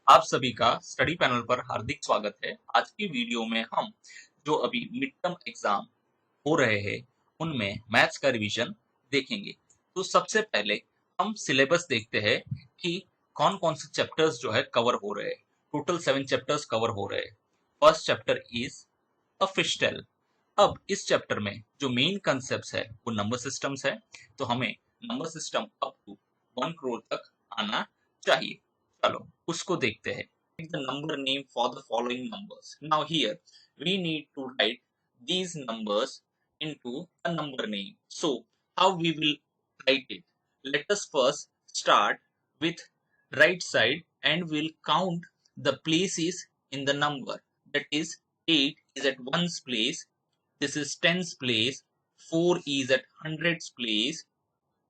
आप सभी का स्टडी पैनल पर हार्दिक स्वागत है। आज की वीडियो में हम जो अभी मिड टर्म एग्जाम हो रहे हैं उनमें मैथ्स का रिवीजन देखेंगे। तो सबसे पहले हम सिलेबस देखते हैं कि कौन कौन से चैप्टर्स जो है कवर हो रहे हैं। टोटल 7 चैप्टर्स कवर हो रहे हैं। First chapter is a fish tail. अब इस चैप्टर में जो मेन कंसेप्ट है वो नंबर सिस्टम्स है। तो हमें number system up to 1 crore तक आना चाहिए। चलो उसको देखते हैं। The number name for the following numbers. Now here we need to write these numbers into a number name. So how we will write it? Let us first start with right side and we'll count the places in the number. That is 8 is at ones place. This is tens place. 4 is at hundreds place.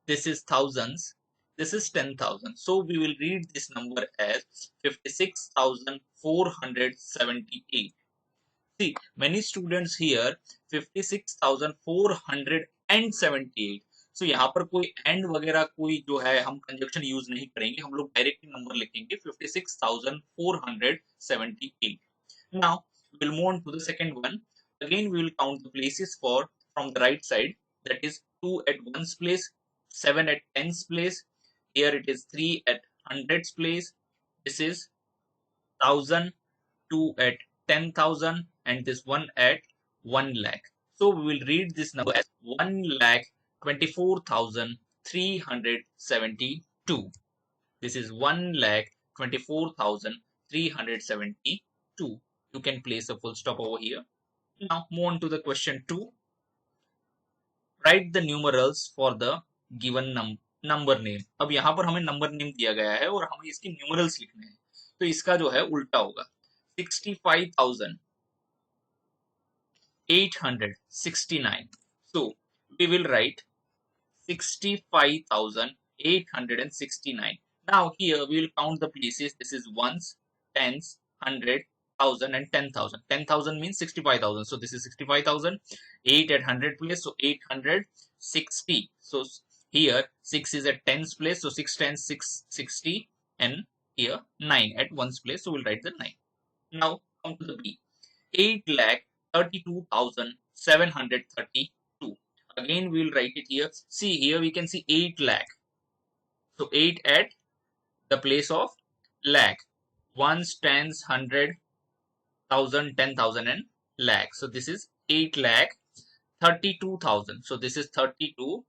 This is thousands. This is 10,000. So we will read this number as 56,478. See, many students here 56,478. So यहाँ पर कोई and वगैरह कोई जो है हम conjunction use नहीं करेंगे, हम लोग डायरेक्ट नंबर लिखेंगे 56,478. Now we'll move on to the second one. Again we will count the places for from the right side. That is 2 at ones place, 7 at tens place. Here it is 3 at hundreds place. This is 1,000, 2 at 10,000, and this one at 1 lakh. So we will read this number as 1,24,372. This is 1,24,372. You can place a full stop over here. Now move on to the question 2. Write the numerals for the given number name. अब यहाँ पर हमें number name दिया गया है और हमें इसकी न्यूमरल्स लिखने हैं। तो इसका जो है उल्टा होगा। 65,869. So we will write 65,869. Now here we will count the places. This is ones, tens, hundred, thousand, and 10,000. 10,000 means 65,000. So this is 65,000. 8 at hundred place, so 860. So here 6 is at tens place, so 6 tens 660, and here 9 at ones place. So we'll write the 9. Now come to the B. 8,32,732. Again we will write it here. See, here we can see 8 lakh. So 8 at the place of lakh. Ones, tens, hundred, thousand, 10,000, and lakh. So this is 8 lakh 32,000. So this is 32.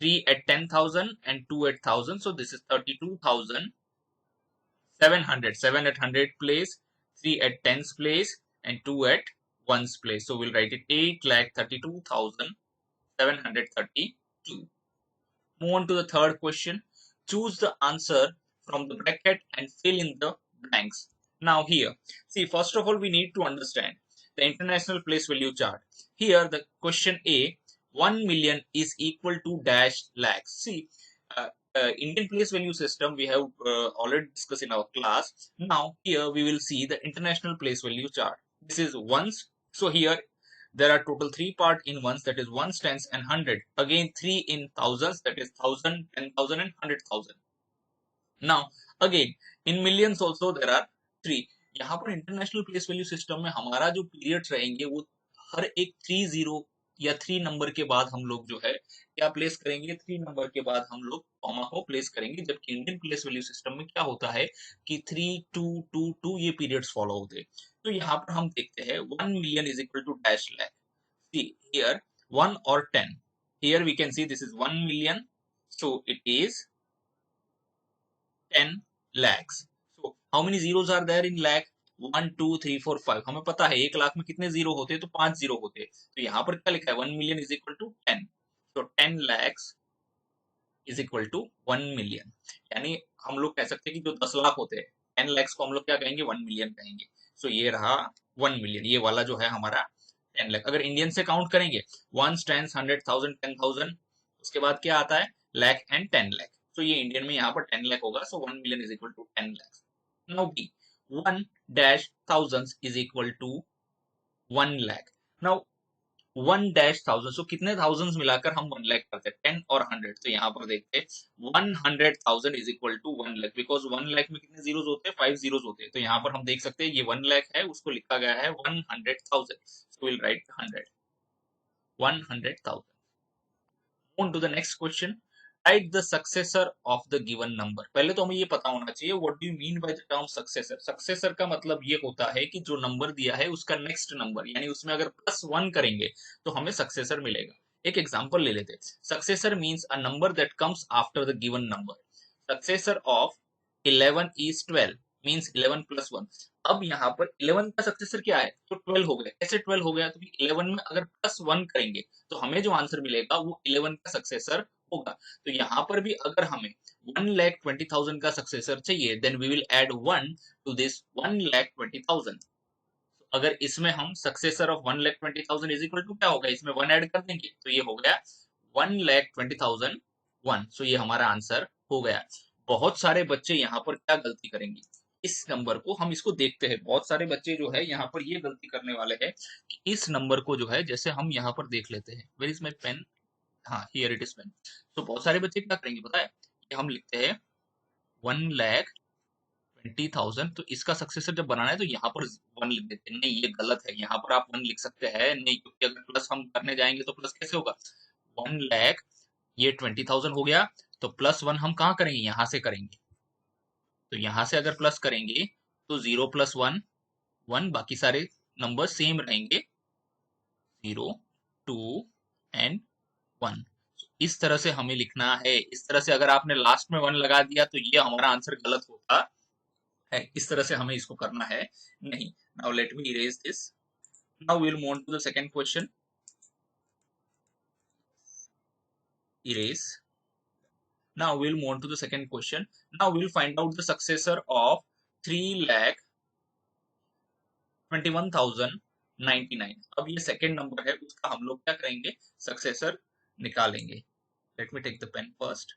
3 at 10,000 and 2 at 1,000. So this is 32,700. 7 at hundred place, 3 at tens place, and 2 at ones place. So we'll write it 8,32,732. Move on to the third question. Choose the answer from the bracket and fill in the blanks. Now here, see, first of all, we need to understand the international place value chart. Here, the question A, 1 million is equal to dash lakhs. See, Indian place value system we have already discussed in our class. Now here we will see the international place value chart. This is ones. So here there are total 3 part in ones, that is ones, tens, and hundred. Again 3 in thousands, that is 1,000, 10,000, and 100,000. Now again in millions also there are 3. यहाँ पर international place value system में हमारा जो periods रहेंगे वो हर एक 3 0 या 3 number के बाद हम लोग जो है क्या प्लेस करेंगे, 3 नंबर के बाद हम लोग कॉमा को प्लेस करेंगे। जबकि इंडियन प्लेस वैल्यू सिस्टम में क्या होता है कि 3 2 2 2 ये पीरियड्स फॉलो होते हैं। तो यहाँ पर हम देखते हैं 1 million is equal to dash lakh. See here 1 or 10. Here we can see this is 1 million. So it is 10 lakhs. So how many zeros are there in lakh? 1 2 3 4 5. हमें पता है 1 लाख में कितने जीरो होते हैं, तो 5 जीरो होते हैं। तो यहाँ पर क्या लिखा है 1 million is equal to 10. So 10 lakhs is equal to 1 million. यानी हम लोग कह सकते हैं कि जो 10 लाख होते हैं 10 lakhs को हम लोग क्या कहेंगे 1 million कहेंगे। So ये रहा 1 million, ये वाला जो है हमारा 10 लाख। अगर इंडियन से काउंट करेंगे ones, tens, hundred, thousand, 10,000, उसके बाद क्या आता है lakh and 10 lakh. So ये इंडियन में यहाँ पर 10 lakh होगा। So 1 million is equal to 10 lakhs. Now B, 1 dash thousands is equal to 1 lakh. Now 1,000, सो कितने थाउजेंड्स मिलाकर हम 1 लाख करते हैं, 10 और 100। तो यहाँ पर देखते हैं 100,000 is equal to 1 lakh, because 1 lakh में कितने जीरोस होते हैं, 5 जीरोस होते हैं। तो यहाँ पर हम देख सकते हैं ये 1 लाख है, उसको लिखा गया है 100,000, सो will right 100,000। On to the next question. Write the successor of the given number. पहले तो हमें ये पता होना चाहिए what do you mean by the term successor. successor का मतलब ये होता है कि जो नंबर दिया है उसका नेक्स्ट नंबर, यानी उसमें अगर +1 करेंगे तो हमें सक्सेसर मिलेगा। एक एग्जांपल ले लेते हैं। Successor means a number that comes after the given number. Successor of 11 is 12, means 11 plus 1। अब यहाँ पर 11 का सक्सेसर क्या है, तो 12 हो गया। कैसे 12 हो गया, तो 11 में अगर +1 करेंगे तो हमें जो आंसर मिलेगा वो 11 का सक्सेसर होगा। तो यहाँ पर भी अगर हमें 1,20,000 का सक्सेसर चाहिए, then we will add 1 to this 1,20,000। अगर इसमें हम successor of 1,20,000 is equal to क्या होगा, इसमें 1 ऐड कर देंगे तो ये हो गया 1,20,001। सो ये हमारा आंसर हो गया। बहुत सारे बच्चे यहाँ पर क्या गलती करेंगे, इस नंबर को हम इसको देखते हैं, बहुत सारे बच्चे जो है यहाँ पर ये गलती करने वाले हैं कि इस नंबर को जो है, जैसे हम यहाँ पर देख लेते हैं, वेयर इज माई पेन, हाँ हियर इट इज पेन। तो बहुत सारे बच्चे क्या करेंगे पता है, कि हम लिखते हैं 1,20,000, तो इसका सक्सेसर जब बनाना है तो यहाँ पर 1 लिख देते हैं। नहीं, ये गलत है, यहाँ पर आप 1 लिख सकते हैं नहीं, क्योंकि अगर प्लस हम करने जाएंगे तो प्लस कैसे होगा, 1 लाख, ये 20,000 हो गया, तो +1 हम कहाँ करेंगे, यहाँ से करेंगे। तो यहाँ से अगर प्लस करेंगे तो 0 + 1 1, बाकी सारे नंबर सेम रहेंगे, 0 2 एंड 1। इस तरह से हमें लिखना है। इस तरह से अगर आपने लास्ट में 1 लगा दिया तो ये हमारा आंसर गलत होता है। इस तरह से हमें इसको करना है नहीं। Now let me erase this. Now we will move on to the second question. Erase. Now we'll move on to the second question. Now we'll find out the successor of 3,21,099। अब ये सेकंड नंबर है, उसका हम लोग क्या करेंगे, successor निकालेंगे। Let me take the pen first.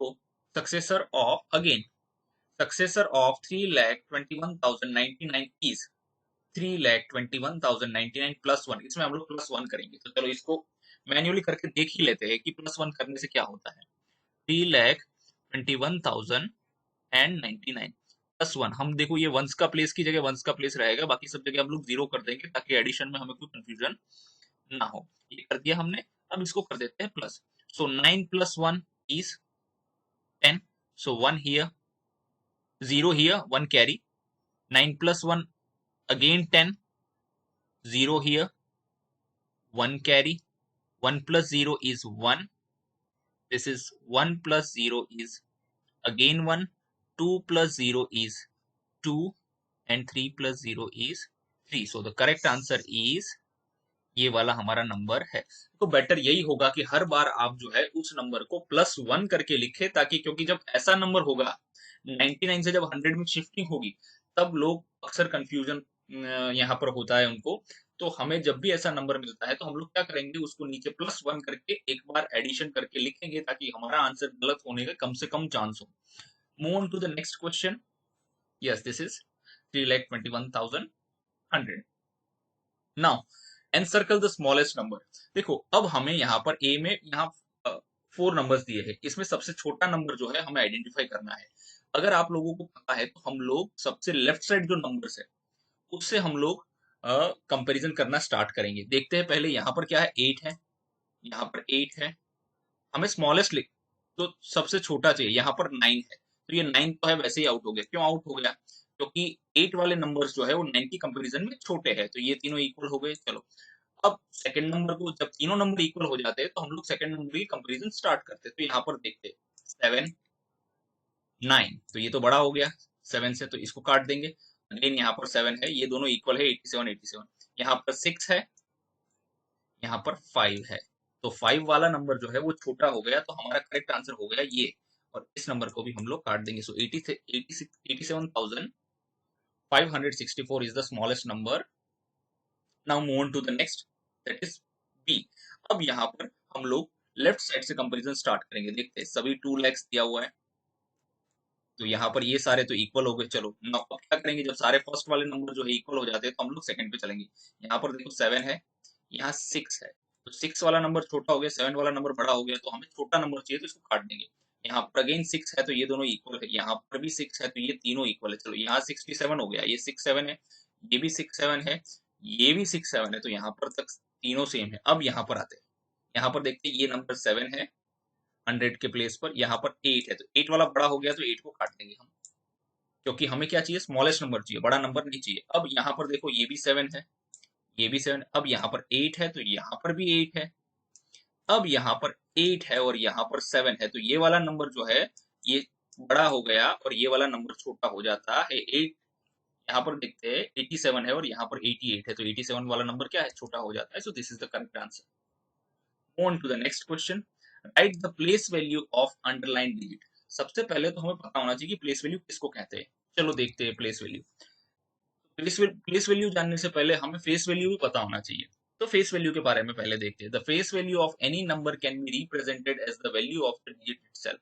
So successor of, again, successor of 3,21,099 is 3,21,099 +1। इसमें हम लोग +1 करेंगे, तो चलो इसको मैन्युअली करके देख ही लेते हैं कि +1 करने से क्या होता है। 3,21,099 +1, हम देखो ये वंस का प्लेस की जगह वंस का प्लेस रहेगा, बाकी सब जगह हम लोग 0 कर देंगे ताकि एडिशन में हमें कोई कंफ्यूजन ना हो। ये कर दिया हमने। अब इसको कर देते हैं plus. So 9 + 1 is 10, so 1 here, 0 here, 1 carry, 9 + 1 again 10, 0 here, 1 carry, 1 + 0 is 1, this is 1 + 0 is again 1, 2 + 0 is 2, and 3 + 0 is 3। So the correct answer is ये वाला हमारा नंबर है। तो बेटर यही होगा कि हर बार आप जो है उस नंबर को +1 करके लिखे, ताकि क्योंकि जब ऐसा नंबर होगा 99 से जब 100 में शिफ्टिंग होगी तब लोग अक्सर कंफ्यूजन यहाँ पर होता है उनको। तो हमें जब भी ऐसा नंबर मिलता है तो हम लोग क्या करेंगे, उसको नीचे +1 करके एक बार एडिशन करके लिखेंगे ताकि हमारा आंसर गलत होने का कम से कम चांस हो। Move on to the next question. Yes, this is 3,21,100। Now encircle the smallest number. देखो अब हमें यहाँ पर ए में यहाँ 4 नंबर्स दिए हैं, इसमें सबसे छोटा नंबर जो है हमें आइडेंटिफाई करना है। अगर आप लोगों को पता है तो हम लोग सबसे लेफ्ट साइड जो नंबर्स है उससे हम लोग कंपैरिजन करना स्टार्ट करेंगे। देखते हैं पहले यहाँ पर क्या है, 8 है, यहाँ पर 8 है, हमें स्मॉलेस्ट लिख, तो सबसे छोटा चाहिए, यहाँ पर 9 है, तो ये 9 तो है वैसे ही आउट हो गया। क्यों आउट हो गया, क्योंकि 8 वाले नंबर्स जो है वो 9 की कंपैरिजन में छोटे हैं, तो ये तीनों इक्वल हो गए। चलो अब सेकंड नंबर को, जब तीनों नंबर इक्वल हो जाते हैं तो हम लोग सेकंड नंबर की कंपैरिजन स्टार्ट करते हैं। तो यहाँ पर देखते हैं 7 9, तो ये तो बड़ा हो गया 7 से, तो इसको काट देंगे। अगेन यहाँ पर 7 है, ये दोनों इक्वल है, 87 87। यहाँ पर 6 है, यहाँ पर 5 है, तो 5 वाला नंबर जो है वो छोटा हो गया, तो हमारा करेक्ट आंसर हो गया ये। और इस नंबर को भी हम लोग काट देंगे। So 87,564 is the smallest number. Now move on to the next, that is B. अब यहाँ पर हम लोग लेफ्ट साइड से कंपैरिजन स्टार्ट करेंगे। देखते हैं सभी 2 lakhs दिया हुआ है, तो यहाँ पर ये सारे तो इक्वल हो गए। चलो नाउ अब क्या करेंगे, जब सारे फर्स्ट वाले नंबर जो है इक्वल हो जाते हैं तो हम लोग सेकंड पे चलेंगे। यहाँ पर देखो 7 है, यहाँ 6 है, तो 6 वाला नंबर छोटा हो गया, 7 वाला नंबर बड़ा हो गया, तो हमें छोटा नंबर चाहिए तो इसको काट देंगे। यहाँ पर अगेन 6 है तो ये दोनों इक्वल है, यहाँ पर भी 6 है तो ये तीनों इक्वल है। चलो यहाँ 67 हो गया, ये 6 7 है, ये भी 6 7 है, ये भी 6 7 है, तो यहाँ पर तक तीनों सेम है। अब यहाँ पर आते हैं, यहाँ पर देखते हैं ये नंबर 7 है 100 के प्लेस पर, यहाँ पर 8 है, तो 8 वाला बड़ा हो गया तो 8 को काट देंगे हम, क्योंकि हमें क्या चाहिए, स्मॉलेस्ट नंबर चाहिए, बड़ा नंबर नहीं चाहिए। अब यहाँ पर देखो ये भी 7 है, ये भी 7, अब यहाँ पर 8 है तो यहाँ पर भी 8 है, अब यहाँ पर 8 है और यहाँ पर 7 है, तो ये वाला नंबर जो है ये बड़ा हो गया और ये वाला नंबर छोटा हो जाता है। 8 यहाँ पर देखते हैं 87 है और यहाँ पर 88 है, तो 87 वाला नंबर क्या है, छोटा हो जाता है। सो this is the correct answer. On to the next question. Write the place value of underlined digit. सबसे पहले तो हमें पता होना चाहिए कि प्लेस वैल्यू किसको कहते हैं। चलो देखते हैं प्लेस वैल्यू। प्लेस वैल्यू जानने से पहले हमें फेस वैल्यू भी पता होना चाहिए। तो फेस वैल्यू के बारे में पहले देखते हैं। The face value of any number can be represented as the value of the digit itself.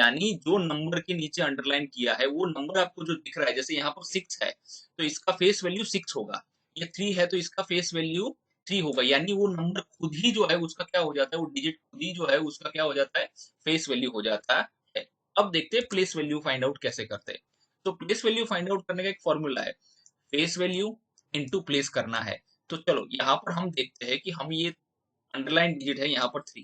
यानी जो नंबर के नीचे अंडरलाइन किया है वो नंबर आपको जो दिख रहा है, जैसे यहाँ पर 6 है तो इसका फेस वैल्यू 6 होगा, ये 3 है तो इसका फेस वैल्यू 3 होगा, यानी वो नंबर खुद ही जो है उसका क्या हो जाता है, वो डिजिट खुद ही जो है उसका क्या हो जाता है, फेस वैल्यू हो जाता है। अब देखते हैं प्लेस वैल्यू फाइंड आउट कैसे करते हैं। तो प्लेस वैल्यू फाइंड आउट करने का एक फॉर्मूला है, फेस वैल्यू इनटू प्लेस करना है। तो चलो यहाँ पर हम देखते हैं कि हम ये अंडरलाइन डिजिट है यहाँ पर 3,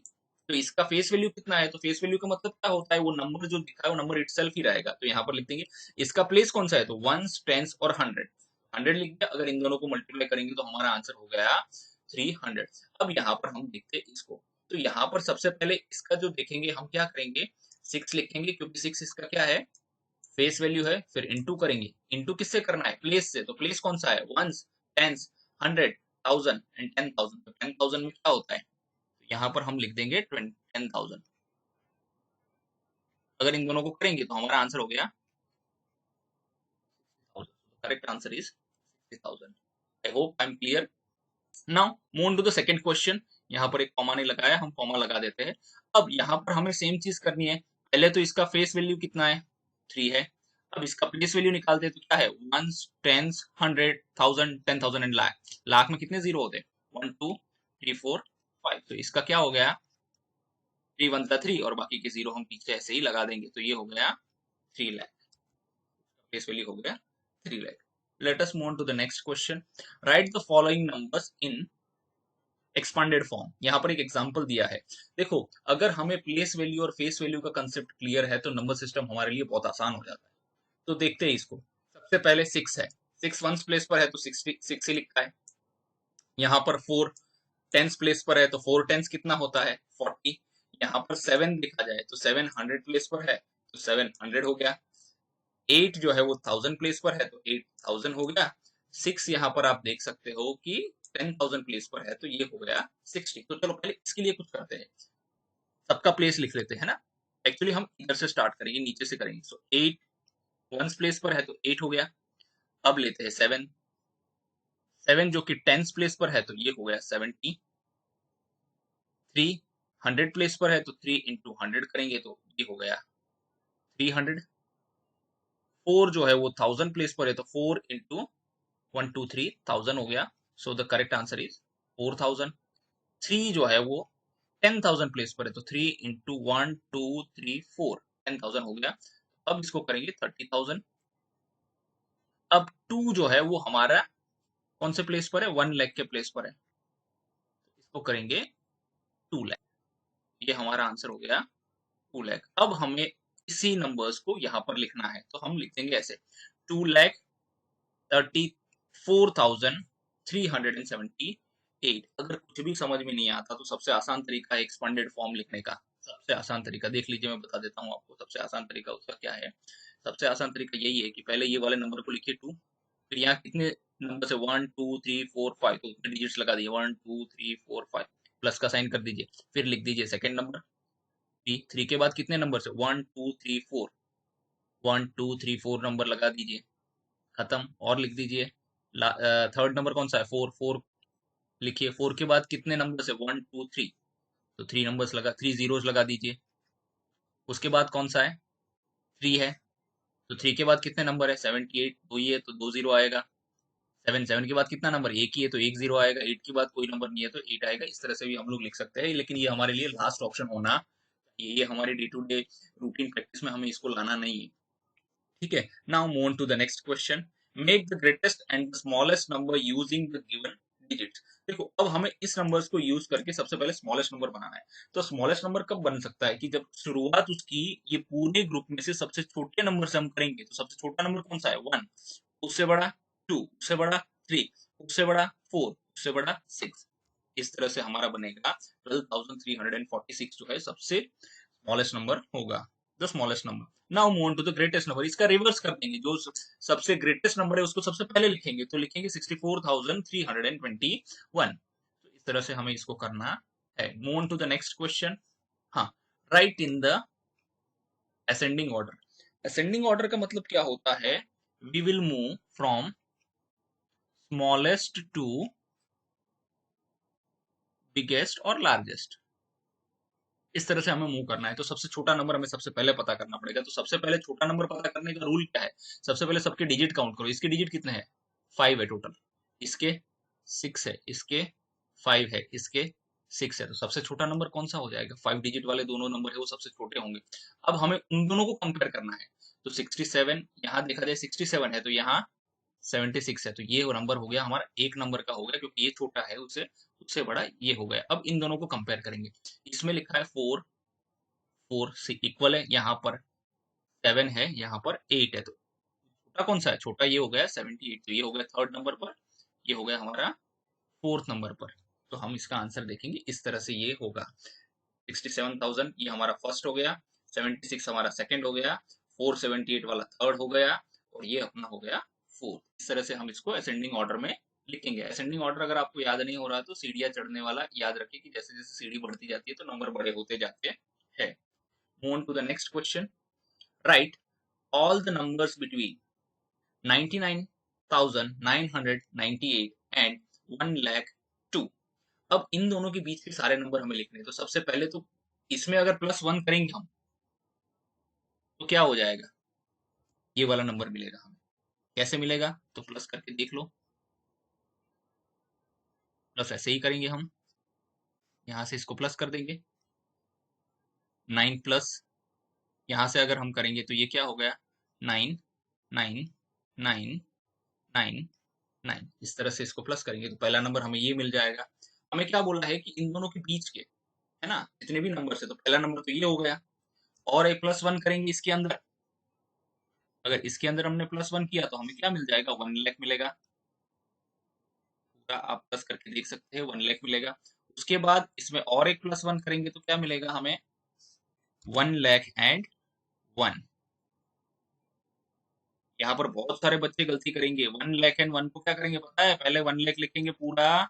तो इसका फेस वैल्यू कितना है, तो फेस वैल्यू का मतलब क्या होता है, वो नंबर जो दिखा है वो नंबर इटसेल्फ ही रहेगा। तो यहाँ पर लिख देंगे इसका प्लेस कौन सा है, तो वंस टेंस और 100 लिख दिया। अगर इन दोनों को मल्टीप्लाई करेंगे तो हमारा आंसर हो गया 300। अब यहाँ पर हम देखते हैं इसको, तो यहाँ पर सबसे पहले इसका जो देखेंगे हम क्या करेंगे, 6 लिखेंगे क्योंकि 6 इसका क्या है, फेस वैल्यू है। फिर इनटू करेंगे, इनटू किससे करना है, प्लेस से, तो प्लेस कौन सा है, वंस टेंस 100 1000 एंड 10,000, तो 10,000 में क्या होता है, तो यहाँ पर हम लिख देंगे 10,000। अगर इन दोनों को करेंगे तो हमारा आंसर हो गया, correct answer is 60,000। I hope I am clear. Now move on to the second question. यहाँ पर एक कॉमा नहीं लगाया, हम कॉमा लगा देते हैं। अब यहाँ पर हमें सेम चीज करनी है। पहले तो इसका फेस वैल्यू कितना है, 3 है। अब इसका प्लेस वैल्यू निकालते हैं तो क्या है, ones tens 100 1000 10,000 and lakh. Lakh में कितने जीरो होते हैं, 1 2 3 4 5, तो इसका क्या हो गया, 3 1 3 और बाकी के जीरो हम पीछे ऐसे ही लगा देंगे, तो ये हो गया 3 लाख। प्लेस वैल्यू हो गया 3 lakh. Let us move on to the next question. Write the following numbers in expanded form. यहाँ पर एक एग्जांपल दिया है। देखो अगर हमें प्लेस वैल्यू और फेस वैल्यू का कंसेप्ट क्लियर है तो नंबर सिस्टम हमारे लिए बहुत आसान हो जाता है। तो देखते हैं इसको। सबसे पहले 6 है, 6 वंस प्लेस पर है तो 6 ही लिखा है। यहाँ पर 4 टेंस प्लेस पर है तो 4 टेंस कितना होता है, 40। यहाँ पर 7 देखा जाए तो 7 100 प्लेस पर है तो 7 100 हो गया। 8 जो है वो 1000 प्लेस पर है तो 8000 हो गया। 6 यहाँ पर आप देख सकते हो कि 10,000 प्लेस पर है तो ये हो गया 60। तो चलो पहले इसके लिए कुछ करते हैं, सबका प्लेस लिख लेते हैं ना। एक्चुअली हम इधर से स्टार्ट करेंगे, नीचे से करेंगे। सो 8 वंस प्लेस पर है तो 8 हो गया। अब लेते हैं 7, 7 जो कि टेंस प्लेस पर है तो ये हो गया 70। 3 100 प्लेस पर है तो 3 इंटू 100 करेंगे तो ये हो गया 300। 4 जो है वो 1000 प्लेस पर है तो 4 इंटू 1 2 3 1000 हो गया। सो द करेक्ट आंसर इज 4000। 3 जो है वो 10,000 प्लेस पर है तो 3 इंटू 1 2 3 4 10,000 हो गया। अब इसको करेंगे 30,000। अब 2 जो है वो हमारा कौन से प्लेस पर है, 1 लाख के प्लेस पर है, इसको करेंगे 2 लाख। ये हमारा आंसर हो गया 2 लाख। अब हमें इसी नंबर्स को यहाँ पर लिखना है तो हम लिख देंगे ऐसे, 2,34,378। अगर कुछ भी समझ में नहीं आता तो सबसे आसान तरीका है एक्सपांडेड फॉर्म लिखने का। सबसे आसान तरीका देख लीजिए, मैं बता देता हूँ आपको सबसे आसान तरीका उसका क्या है। सबसे आसान तरीका यही है कि पहले ये वाले नंबर को लिखिए 2, फिर यहाँ कितने नंबर से 1 2 3 4 5, तो उसमें डिजिट्स लगा दिए 1 2 3 4 5, प्लस का साइन कर दीजिए। फिर लिख दीजिए सेकंड नंबर 3, 3 के बाद कितने नंबर से 1 2 3 4, 1 2 3 4 नंबर लगा दीजिए, खत्म। और लिख दीजिए थर्ड नंबर कौन सा है, 4 4 लिखिए। 4 के बाद कितने नंबर से 1 2 3, तो 3 नंबर्स लगा, 3 जीरोस लगा दीजिए। उसके बाद कौन सा है, 3 है, तो 3 के बाद कितने नंबर है 78, 2 ही है तो 2 जीरो आएगा। 7 7 के बाद कितना नंबर, एक ही है तो एक जीरो आएगा, 8 के बाद कोई नंबर नहीं है तो 8 आएगा। इस तरह से भी हम लोग लिख सकते हैं, लेकिन ये हमारे लिए लास्ट ऑप्शन होना चाहिए। ये हमारे day to day routine practice में हमें इसको लाना नहीं है। ठीक है, now move on to the next question. Make the greatest and the smallest number using the given digits. देखो अब हमें इस नंबर्स को यूज करके सबसे पहले स्मॉलेस्ट नंबर बनाना है। तो स्मॉलेस्ट नंबर कब बन सकता है कि जब शुरुआत उसकी ये पूरे ग्रुप में से सबसे छोटे नंबर से हम करेंगे। तो सबसे छोटा नंबर कौन सा है, 1, उससे बड़ा 2, उससे बड़ा 3, उससे बड़ा 4, उससे बड़ा 6। इस तरह से हमारा बनेगा 12,346 जो है सबसे स्मॉलेस्ट नंबर होगा, the smallest number. Now move on to the greatest number. इसका रिवर्स कर देंगे, जो सबसे ग्रेटेस्ट नंबर है उसको सबसे पहले लिखेंगे, तो लिखेंगे 64,321। तो इस तरह से हमें इसको करना है। Move on to the next question. हाँ, write in the ascending order. Ascending order का मतलब क्या होता है, we will move from smallest to biggest और लार्जेस्ट। इस तरह से हमें मूव करना है। तो सबसे छोटा नंबर हमें सबसे पहले पता करना पड़ेगा। तो सबसे पहले छोटा नंबर पता करने का रूल क्या है, सबसे पहले सबके डिजिट काउंट करो। इसके डिजिट कितने हैं, 5 है टोटल, इसके 6 है, इसके 5 है, इसके 6 है। तो सबसे छोटा नंबर कौन सा हो जाएगा, 5 डिजिट वाले दोनों नंबर है वो सबसे छोटे होंगे। अब हमें उन दोनों को कंपेयर करना है। तो 67 यहाँ देखा जाए 67 है, तो यहाँ 76 है। तो ये नंबर हो गया हमारा एक नंबर का हो गया, क्योंकि ये छोटा है उससे, उससे बड़ा ये हो गया। अब इन दोनों को कंपेयर करेंगे। इसमें लिखा है 4, 4 से इक्वल है, यहाँ पर 7 है, यहाँ पर 8 है। तो छोटा कौन सा है, छोटा ये हो गया 78। तो ये हो गया थर्ड नंबर पर, ये हो गया हमारा फोर्थ नंबर पर। तो हम इसका आंसर देखेंगे इस तरह से, ये होगा 67,000 ये हमारा फर्स्ट हो गया, 76 हमारा सेकंड हो गया, 478 वाला थर्ड हो गया, और ये अपना हो गया फोर्थ। इस तरह से हम इसको असेंडिंग ऑर्डर में लिखेंगे। असेंडिंग ऑर्डर अगर आपको याद नहीं हो रहा तो सीढ़ियां चढ़ने वाला याद रखिए कि जैसे जैसे सीढ़ी बढ़ती जाती है तो नंबर बड़े होते जाते हैं। Move on to the next question. Write all the numbers between 99,998 and 1 lakh 2। अब इन दोनों के बीच के सारे नंबर हमें लिखने हैं। तो सबसे पहले तो इसमें अगर +1 करेंगे हम तो क्या हो जाएगा, ये वाला नंबर मिलेगा हमें। कैसे मिलेगा, तो प्लस करके देख लो। प्लस ऐसे ही करेंगे हम, यहां से इसको प्लस कर देंगे। 9 प्लस यहां से अगर हम करेंगे तो ये क्या हो गया, 9 9 9 9 9। इस तरह से इसको प्लस करेंगे तो पहला नंबर हमें ये मिल जाएगा। हमें क्या बोलना है कि इन दोनों के बीच के, है ना, जितने भी नंबर है, तो पहला नंबर तो ये हो गया। और एक +1 करेंगे इसके अंदर। अगर इसके अंदर हमने +1 किया तो हमें क्या मिल जाएगा, 1 लाख मिलेगा। पूरा आप प्लस करके देख सकते हैं, 1 लाख मिलेगा। उसके बाद इसमें और एक +1 करेंगे तो क्या मिलेगा हमें, 1 लाख एंड 1। यहाँ पर बहुत सारे बच्चे गलती करेंगे। 1 लाख एंड 1 को क्या करेंगे पता है, पहले 1 लाख लिखेंगे पूरा,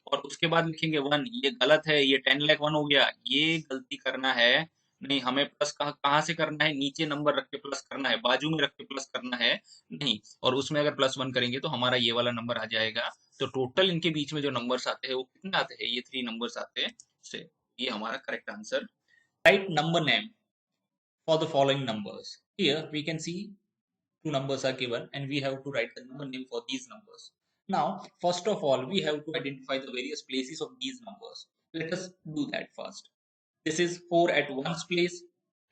और उसके बाद लिखेंगे 1। ये गलत है, ये 10 लाख 1 हो गया, ये गलती करना है नहीं। हमें प्लस कहाँ कहाँ से करना है, नीचे नंबर रख के प्लस करना है, बाजू में रख के प्लस करना है नहीं। और उसमें अगर +1 करेंगे तो हमारा ये वाला नंबर आ जाएगा। तो टोटल इनके बीच में जो नंबर्स आते हैं वो कितने आते हैं, ये 3 नंबर्स आते हैं से। ये हमारा correct answer. Write number name for the following numbers. Here we can see two numbers are given and we have to write the number name for these numbers. Now, first of all, we have to identify the various places of these numbers. Let us do that first. This is 4 at ones place,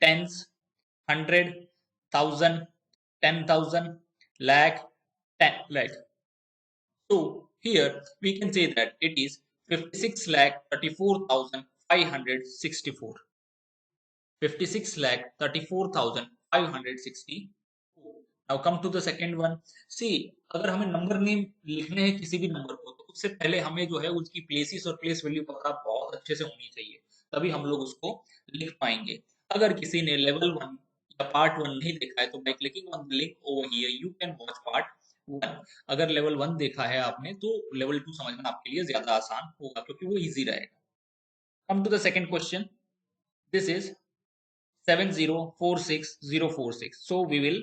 tens, 100, 1000, 10,000, lakh, 10 lakh. So, here we can say that it is 56 lakh 34,564. 56 lakh 34,564. Now come to the second one. See, अगर हमें number name लिखने हैं किसी भी number को, तो उससे पहले हमें जो है उसकी प्लेसेस और प्लेस वैल्यू पता बहुत अच्छे से होनी चाहिए, तभी हम लोग उसको लिख पाएंगे। अगर किसी ने लेवल 1 या पार्ट 1 नहीं देखा है तो by clicking on the link over here you can watch part 1। अगर लेवल 1 देखा है आपने तो लेवल 2 समझना आपके लिए ज्यादा आसान होगा, क्योंकि वो इजी रहेगा। Come to the second question. This is 7046046. So we will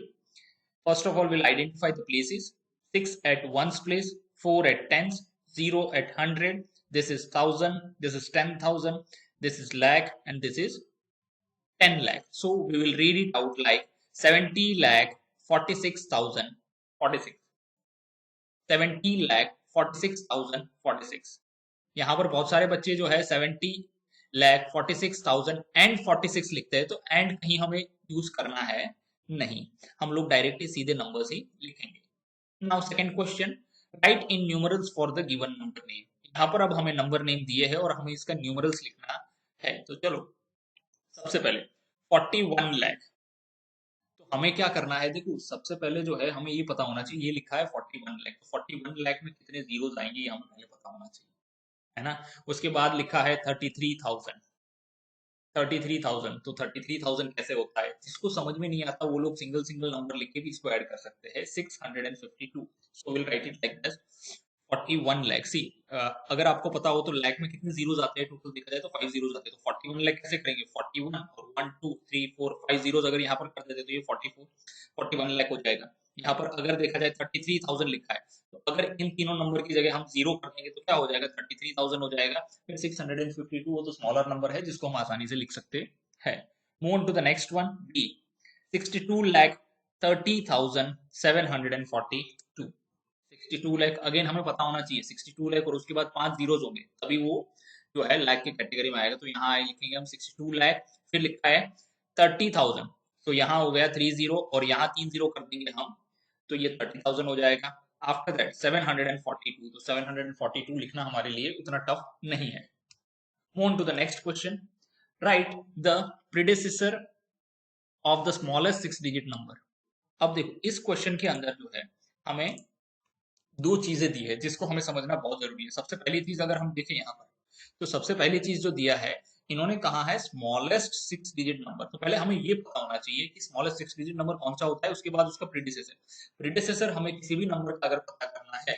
first of all we'll identify the places. 6 at ones place, 4 at tens, 0 at 100. This is 1000. This is 10,000. This is lakh, and this is 10 lakh. So we will read it out like 70 lakh 46,046. 70,46,046। यहाँ पर बहुत सारे बच्चे जो है 70,46,000 and 46 लिखते हैं, तो एंड कहीं हमें यूज करना है नहीं, हम लोग डायरेक्टली सीधे नंबर्स ही लिखेंगे। Now second question, right in numerals for the given number name. यहाँ पर अब हमें नंबर नेम दिए है और हमें इसका न्यूमरल्स लिखना है। तो चलो सबसे पहले 41 लाख, तो हमें क्या करना है, देखो सबसे पहले जो है हमें ये पता होना चाहिए, ये लिखा है 41 लाख, तो 41 लाख में कितने जीरोस आएंगे ये हमें पहले पता होना चाहिए, है ना। उसके बाद लिखा है 33,000, 33,000, तो 33,000 कैसे होता है, जिसको समझ में नहीं आता वो लोग सिंगल सिंगल नंबर लिख के भी इसको ऐड कर सकते हैं। 652, so will write it like this 41 lakh. See अगर आपको पता हो तो लाख में कितने जीरोस आते हैं, टोटल देखा जाए तो 5 जीरोस आते हैं, तो 41 लाख कैसे करेंगे, 41 और 1 2 3 4 5 जीरोस अगर यहाँ पर कर देते तो ये 41 लाख हो जाएगा। यहाँ पर अगर देखा जाए 33,000 लिखा है, तो अगर इन तीनों नंबर की जगह हम जीरो कर देंगे तो क्या हो जाएगा, 33,000 हो जाएगा। फिर 652 वो तो स्मॉलर नंबर है जिसको हम आसानी से लिख सकते हैं। Move on to the next one, B 62,30,742। 62 lakh again हमें पता होना चाहिए, 62 लाख और उसके बाद 5 जीरोस होंगे तभी वो जो है लाख की कैटेगरी में आएगा। तो यहाँ लिखेंगे हम 62 लाख, फिर लिखा है 30,000, तो यहाँ हो गया 30 और यहाँ 3 जीरो कर देंगे हम, तो ये 30,000 हो जाएगा। आफ्टर दैट 742, तो 742 लिखना हमारे लिए उतना टफ नहीं है। Move on to the next question, write the predecessor of the smallest 6 digit number. अब देखो इस क्वेश्चन के अंदर जो है हमें दो चीजें दी है जिसको हमें समझना बहुत जरूरी है। सबसे पहली चीज अगर हम देखें यहाँ पर, तो सबसे पहली चीज जो दिया है, इन्होंने कहा है स्मॉलेस्ट 6 डिजिट नंबर, तो पहले हमें ये पता होना चाहिए कि स्मॉलेस्ट 6 डिजिट नंबर कौन सा होता है, उसके बाद उसका प्रीडिसेसर। प्रीडिसेसर हमें किसी भी नंबर का अगर पता करना है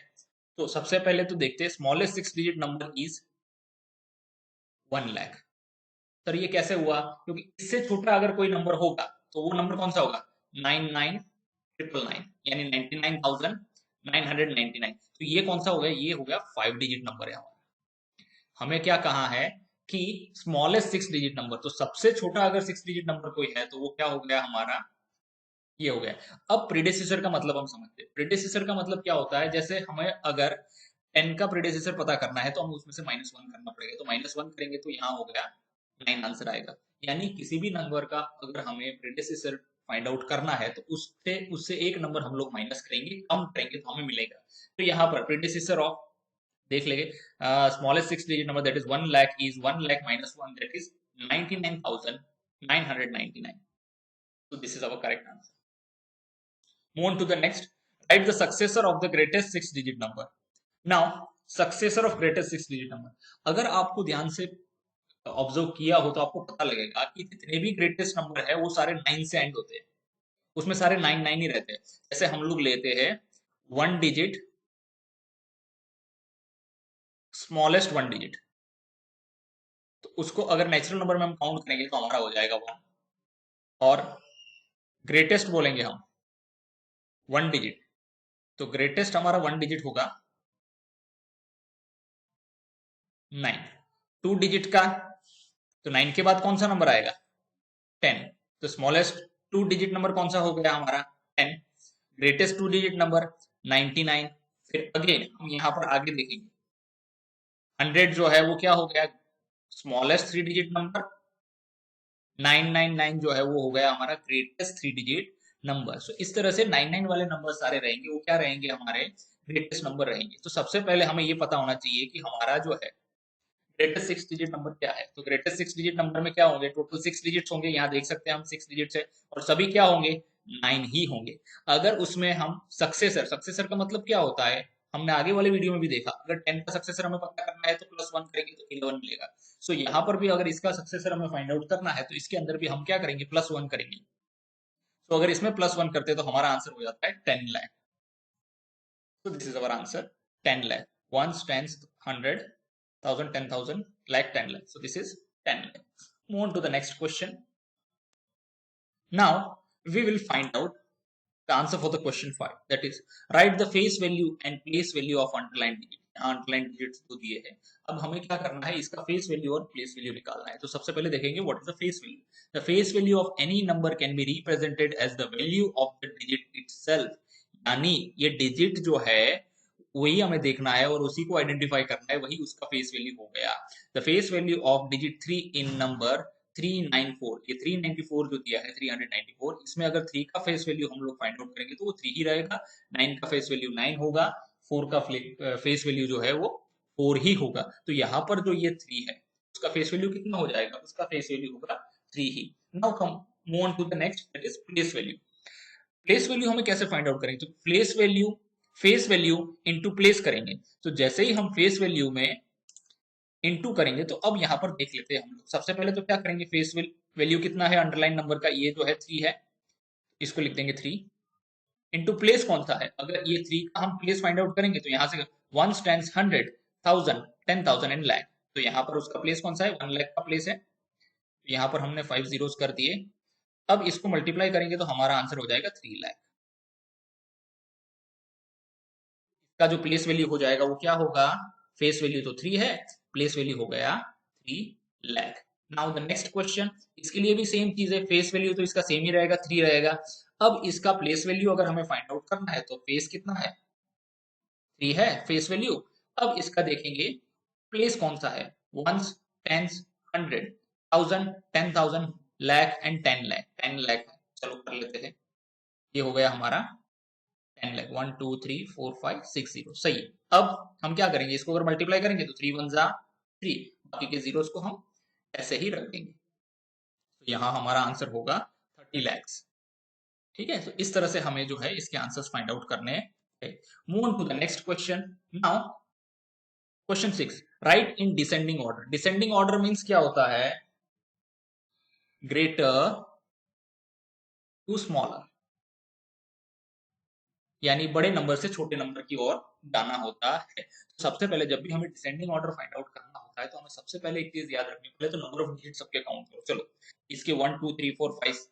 तो सबसे पहले तो देखते हैं smallest 6 digit number is 1 lakh. Sir ये कैसे हुआ, क्योंकि इससे छोटा अगर कोई नंबर होगा तो वो नंबर कौन सा होगा, 99,999, यानी 99,999। तो ये कौन सा हो गया, ये हो गया 5 डिजिट नंबर है हमारा। हमें क्या कहा है कि स्मॉलेस्ट 6 डिजिट नंबर, तो सबसे छोटा अगर 6 डिजिट नंबर कोई है तो वो क्या हो गया हमारा, ये हो गया। अब प्रीडेसेसर का मतलब हम समझते हैं। प्रीडेसेसर का मतलब क्या होता है, जैसे हमें अगर 10 का प्रीडेसेसर पता करना है तो हम उसमें से -1 करना पड़ेगा, तो -1 करेंगे तो यहाँ हो गया 9 आंसर आएगा। यानी किसी भी नंबर का अगर हमें प्रीडेसेसर फाइंड आउट करना है तो उससे उससे एक नंबर हम लोग माइनस करेंगे, कम करेंगे तो हमें मिलेगा। तो यहाँ पर प्रीडेसेसर ऑफ देख लेंगे, smallest 6 digit number that is 1 lakh is 1 lakh -1 that is 99,999। so this is our correct answer. Move on to the next, write the successor of the greatest 6 digit number. Now successor of greatest 6 digit number, अगर आपको ध्यान से observe किया हो तो आपको पता लगेगा कि जितने भी ग्रेटेस्ट नंबर है वो सारे 9 से एंड होते हैं, उसमें सारे 9 9 ही रहते हैं। जैसे हम लोग लेते हैं 1 डिजिट, स्मॉलेस्ट 1 डिजिट, तो उसको अगर नेचुरल नंबर में हम काउंट करेंगे तो हमारा हो जाएगा 1, और ग्रेटेस्ट बोलेंगे हम 1 डिजिट, तो ग्रेटेस्ट हमारा 1 डिजिट होगा 9। 2 डिजिट का, तो 9 के बाद कौन सा नंबर आएगा, 10, तो स्मॉलेस्ट 2 डिजिट नंबर कौन सा हो गया हमारा 10, ग्रेटेस्ट 2 डिजिट नंबर 99। फिर अगेन हम यहाँ पर आगे देखेंगे 100 जो है वो क्या हो गया, स्मॉलेस्ट 3 डिजिट नंबर, 999 जो है वो हो गया हमारा ग्रेटेस्ट 3 डिजिट नंबर। सो इस तरह से 99 वाले नंबर सारे रहेंगे, वो क्या रहेंगे, हमारे ग्रेटेस्ट नंबर रहेंगे। तो सबसे पहले हमें ये पता होना चाहिए कि हमारा जो है ग्रेटेस्ट 6 डिजिट नंबर क्या है। तो ग्रेटेस्ट 6 डिजिट नंबर में क्या होंगे, टोटल 6 डिजिट्स होंगे, यहाँ देख सकते हैं हम 6 डिजिट्स है, और सभी क्या होंगे, 9 ही होंगे। अगर उसमें हम सक्सेसर, सक्सेसर का मतलब क्या होता है, हमने आगे वाले वीडियो में भी देखा, अगर 10 का सक्सेसर हमें पता करना है तो +1 करेंगे तो 11 मिलेगा। सो यहाँ पर भी अगर इसका सक्सेसर हमें फाइंड आउट करना है तो इसके अंदर भी हम क्या करेंगे, +1 करेंगे। तो अगर इसमें +1 करते तो हमारा आंसर हो जाता है 10 lakh. So this is our answer, 10 lakh. Ones, tens, 100, 1000, 10,000, lakh, 10 lakh. So this is 10 lakh. Move on to the next question. Now we will find out the answer for the question 5. That is, write the face value and place value of underlined digit. Underline digits तो दिए हैं, अब हमें क्या करना है, इसका face value और प्लेस वैल्यू निकालना है। तो सबसे पहले देखेंगे what is the face value. The face value of any number can be represented as the value of the digit itself, यानी ये डिजिट जो है वही हमें देखना है और उसी को आइडेंटिफाई करना है, वही उसका फेस वैल्यू हो गया। The face value of digit 3 in number 394, ये 394 जो दिया है 394, इसमें अगर 3 का फेस वैल्यू हम लोग फाइंड आउट करेंगे तो वो 3 ही रहेगा, 9 का फेस वैल्यू 9 होगा, 4 का फेस वैल्यू जो है वो 4 ही होगा। तो यहाँ पर जो ये 3 है उसका फेस वैल्यू कितना हो जाएगा, उसका फेस वैल्यू होगा 3 ही। Now come move on to the next, that is place value. Place value हमें कैसे फाइंड आउट करेंगे, तो place value face value into place करेंगे। तो जैसे ही हम फेस वैल्यू में इनटू करेंगे, तो अब यहाँ पर देख लेते हैं हम लोग। सबसे पहले तो क्या करेंगे, फेस वैल्यू कितना है अंडरलाइन नंबर का, ये जो है 3 है, इसको लिख देंगे 3 इनटू प्लेस कौन सा है। अगर ये 3 का हम प्लेस फाइंड आउट करेंगे तो यहाँ से 1 टेंस 100 1000 10,000 एंड लाख, तो यहाँ पर उसका प्लेस कौन सा है, 1 लाख का प्लेस है। तो यहाँ पर हमने 5 जीरोस कर दिए। अब इसको मल्टीप्लाई करेंगे तो हमारा आंसर हो जाएगा 3 लाख। का जो प्लेस वैल्यू हो जाएगा वो क्या होगा, फेस वैल्यू तो 3 है, प्लेस वैल्यू हो गया 3 lakh. Now the next question, इसके लिए भी सेम चीज है, फेस वैल्यू तो इसका सेम ही रहेगा 3 रहेगा। अब इसका प्लेस वैल्यू अगर हमें फाइंड आउट करना है तो फेस कितना है, 3 है फेस वैल्यू। अब इसका देखेंगे प्लेस कौन सा है, ones tens 100 1000 10,000 lakh and 10 lakh, 10 lakh है। चलो कर लेते हैं, ये हो गया हमारा 10 लाख, 1 2 3 4 5 6 0, सही है। अब हम क्या करेंगे, इसको अगर मल्टीप्लाई करेंगे तो 3 1 जा 3, बाकी के जीरोस को हम ऐसे ही रख देंगे। तो यहाँ हमारा आंसर होगा 30 लैक्स। ठीक है, तो इस तरह से हमें जो है इसके आंसर्स फाइंड आउट करने हैं। Move on to the next question. Now question 6, write in descending order. Descending order means क्या होता है, ग्रेटर टू स्मॉलर, यानी बड़े नंबर से छोटे नंबर की ओर जाना होता है। तो सबसे पहले जब भी हमें डिसेंडिंग ऑर्डर फाइंड आउट करना होता है तो हमें सबसे पहले एक चीज याद रखनी, पहले तो नंबर ऑफ डिजिट सबके काउंट करो। चलो इसके 1 2 3 4 5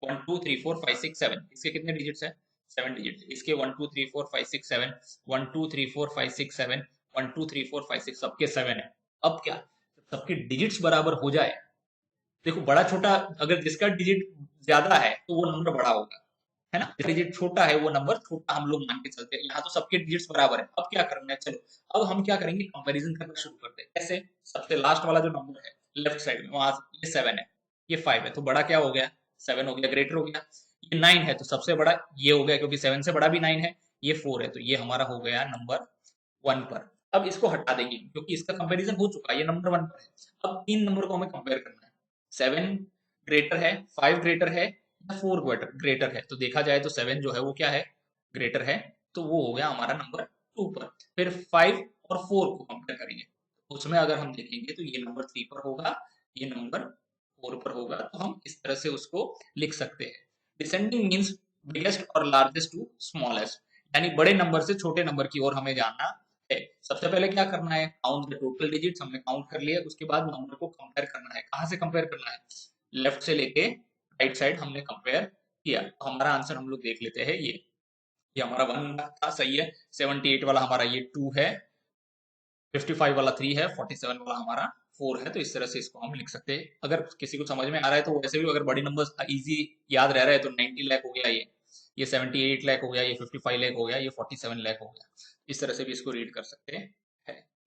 1 2 3 4 5 6 7, इसके कितने डिजिट्स है, 7 डिजिट्स। इसके 1 2 3 4 5 6 7 1 2 3 4 5 6 7 1 2 3 4 5 6, सबके 7 है। अब क्या, सबके डिजिट्स बराबर हो जाए, देखो बड़ा छोटा, अगर जिसका डिजिट ज्यादा है तो वो नंबर बड़ा होगा, है ना, डिजिट छोटा है वो नंबर छोटा हम लोग मान के चलते हैं। यहाँ तो सबके डिजिट्स बराबर है। अब क्या करना है, चलो अब हम क्या करेंगे, कंपैरिजन करना शुरू करते हैं। कैसे, सबसे लास्ट वाला जो नंबर है लेफ्ट साइड में, वहां ये 7 है, ये 5 है, तो बड़ा क्या हो गया, 7 हो गया, ग्रेटर हो गया। ये 9 है तो सबसे बड़ा ये हो गया, क्योंकि 7 से बड़ा भी 9 है। ये 4 है तो ये हमारा हो गया नंबर 1 पर। अब इसको हटा देंगे क्योंकि इसका कंपैरिजन हो चुका है, ये नंबर 1 पर है। अब तीन नंबर को हमें कंपेयर करना है, 7 ग्रेटर है, 5 ग्रेटर है, 4 ग्रेटर है। तो देखा जाए तो 7 जो है वो क्या है, ग्रेटर है, तो वो हो गया हमारा नंबर 2 पर। फिर 5 और 4 को कंपेयर करेंगे, उसमें अगर हम देखेंगे तो ये नंबर 3 पर होगा, ये नंबर 4 पर होगा। तो हम इस तरह से उसको लिख सकते हैं। डिसेंडिंग मीन्स बिगेस्ट और लार्जेस्ट टू स्मॉलेस्ट, यानी बड़े नंबर से छोटे नंबर की ओर हमें जाना है। सबसे पहले क्या करना है, काउंट द टोटल डिजिट्स, हमने काउंट कर लिया। उसके बाद नंबर को कंपेयर करना है। कहाँ से कंपेयर करना है, लेफ्ट से लेके राइट साइड हमने कंपेयर किया। तो हमारा आंसर हम लोग देख लेते हैं, ये हमारा 1 था, सही है। 78 वाला हमारा ये 2 है, 55 वाला 3 है, 47 वाला हमारा 4 है। तो इस तरह से इसको हम लिख सकते हैं। अगर किसी को समझ में आ रहा है तो वैसे भी अगर बड़ी नंबर्स इजी याद रह रहा है तो 90 लाख हो गया, ये 78 लाख हो गया, ये 55 लाख हो गया, ये 47 लाख हो गया। इस तरह से भी इसको रीड कर सकते हैं।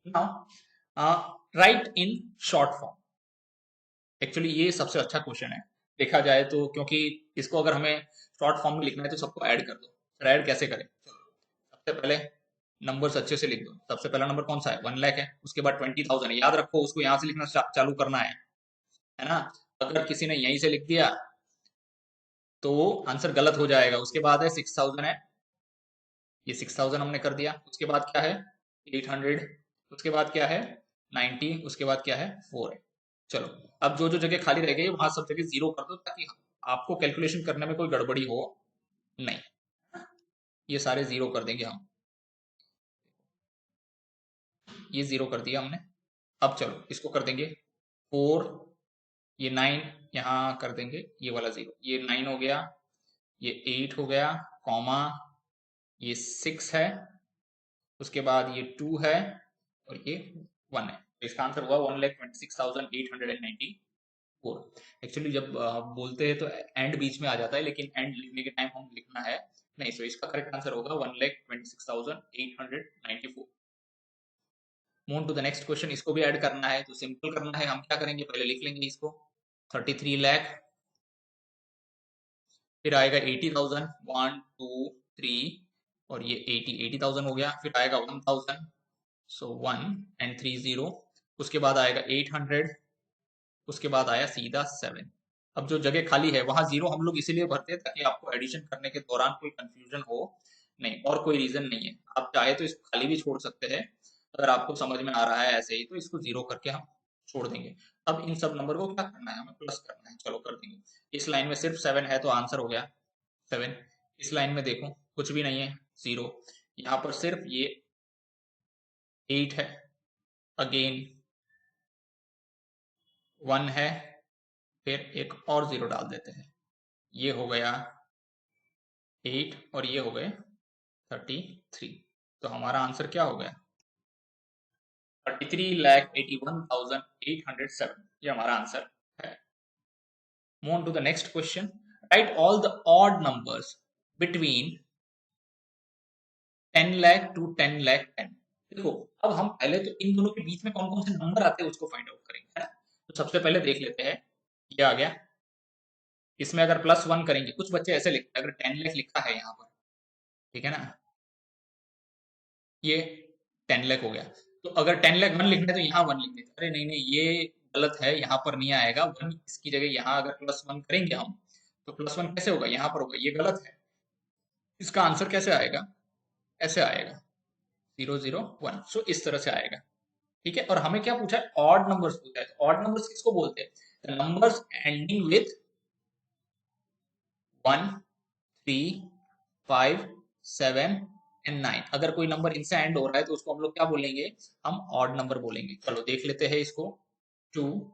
Now right in short form, actually ये सबसे अच्छा क्वेश्चन है देखा जाए तो, क्योंकि इसको अगर हमें शॉर्ट फॉर्म में लिखना है तो सबको ऐड कर दो। फिर ऐड कैसे करें, चलो सबसे पहले नंबर्स अच्छे से लिख दो। सबसे पहला नंबर कौन सा है, 1 लाख है। उसके बाद 20,000 है, याद रखो उसको यहाँ से लिखना चालू करना है ना। अगर किसी ने यहीं से लिख दिया तो आंसर गलत हो जाएगा। उसके बाद है 6,000 है, ये 6,000 हमने कर दिया। उसके बाद क्या है 800, उसके बाद क्या है 90, उसके बाद क्या है 4 है। चलो अब जो जो जगह खाली रह गई वहां सब जगह 0 कर दो, ताकि आपको कैलकुलेशन करने में कोई गड़बड़ी हो नहीं। ये सारे 0 कर देंगे हम, ये 0 कर दिया हमने। अब चलो इसको कर देंगे 4, ये 9 यहाँ कर देंगे, ये वाला 0, ये 9 हो गया, ये 8 हो गया, कॉमा ये 6 है, उसके बाद ये 2 है और ये 1 है। तो इसका आंसर हुआ 1,26,894। एक्चुअली जब बोलते हैं तो एंड बीच में आ जाता है, लेकिन एंड लिखने के टाइम हम लिखना है नहीं, सो इसका करेक्ट आंसर होगा 1,26,894। Move to the next question. इसको भी ऐड करना है तो सिंपल करना है। हम क्या करेंगे, पहले लिख लेंगे इसको 33 लाख, फिर आएगा 80,000, 1 2 3 और ये 80,000 हो गया। फिर आएगा 1,000, सो 1 एंड 3 0। उसके बाद आएगा 800, उसके बाद आया सीधा 7। अब जो जगह खाली है वहां जीरो हम लोग इसीलिए भरते हैं ताकि आपको एडिशन करने के दौरान कोई कंफ्यूजन हो नहीं, और कोई रीजन नहीं है। आप चाहे तो इसको खाली भी छोड़ सकते हैं, अगर आपको समझ में आ रहा है ऐसे ही तो इसको जीरो करके हम छोड़ देंगे। अब इन सब नंबर को क्या करना है, हमें प्लस करना है। चलो कर देंगे। इस लाइन में सिर्फ 7 है तो आंसर हो गया 7। इस लाइन में देखो कुछ भी नहीं है, जीरो। यहाँ पर सिर्फ ये 8 है, अगेन 1 है, फिर एक और जीरो डाल देते हैं। ये हो गया 8 और ये हो गए 33। तो हमारा आंसर क्या हो गया, 33,81,807। ये हमारा आंसर है। Move on to the next question. Write all the odd numbers between 10 lakh to 10 lakh 10। देखो अब हम पहले तो इन दोनों के बीच में कौन कौन से नंबर आते हैं उसको फाइंड आउट करेंगे, है ना। तो सबसे पहले देख लेते हैं, ये आ गया। इसमें अगर +1 करेंगे, कुछ बच्चे ऐसे लिखते हैं, अगर 10 लाख लिखा है यहाँ पर, ठीक है ना, ये 10 लाख हो गया। तो अगर 10 लाख 1 लिखना है तो यहाँ 1 लिख देते। अरे नहीं नहीं, ये गलत है, यहाँ पर नहीं आएगा 1, इसकी जगह यहाँ अगर +1 करेंगे हम तो +1 कैसे होगा, यहाँ पर होगा, ये गलत है। इसका आंसर कैसे आएगा, ऐसे आएगा 0 0 1। सो इस तरह से आएगा, ठीक है। और हमें क्या पूछा है, ऑड नंबर्स पूछा है। ऑड नंबर्स किसको बोलते हैं, नंबर्स एंडिंग विथ 1 3 5 7 एंड 9। अगर कोई नंबर इनसे एंड हो रहा है तो उसको हम लोग क्या बोलेंगे, हम ऑड नंबर बोलेंगे। चलो देख लेते हैं इसको, 2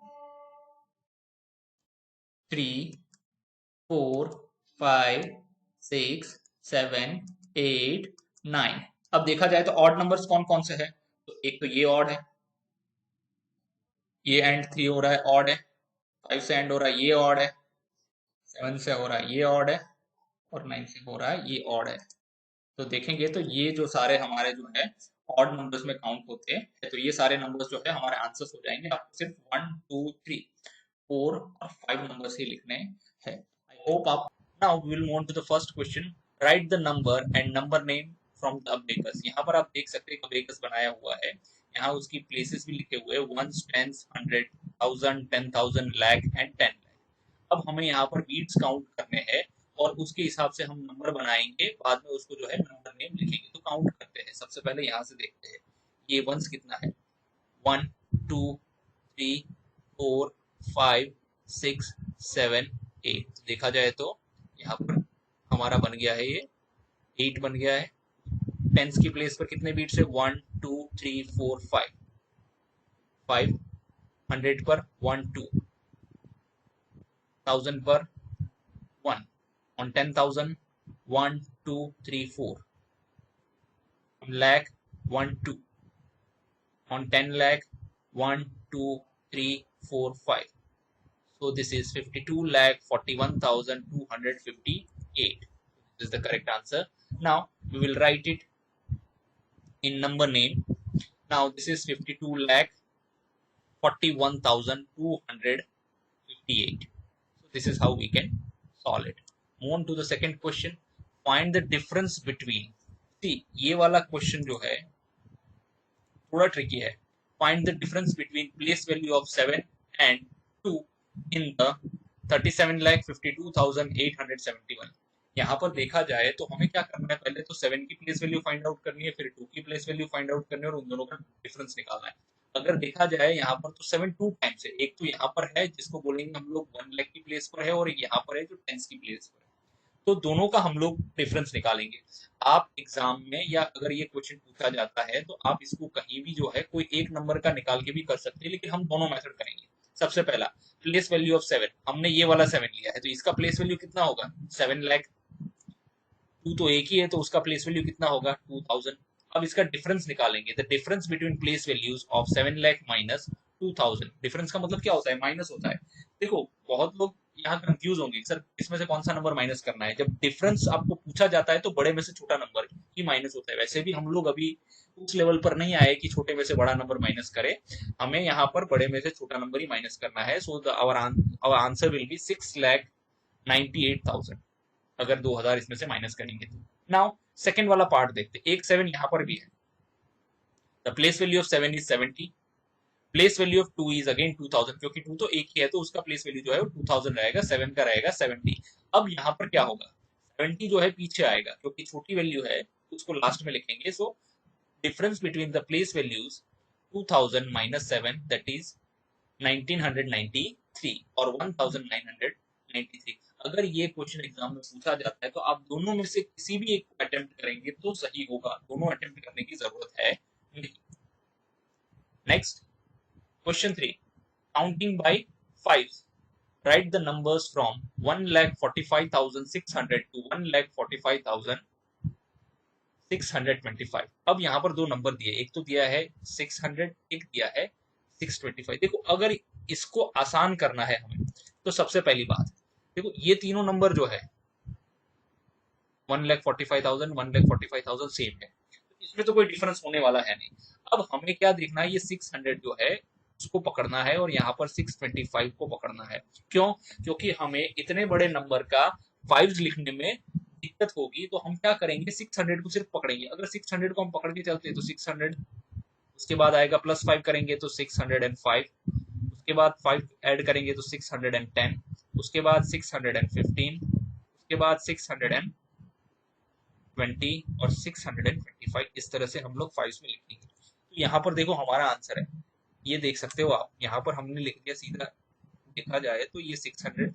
3 4 5 6 7 8 9। अब देखा जाए तो ऑड नंबर्स कौन कौन से हैं, तो एक तो ये ऑड है, ये एंड 3 हो रहा है, ऑड है। 5 से एंड हो रहा है, ये ऑड है। 7 से हो रहा है, ये ऑड है। और 9 से हो रहा है, ये ऑड है। तो देखेंगे तो ये जो सारे हमारे जो है ऑड नंबर्स में काउंट होते हैं, तो ये सारे नंबर्स जो है हमारे आंसर्स हो जाएंगे। आपको सिर्फ 1 2 3 4 और 5 नंबर्स ही लिखने हैं। आई होप आप। Now we will move on to the first question. Write the number and number name from the abacus. यहाँ पर आप देख सकते हैं अबेकस बनाया हुआ है, यहाँ उसकी प्लेसेस भी लिखे हुए हैं, 1 10 100 1000 10,000 लाख एंड 10 लाख। अब हमें यहाँ पर बीट्स काउंट करने हैं और उसके हिसाब से हम नंबर बनाएंगे, बाद में उसको जो है नंबर नेम लिखेंगे। तो काउंट करते हैं। सबसे पहले यहाँ से देखते हैं ये वंस कितना है, 1 2 3 4 5 6 7 8। देखा जाए तो यहाँ पर हमारा बन गया है, ये 8 बन गया है। टेंस की प्लेस पर कितने बीट्स है, 1 2 3 4 5 5। 100 पर 1 2, 1000 पर 1, on 10,000 1 2 3 4, on lakh 1 2, on 10 lakh 1 2 3 4 5. So this is 52 lakh 41,258. This is the correct answer. Now we will write it in number name. Now this is 52 lakh 41,258. So this is how we can solve it. Move on to the second question. Find the difference between, see ये वाला question जो है थोड़ा tricky है। Find the difference between place value of 7 and 2 in the 37,52,871। यहाँ पर देखा जाए तो हमें क्या करना है, पहले तो 7 की प्लेस वैल्यू फाइंड आउट करनी है, फिर 2 की प्लेस वैल्यू फाइंड आउट करनी है और उन दोनों का डिफरेंस निकालना है। अगर देखा जाए यहाँ पर तो 7 2 टाइम्स है। एक तो यहाँ पर है जिसको बोलेंगे हम लोग 1 लाख की प्लेस पर है, और यहाँ पर है जो 10 की प्लेस पर है। तो दोनों का हम लोग डिफरेंस निकालेंगे। आप एग्जाम में या अगर ये क्वेश्चन पूछा जाता है तो आप इसको कहीं भी जो है कोई एक नंबर का निकाल के भी कर सकते हैं, लेकिन हम दोनों मेथड करेंगे। सबसे पहला प्लेस वैल्यू ऑफ 7, हमने ये वाला 7 लिया है तो इसका प्लेस वैल्यू कितना होगा, 7 लाख। 2 तो एक ही है तो उसका प्लेस वैल्यू कितना होगा, 2000। अब इसका डिफरेंस निकालेंगे। The difference between place values of 7 lakh minus 2000। Difference का मतलब क्या होता है, माइनस होता है। देखो बहुत लोग यहाँ कंफ्यूज होंगे सर इसमें से कौन सा नंबर माइनस करना है। जब डिफरेंस आपको पूछा जाता है तो बड़े में से छोटा नंबर ही माइनस होता है। वैसे भी हम लोग अभी उस लेवल पर नहीं आए कि छोटे में से बड़ा नंबर माइनस करे, हमें यहाँ पर बड़े में से छोटा नंबर ही माइनस करना है। So our answer will be 6,98,000 अगर 2000 इसमें से माइनस करेंगे तो। नाउ सेकंड वाला पार्ट देखते हैं। एक 7 यहाँ पर भी है। The place value of 7 is 70, place value of 2 is again 2000, क्योंकि 2 तो एक ही है तो उसका प्लेस वैल्यू जो है वो 2000 रहेगा, 7 का रहेगा 70। अब यहाँ पर क्या होगा, 70 जो है पीछे आएगा क्योंकि छोटी वैल्यू है उसको लास्ट में लिखेंगे। So difference between the place values 2000 minus 7 that is 1993 और 1993। अगर ये क्वेश्चन एग्जाम में पूछा जाता है तो आप दोनों में से किसी भी एक को अटेम्प्ट करेंगे तो सही होगा, दोनों अटेम्प्ट करने की जरूरत है नहीं। Next question 3, counting by fives. Write the numbers from 1,45,600 to 1,45,625. अब यहाँ पर दो नंबर दिए, एक तो दिया है 600, एक दिया है 625। देखो अगर इसको आसान करना है हमें तो सबसे पहली बात देखो ये तीनों नंबर जो है 1,45,000 1,45,000 सेम है, इसमें तो कोई डिफरेंस होने वाला है नहीं। अब हमें क्या देखना है, ये 600 जो है उसको पकड़ना है और यहाँ पर 625 को पकड़ना है। क्यों? क्योंकि हमें इतने बड़े नंबर का फाइव्स लिखने में दिक्कत होगी, तो हम क्या करेंगे 600 को सिर्फ पकड़ेंगे। अगर 600 को हम पकड़ के चलते हैं तो 600, उसके बाद आएगा +5 करेंगे तो 605, उसके बाद 5 ऐड करेंगे तो 610, उसके बाद 615, उसके बाद 620 और 625। इस तरह से हम लोग फाइव्स में लिखेंगे। तो यहाँ पर देखो हमारा आंसर है, ये देख सकते हो आप, यहाँ पर हमने लिख दिया सीधा। देखा जाए तो ये 600,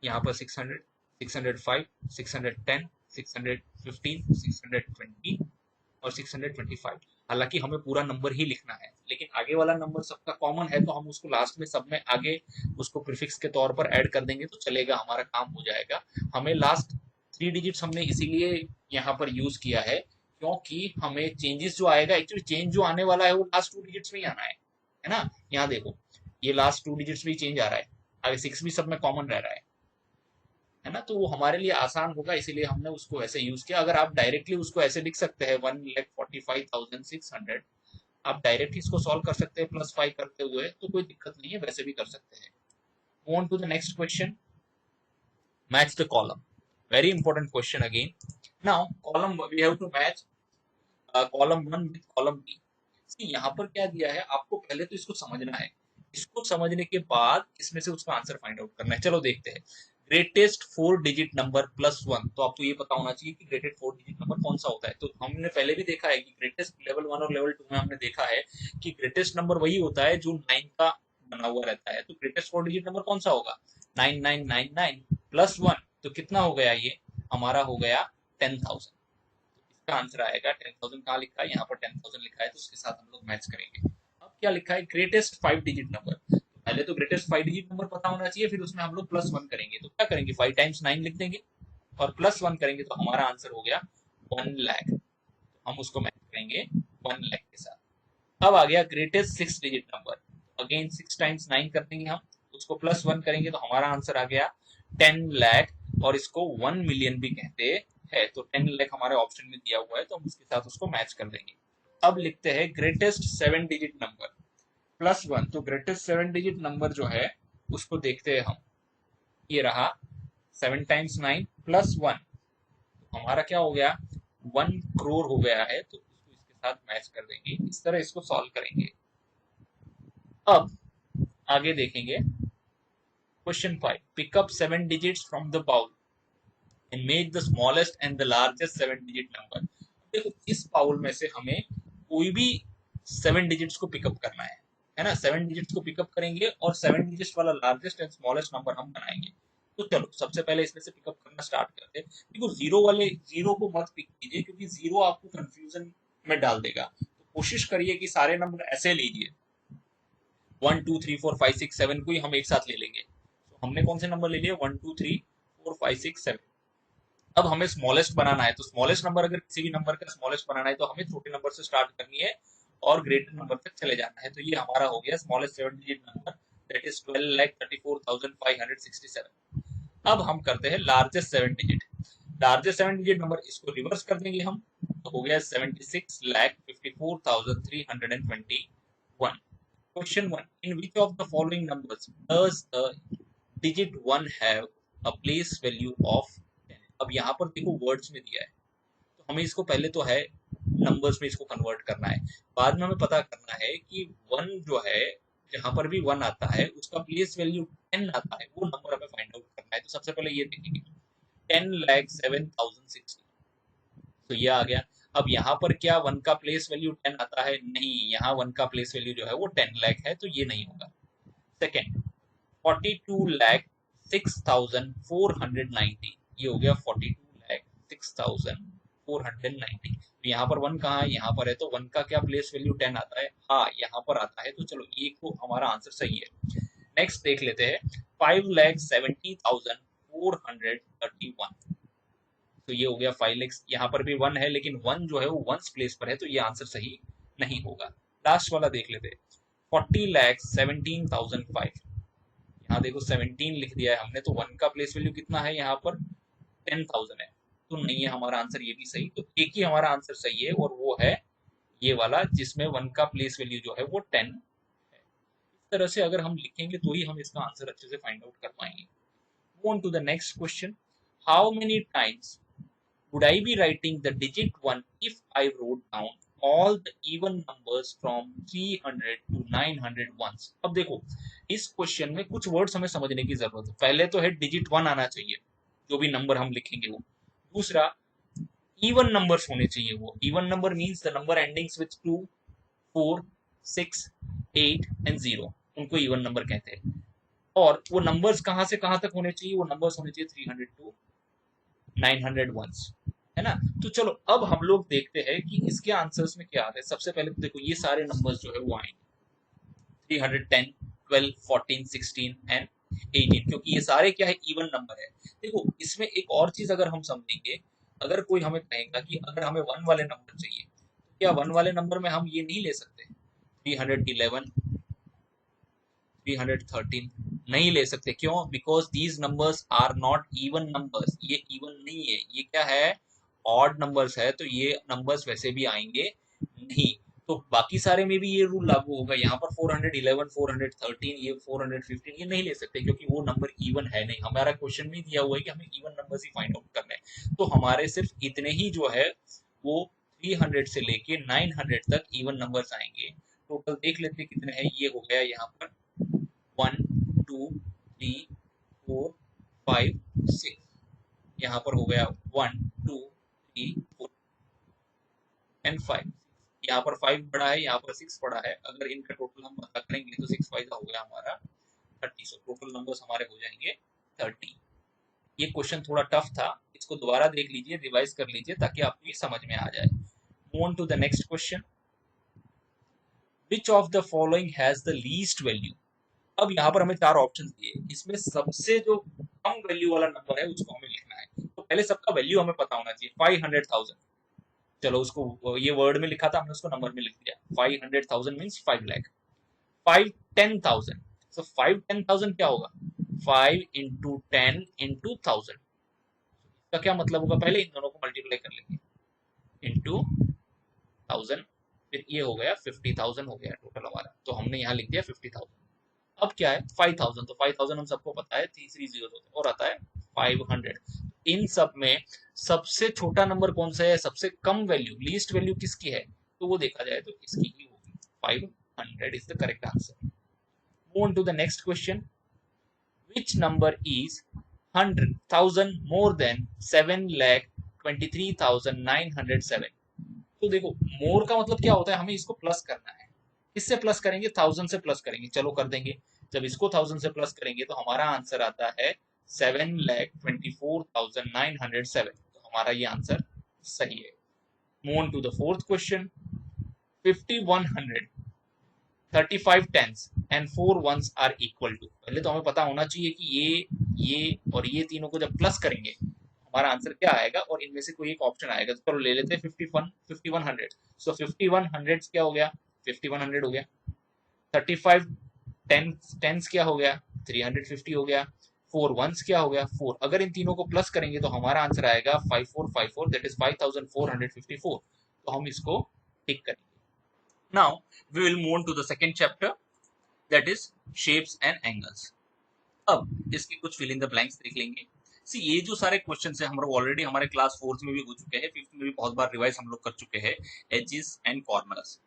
यहाँ पर 600, 605, 610, 615, 620 और 625। हालांकि हमें पूरा नंबर ही लिखना है, लेकिन आगे वाला नंबर सबका कॉमन है तो हम उसको लास्ट में सब में आगे उसको प्रीफिक्स के तौर पर ऐड कर देंगे तो चलेगा, हमारा काम हो जाएगा। हमें लास्ट 3 डिजिट्स हमने इसीलिए यहाँ पर यूज किया है क्योंकि हमें चेंजेस जो आएगा, एक्चुअली चेंज जो आने वाला है वो लास्ट 2 डिजिट्स में ही आना है ना। यहाँ देखो ये लास्ट 2 डिजिट्स में ही चेंज आ रहा है, आगे 6 भी सब में कॉमन रह रहा है ना, तो वो हमारे लिए आसान होगा, इसीलिए हमने उसको ऐसे यूज किया। अगर आप डायरेक्टली उसको ऐसे लिख सकते हैं 1,45,600, आप डायरेक्टली इसको सॉल्व कर सकते हैं +5 करते हुए, तो कोई दिक्कत नहीं है, वैसे भी कर सकते हैं। Move on to the next question, match the column. Very important question again. Now column we have to match column 1 with column B. यहाँ पर क्या दिया है आपको, पहले तो इसको समझना है, इसको समझने के बाद इसमें से उसका आंसर फाइंड आउट करना है। चलो देखते हैं। ग्रेटेस्ट 4 डिजिट नंबर +1, तो आपको ये पता होना चाहिए कि ग्रेटेस्ट 4 डिजिट नंबर कौन सा होता है। तो हमने पहले भी देखा है कि ग्रेटेस्ट लेवल 1 और लेवल 2 में हमने देखा है कि ग्रेटेस्ट नंबर वही होता है जो 9 का बना हुआ रहता है। तो ग्रेटेस्ट 4 डिजिट नंबर कौन सा होगा, 9999 +1, तो कितना हो गया, ये हमारा हो गया 10,000। इसका आंसर आएगा 10,000। कहाँ लिखा है, यहाँ पर 10,000 लिखा है, तो उसके साथ हम लोग मैच करेंगे। अब क्या लिखा है, ग्रेटेस्ट 5 डिजिट नंबर। पहले तो ग्रेटेस्ट 5 डिजिट नंबर पता होना चाहिए, फिर उसमें हम लोग +1 करेंगे। तो क्या करेंगे, 5 टाइम्स 9 लिख देंगे और +1 करेंगे तो हमारा आंसर हो गया 1 लाख। हम उसको मैच करेंगे 1 लाख के साथ। अब आ गया greatest 6 digit number, again 6 times 9 कर देंगे हम, उसको +1 करेंगे तो हमारा आंसर आ गया 10 लाख, और इसको 1 मिलियन भी कहते हैं। तो 10 लाख हमारे ऑप्शन में दिया हुआ है तो हम उसके साथ उसको मैच कर देंगे। अब लिखते हैं ग्रेटेस्ट 7 डिजिट नंबर +1। तो ग्रेटेस्ट 7 डिजिट नंबर जो है उसको देखते हैं हम, ये रहा 7 टाइम्स 9 +1, तो हमारा क्या हो गया 1 करोड़ हो गया है, तो इसको इसके साथ मैच कर देंगे। इस तरह इसको सॉल्व करेंगे। अब आगे देखेंगे question 5, pick up 7 digits from the bowl and make the smallest and the largest 7 digit number. देखो इस बाउल में से हमें कोई भी 7 डिजिट्स को पिकअप करना है ना। 7 डिजिट्स को पिकअप करेंगे और 7 डिजिट्स वाला लार्जेस्ट एंड स्मॉलेस्ट नंबर हम बनाएंगे। तो चलो सबसे पहले इसमें से पिकअप करना स्टार्ट करते हैं। देखो जीरो को मत पिक कीजिए क्योंकि जीरो आपको कंफ्यूजन में डाल देगा। तो कोशिश करिए कि सारे नंबर ऐसे लीजिए, 1 2 3 4 5 6 7 को ही हम एक साथ ले लेंगे। तो हमने कौन से नंबर ले लिए, 1 2 3 4 5 6 7। अब हमें स्मॉलेस्ट बनाना है, तो स्मॉलेस्ट नंबर अगर किसी भी नंबर का स्मॉलेस्ट बनाना है तो हमें छोटे नंबर से स्टार्ट करनी है और ग्रेटर नंबर तक चले जाना है। तो ये हमारा हो गया smallest 7 digit number that is 12,34,567। अब हम करते हैं largest 7 digit. Largest 7 digit number, इसको रिवर्स कर देंगे हम, तो हो गया 76,54,321। Question 1, in which of the following numbers does the digit 1 have a place value of 10। अब यहाँ पर देखो वर्ड्स में दिया है, तो हमें इसको पहले तो है नंबर्स में इसको कन्वर्ट करना है, बाद में हमें पता करना है कि 1 जो है, जहां पर भी 1 आता है उसका प्लेस वैल्यू 10 आता है, वो नंबर हमें फाइंड आउट करना है। तो सबसे पहले ये देखेंगे 10,07,060, तो ये आ गया। अब यहाँ पर क्या 1 का प्लेस वैल्यू 10 आता है? नहीं, यहाँ 1 का प्लेस वैल्यू जो है वो 10 लाख है, तो ये नहीं होगा। सेकेंड, 42,06,490, ये हो गया 42,06,490। तो यहाँ पर 1 कहाँ है? यहाँ पर है, तो 1 का क्या प्लेस वैल्यू 10 आता है? हाँ, यहाँ पर आता है, तो चलो ये को हमारा आंसर सही है। नेक्स्ट देख लेते हैं 5,70,431, तो ये हो गया 5 लाख। यहाँ पर भी 1 है, लेकिन 1 जो है वो 1 प्लेस पर है, तो ये आंसर सही नहीं होगा। लास्ट वाला देख लेते हैं 40,17,005, यहाँ देखो 17 लिख दिया है हमने, तो 1 का प्लेस वैल्यू कितना है? यहाँ पर 10,000 है, तो नहीं है हमारा आंसर ये भी सही। तो एक ही हमारा आंसर सही है, और वो है ये वाला, जिसमें 1 का प्लेस वैल्यू जो है वो 10 है। इस तरह से अगर हम लिखेंगे तो ही हम इसका आंसर अच्छे से फाइंड आउट कर पाएंगे। Move on to the next question. How many times would I be writing the digit 1 if I wrote down all the even numbers from 300 to 900 once? अब देखो, इस क्वेश्चन में कुछ वर्ड्स हमें समझने की जरूरत है। पहले तो है डिजिट 1 आना चाहिए, जो भी नंबर हम लिखेंगे वो। दूसरा, इवन नंबर्स होने चाहिए। वो even number means the number endings with 2, 4, 6, 8 and 0, उनको इवन नंबर कहते हैं। और वो नंबर्स कहां से कहां तक होने चाहिए? वो नंबर्स होने चाहिए 300 टू 900 वंस, है ना। तो चलो अब हम लोग देखते हैं कि इसके आंसर्स में क्या आ रहा है। सबसे पहले तो देखो ये सारे नंबर्स जो है वो आएंगे 310, 12, 14, 16 एंड 18, क्योंकि ये सारे क्या है? इवन नंबर है। देखो इसमें एक और चीज अगर हम समझेंगे, अगर कोई हमें कहेगा कि अगर हमें 1 वाले नंबर चाहिए, तो क्या 1 वाले नंबर में हम ये नहीं ले सकते? 311, 313 नहीं ले सकते। क्यों? Because these numbers are not even numbers, ये इवन नहीं है, ये क्या है? ऑड नंबर्स है, तो ये नंबर्स वैसे भी आएंगे नहीं। तो बाकी सारे में भी ये रूल लागू होगा। यहाँ पर 411, 413, ये 415 ये नहीं ले सकते, क्योंकि वो नंबर इवन है नहीं। हमारा क्वेश्चन में दिया हुआ है कि हमें इवन नंबर्स ही फाइंड आउट करना है, तो हमारे सिर्फ इतने ही जो है वो 300 से लेके 900 तक इवन नंबर्स आएंगे। टोटल देख लेते हैं कितने हैं। ये हो गया यहाँ पर 1, 2, 3, 4, 5, 6, यहाँ पर हो गया 1, 2, 3, 4 एंड 5। यहाँ पर 5 बड़ा है, यहाँ पर 6 बड़ा है। अगर इनका टोटल हम पता करेंगे तो 6 5 हो गया हमारा 30। सो टोटल नंबर्स हमारे हो जाएंगे 30। ये क्वेश्चन थोड़ा टफ था, इसको दोबारा देख लीजिए, रिवाइज कर लीजिए, ताकि आपको ये समझ में आ जाए। Move on to the next question, which of the following has the least value. अब यहाँ पर हमें 4 ऑप्शन दिए, इसमें सबसे जो कम वैल्यू वाला नंबर है उसको हमें लिखना है। तो पहले सबका वैल्यू हमें पता होना चाहिए। 500,000, चलो उसको ये वर्ड में लिखा था, हमने उसको नंबर में लिख दिया। 500,000 मीन्स 5 लाख। 510,000, सो 510,000 क्या होगा? 5 इंटू 10 इंटू 1000, इसका क्या मतलब होगा? पहले इन दोनों को मल्टीप्लाई कर लेंगे, इंटू 1000, फिर ये हो गया 50,000 हो गया टोटल हमारा। तो हमने यहाँ लिख दिया 50,000। अब क्या है? 5,000, तो 5,000 हम सबको पता है, तीसरी जीरो होते और आता है 500। इन सब में सबसे छोटा नंबर कौन सा है? सबसे कम वैल्यू, लीस्ट वैल्यू किसकी है? तो वो देखा जाए तो इसकी ही होगी। 500 is the correct answer. Move on to the next question, which number is 100,000 more than 7,23,907। तो देखो मोर का मतलब क्या होता है? हमें इसको प्लस करना है। किससे प्लस करेंगे? 1000 से प्लस करेंगे। चलो कर देंगे। जब इसको 1000 से प्लस करेंगे तो हमारा आंसर आता है 7,24,907। तो हमारा ये आंसर सही है। Move on to the fourth question, 5100, 35 tens and 4 ones are equal to. पहले तो हमें पता होना चाहिए कि ये और ये तीनों को जब प्लस करेंगे हमारा आंसर क्या आएगा, और इनमें से कोई एक ऑप्शन आएगा। तो चलो ले लेते हैं 5100। सो 5100 क्या हो गया? 5100 हो गया। 35 टेंस क्या हो गया 350 हो गया, 4 वंस क्या हो गया 4। अगर इन तीनों को प्लस करेंगे तो हमारा आंसर आएगा 5454, दैट इज 5454। तो हम इसको टिक करेंगे। Now we will move on to the second chapter, that is shapes and angles. अब इसके कुछ फिल इन द ब्लैंक्स देख लेंगे। सी ये जो सारे क्वेश्चन है हमारे ऑलरेडी हमारे क्लास 4 में भी हो चुके हैं, 5th में भी बहुत बार रिवाइज हम लोग कर चुके हैं। Edges and corners.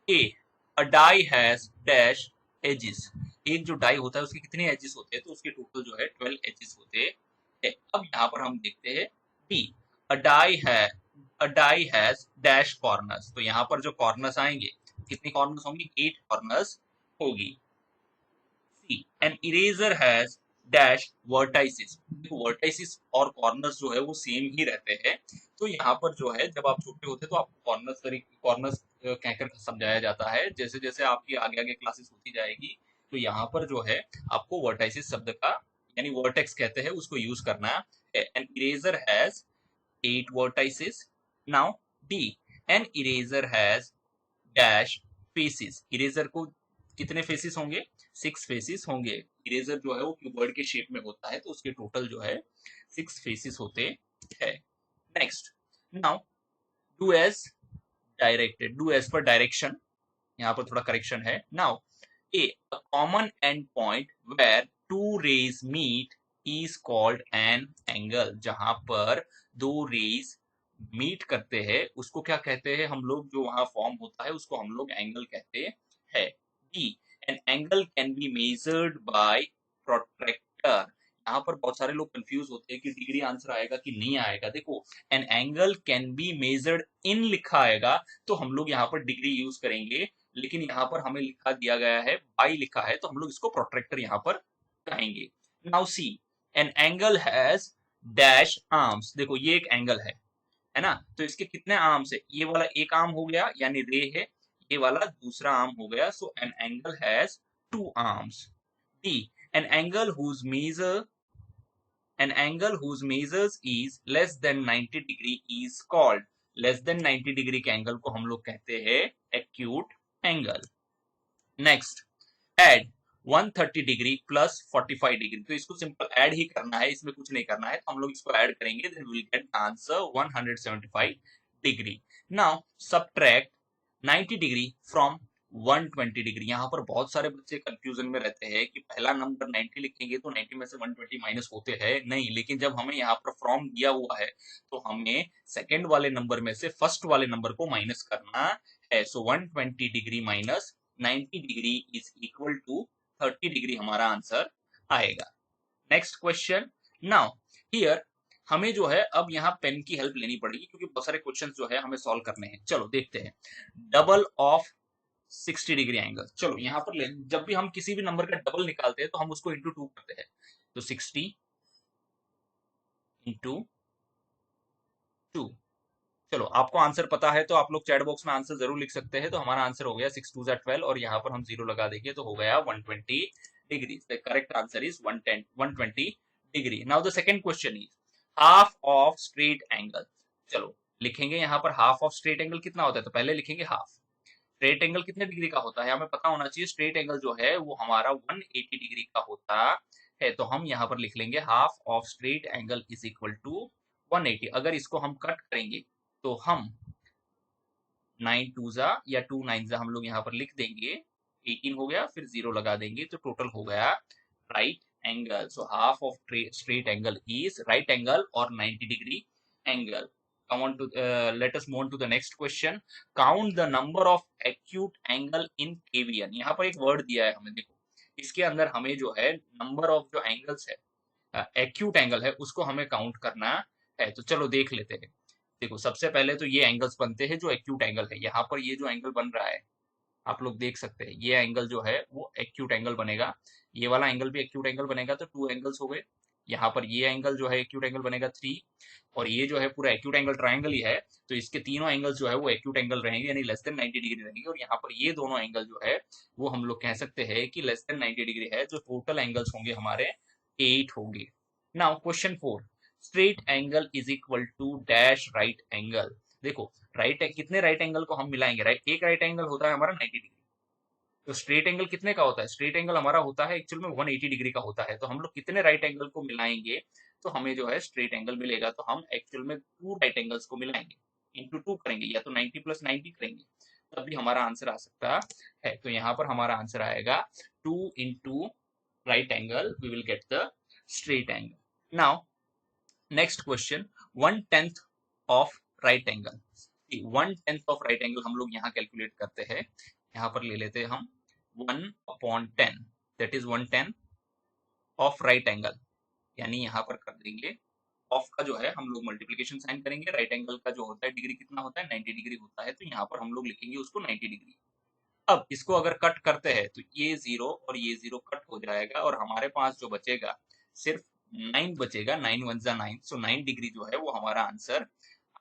A, a die has dash edges. एक जो डाई होता है उसके कितने एजेस होते हैं, तो उसके टोटल जो है 12 एजेस होते हैं। अब यहाँ पर हम देखते हैं बी, अ डाई है, अ डाई हैज डैश कॉर्नर्स। तो यहाँ पर जो कॉर्नर्स आएंगे, कितनी कॉर्नर्स होंगी 8 कॉर्नर्स होगी। See, an eraser has dash vertices. देखो वर्टाइसिस और कॉर्नर्स जो है वो सेम ही रहते हैं। तो यहाँ पर जो है जब आप छोटे होते हैं तो आपको कॉर्नर्स कहकर समझाया जाता है। जैसे जैसे आपकी आगे आगे क्लासेस होती जाएगी तो यहाँ पर जो है आपको वर्टाइसिस शब्द का यानी वर्टेक्स कहते हैं उसको यूज करना है। N eraser has 8 vertices. Now D, an eraser has dash faces। Eraser को कितने फेसिस होंगे 6 फेसिस होंगे। इरेजर जो है वो क्यूबॉइड के शेप में होता है तो उसके टोटल जो है 6 फेसिस होते हैं। Next, now do as directed, do as per direction. यहाँ पर थोड़ा करेक्शन है। Now A, a common end point where two rays meet is called an angle. जहां पर दो रेज मीट करते हैं उसको क्या कहते हैं हम लोग, जो वहां फॉर्म होता है उसको हम लोग एंगल कहते हैं। B, an angle can be measured by protractor. यहाँ पर बहुत सारे लोग कंफ्यूज होते हैं कि डिग्री आंसर आएगा कि नहीं आएगा। देखो N angle can be measured in लिखा आएगा तो हम लोग यहाँ पर डिग्री यूज करेंगे, लेकिन यहाँ पर हमें लिखा दिया गया है बाई लिखा है तो हम लोग इसको प्रोट्रैक्टर यहाँ पर कहेंगे। Now see, N angle has dash arms. देखो ये एक एंगल है ना, तो इसके कितने आर्म्स है, ये वाला एक आर्म हो गया यानी रे है, ये वाला दूसरा आर्म हो गया। So an angle has 2 arms. D, an angle whose measure, an angle whose measures is less than 90 degree is called, less than 90 degree के एंगल को हम लोग कहते हैं acute angle। Next, add 130 degree plus 45 degree. तो इसको simple add ही करना है, इसमें कुछ नहीं करना है, तो हम लोग इसको ऐड करेंगे then will get answer 175 degree. Now subtract 90 degree from 120 degree. यहाँ पर बहुत सारे बच्चे कंफ्यूजन में रहते हैं कि पहला नंबर 90 लिखेंगे तो 90 में से 120 माइनस होते हैं नहीं, लेकिन जब हमें यहाँ पर फ्रॉम दिया हुआ है तो हमें सेकंड वाले नंबर में से फर्स्ट वाले नंबर को माइनस करना है। So 120 degree minus 90 degree is equal to 30 degree हमारा आंसर आएगा। Next question. नाउ हियर हमें जो है अब यहाँ पेन की हेल्प लेनी पड़ेगी क्योंकि बहुत सारे क्वेश्चन जो है हमें सॉल्व करने हैं। चलो देखते हैं। Double of 60 degree angle. चलो यहाँ पर जब भी हम किसी भी नंबर का डबल निकालते हैं तो हम उसको इंटू 2 करते हैं। तो 60 इंटू 2। चलो आपको आंसर पता है तो आप लोग चैट बॉक्स में आंसर जरूर लिख सकते हैं। तो हमारा आंसर हो गया 6 2 12 और यहाँ पर हम 0 लगा देंगे तो हो गया 120 degree. The correct answer is 120 degree. Now the second question is half of straight angle. चलो लिखेंगे यहाँ पर हाफ ऑफ स्ट्रेट एंगल कितना होता है, तो पहले लिखेंगे हाफ। स्ट्रेट एंगल कितने डिग्री का होता है हमें पता होना चाहिए। स्ट्रेट एंगल जो है वो हमारा 180 डिग्री का होता है, तो हम यहाँ पर लिख लेंगे half of straight angle is equal to 180। अगर इसको हम कट करेंगे तो हम 9 टू जा या 2 9 जा हम लोग यहाँ पर लिख देंगे, 18 हो गया, फिर 0 लगा देंगे तो टोटल हो गया right angle. So half of straight angle is right angle और 90 degree angle. Come on to let us move on to the next question. Count the number of acute angle in KVN। यहाँ पर एक word दिया है हमें, देखो इसके अंदर हमें जो है नंबर ऑफ जो एंगल्स है एक्यूट एंगल है उसको हमें काउंट करना है। तो चलो देख लेते हैं। देखो सबसे पहले तो ये एंगल्स बनते हैं जो एक्यूट एंगल है। यहाँ पर ये जो एंगल बन रहा है आप लोग देख सकते हैं, ये एंगल जो है वो एक्यूट एंगल बनेगा। ये वाला एंगल भी एक्यूट एंगल बनेगा, तो 2 एंगल्स हो गए। यहाँ पर ये एंगल जो है एक्यूट एंगल बनेगा 3, और ये जो है पूरा एक्यूट एंगल ट्राइंगल ही है तो इसके तीनों एंगल्स जो है वो एक्यूट एंगल रहेंगे यानी लेस देन 90 डिग्री रहेंगे। और यहाँ पर ये दोनों एंगल जो है वो हम लोग कह सकते हैं कि लेस देन 90 डिग्री है, जो टोटल एंगल्स होंगे हमारे 8 होंगे। Now question 4, straight angle is equal to dash right angle. देखो राइट कितने राइट एंगल को हम मिलाएंगे, राइट एक राइट एंगल होता है हमारा 90 डिग्री, तो स्ट्रेट एंगल कितने का होता है? स्ट्रेट एंगल हमारा होता है एक्चुअल में 180 डिग्री का होता है। तो हम लोग कितने राइट एंगल को मिलाएंगे तो हमें जो है स्ट्रेट एंगल मिलेगा? तो हम एक्चुअल में 2 राइट एंगल्स को मिलाएंगे, इंटू 2 करेंगे, या तो 90 प्लस 90 करेंगे, तब भी हमारा आंसर आ सकता है। तो यहाँ पर हमारा आंसर आएगा 2 into right angle, we will get the straight angle. Now next question, 1/10 of right angle. 1/10 of right angle हम लोग यहाँ कैलकुलेट करते हैं। यहाँ पर ले लेते हैं हम 1/10, that is 1/10 of right angle, यानी यहाँ पर कर देंगे ऑफ का जो है हम लोग मल्टीप्लीकेशन साइन करेंगे, राइट एंगल का जो होता है डिग्री कितना होता है? 90 डिग्री होता है, तो यहाँ पर हम लोग लिखेंगे उसको 90 डिग्री। अब इसको अगर कट करते हैं तो ये जीरो और ये जीरो कट हो जाएगा, और हमारे पास जो बचेगा सिर्फ 9 बचेगा, 9 वन जा 9, सो 9 डिग्री जो है वो हमारा आंसर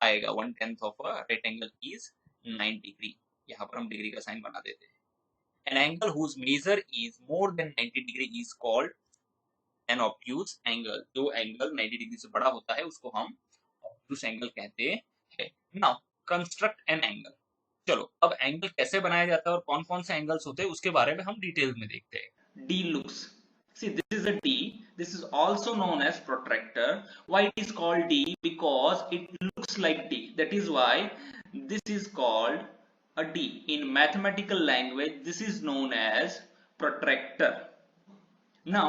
आएगा। 1/10 of a right angle is 9 degree. यहाँ पर हम डिग्री का साइन बना देते हैं। An angle whose measure is more than 90 degree is called an obtuse angle। जो एंगल 90 डिग्री से बड़ा होता है उसको हम obtuse angle कहते हैं। Now construct an angle। चलो अब एंगल कैसे बनाया जाता है और कौन कौन से एंगल्स होते हैं उसके बारे में हम डिटेल में देखते हैं। D looks, see this is a D, this is also known as protractor। Why it is called D? Because it looks like D, that is why this is called a D। in mathematical language this is known as protractor। Now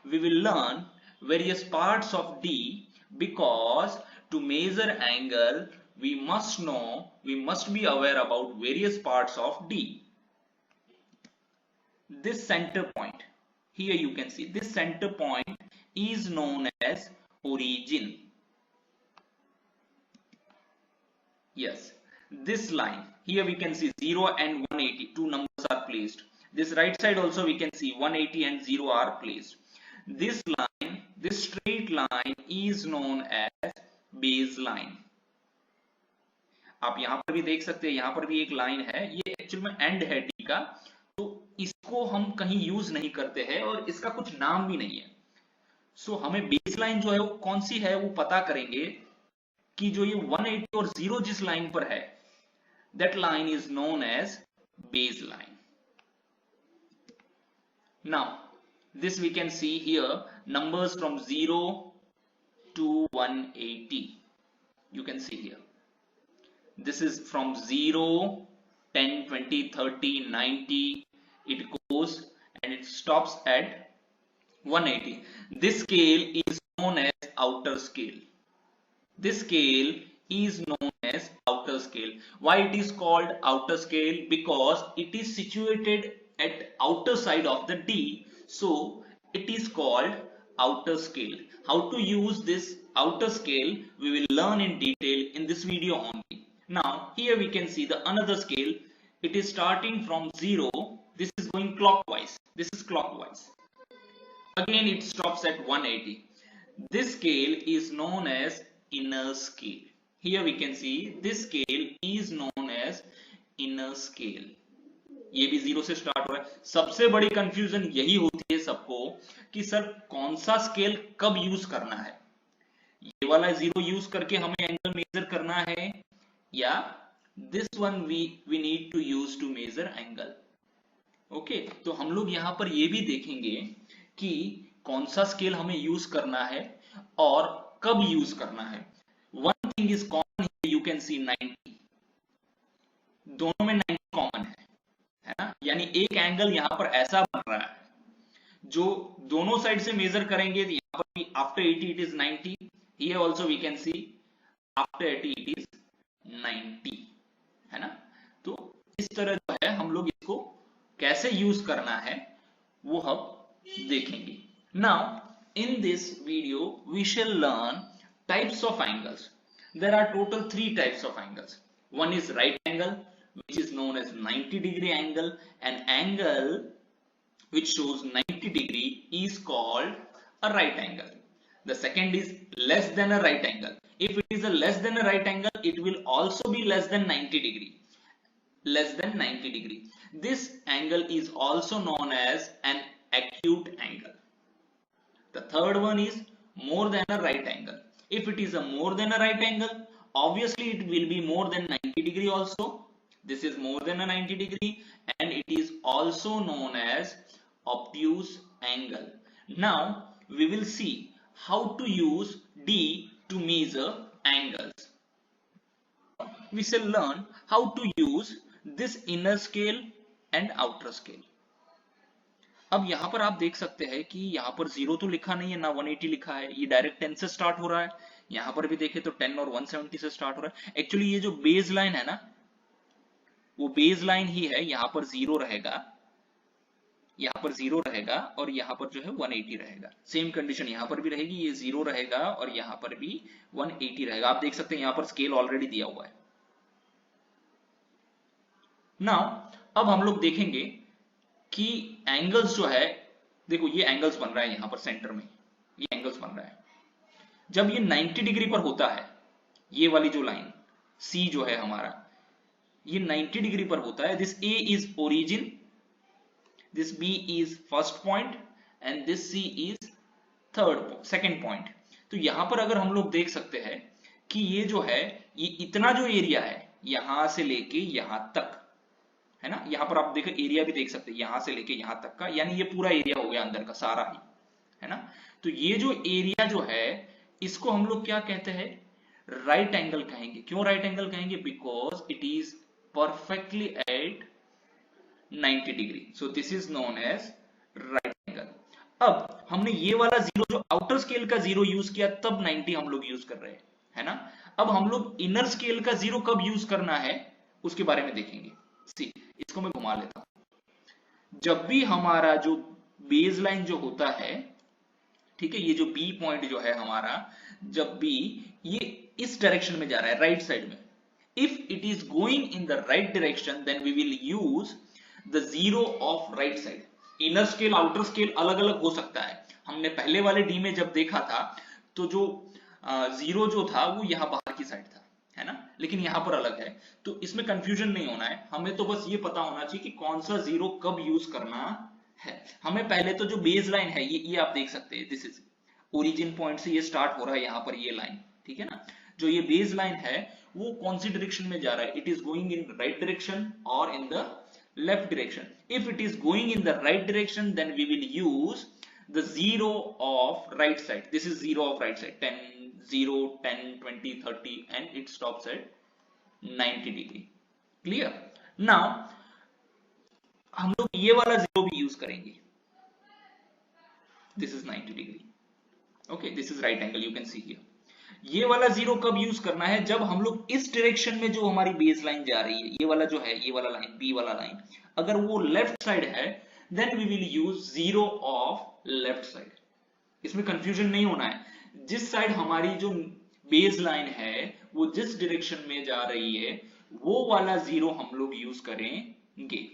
we will learn various parts of D, because to measure angle we must know, we must be aware about various parts of D। This center point, here you can see this center point is known as origin। Yes, this line here we can see 0 and 180, two numbers are placed। This right side also we can see 180 and 0 are placed। This line, this straight line is known as baseline। आप यहाँ पर भी देख सकते हैं, यहाँ पर भी एक लाइन है, ये एक्चुअल में एंड है डी का, तो इसको हम कहीं यूज नहीं करते हैं और इसका कुछ नाम भी नहीं है। सो हमें बेस लाइन जो है वो कौन सी है वो पता करेंगे कि जो ये 180 और 0 जिस लाइन पर है, that line is known as baseline। Now this we can see here numbers from 0 to 180, you can see here this is from 0, 10, 20, 30, 90, it goes and it stops at 180। this scale is known as outer scale। this scale is known as outer scale। why it is called outer scale? Because it is situated at outer side of the D, so it is called outer scale। how to use this outer scale we will learn in detail in this video only। now here we can see the another scale, it is starting from 0, this is going clockwise, this is clockwise, again it stops at 180। this scale is known as inner scale। here we can see this scale is known as inner scale। ये भी 0 से start हो रहा है। सबसे बड़ी confusion यही होती है सबको कि सर कौन सा स्केल कब यूज करना है, ये वाला 0 यूज करके हमें एंगल मेजर करना है, या this one we need to use to measure angle. Okay, तो हम लोग यहां पर ये भी देखेंगे कि कौन सा स्केल हमें यूज करना है और कब यूज करना है। One thing is common, you can सी 90, दोनों में 90 कॉमन है ना, यानी एक एंगल यहां पर ऐसा बन रहा है जो दोनों साइड से मेजर करेंगे, यहां पर भी after 80 it is 90, here also we can see after 80 it is 90, है ना। तो इस तरह जो है हम लोग इसको कैसे यूज करना है वो हम देखेंगे। Now in this video we shall learn types of angles। there are total 3 types of angles। one is right angle which is known as 90 degree angle। an angle which shows 90 degree is called a right angle। the second is less than a right angle। if it is a less than a right angle it will also be less than 90 degree, less than 90 degree। this angle is also known as an acute angle। the third one is more than a right angle। if it is a more than a right angle obviously it will be more than 90 degree also, This is more than a 90 degree and it is also known as obtuse angle. Now we will see how to use D to measure angles. We shall learn how to use this inner scale and outer scale. अब यहां पर आप देख सकते हैं कि यहां पर 0 तो लिखा नहीं है ना 180 लिखा है, ये डायरेक्ट 10 से स्टार्ट हो रहा है। यहां पर भी देखें तो 10 और 170 से स्टार्ट हो रहा है। एक्चुअली ये जो बेस लाइन है ना, वो बेस लाइन ही है। यहां पर 0 रहेगा, यहां पर 0 रहेगा और यहां पर जो है 180 रहेगा। सेम कंडीशन यहां पर भी रहेगी, ये 0 रहेगा और यहां पर भी 180 रहेगा। आप देख सकते हैं यहां पर स्केल ऑलरेडी दिया हुआ है। नाउ अब हम लोग देखेंगे कि एंगल्स जो है, देखो ये एंगल्स बन रहा है यहां पर सेंटर में, ये एंगल्स बन रहा है। जब ये 90 डिग्री पर होता है, ये वाली जो लाइन C जो है हमारा, ये 90 डिग्री पर होता है। This A is origin, this B is first point and this C is second point. तो यहां पर अगर हम लोग देख सकते हैं कि ये जो है, ये इतना जो एरिया है यहां से लेके यहां तक है ना, यहां पर आप देखो एरिया भी देख सकते हैं, यहां से लेके यहां तक का, यानी ये पूरा एरिया हो गया अंदर का सारा ही, है ना। तो ये जो एरिया जो है इसको हम लोग क्या कहते हैं, राइट एंगल कहेंगे। क्यों राइट एंगल कहेंगे? Because it is perfectly at 90 degree, so this is known as right angle. अब हमने ये वाला जीरो जो आउटर स्केल का जीरो यूज किया तब 90 हम लोग यूज कर रहे हैं, है ना। अब हम लोग इनर स्केल का जीरो कब यूज करना है उसके बारे में देखेंगे। सी, इसको मैं घुमा लेता हूं। जब भी हमारा जो बेस लाइन जो होता है, ठीक है, ये जो बी पॉइंट जो है हमारा, जब भी ये इस डायरेक्शन में जा रहा है राइट साइड में, if it is going in the right direction then we will use the zero of right side. Inner scale outer scale अलग अलग हो सकता है। हमने पहले वाले डी में जब देखा था तो जो जीरो जो था वो यहां बाहर की साइड था, है ना, लेकिन यहां पर अलग है। तो इसमें कंफ्यूजन नहीं होना है, हमें तो बस ये पता होना चाहिए कि कौन सा जीरो कब यूज करना है। हमें पहले तो जो बेस लाइन है ये आप देख सकते हैं, दिस इज ओरिजिन पॉइंट से ये स्टार्ट हो रहा है यहां पर ये लाइन, ठीक है ना। जो ये बेस लाइन है वो कौन सी डायरेक्शन में जा रहा है, it is going in right direction और in the left direction. If it is going in the right direction then we will use the zero of right side. This is zero of right side, 10 0 10 20 30 and it stops at 90 degree. Clear? Now हम लोग ये वाला zero भी use करेंगे। This is 90 degree. Okay, this is right angle, you can see here. ये वाला zero कब use करना है? जब हम लोग इस डायरेक्शन में जो हमारी बेस लाइन जा रही है, ये वाला जो है, ये वाला लाइन बी वाला लाइन, अगर वो लेफ्ट साइड है then we will use zero of left side. इसमें कंफ्यूजन नहीं होना है। जिस साइड हमारी जो बेस लाइन है वो जिस डायरेक्शन में जा रही है वो वाला जीरो हम लोग यूज करेंगे।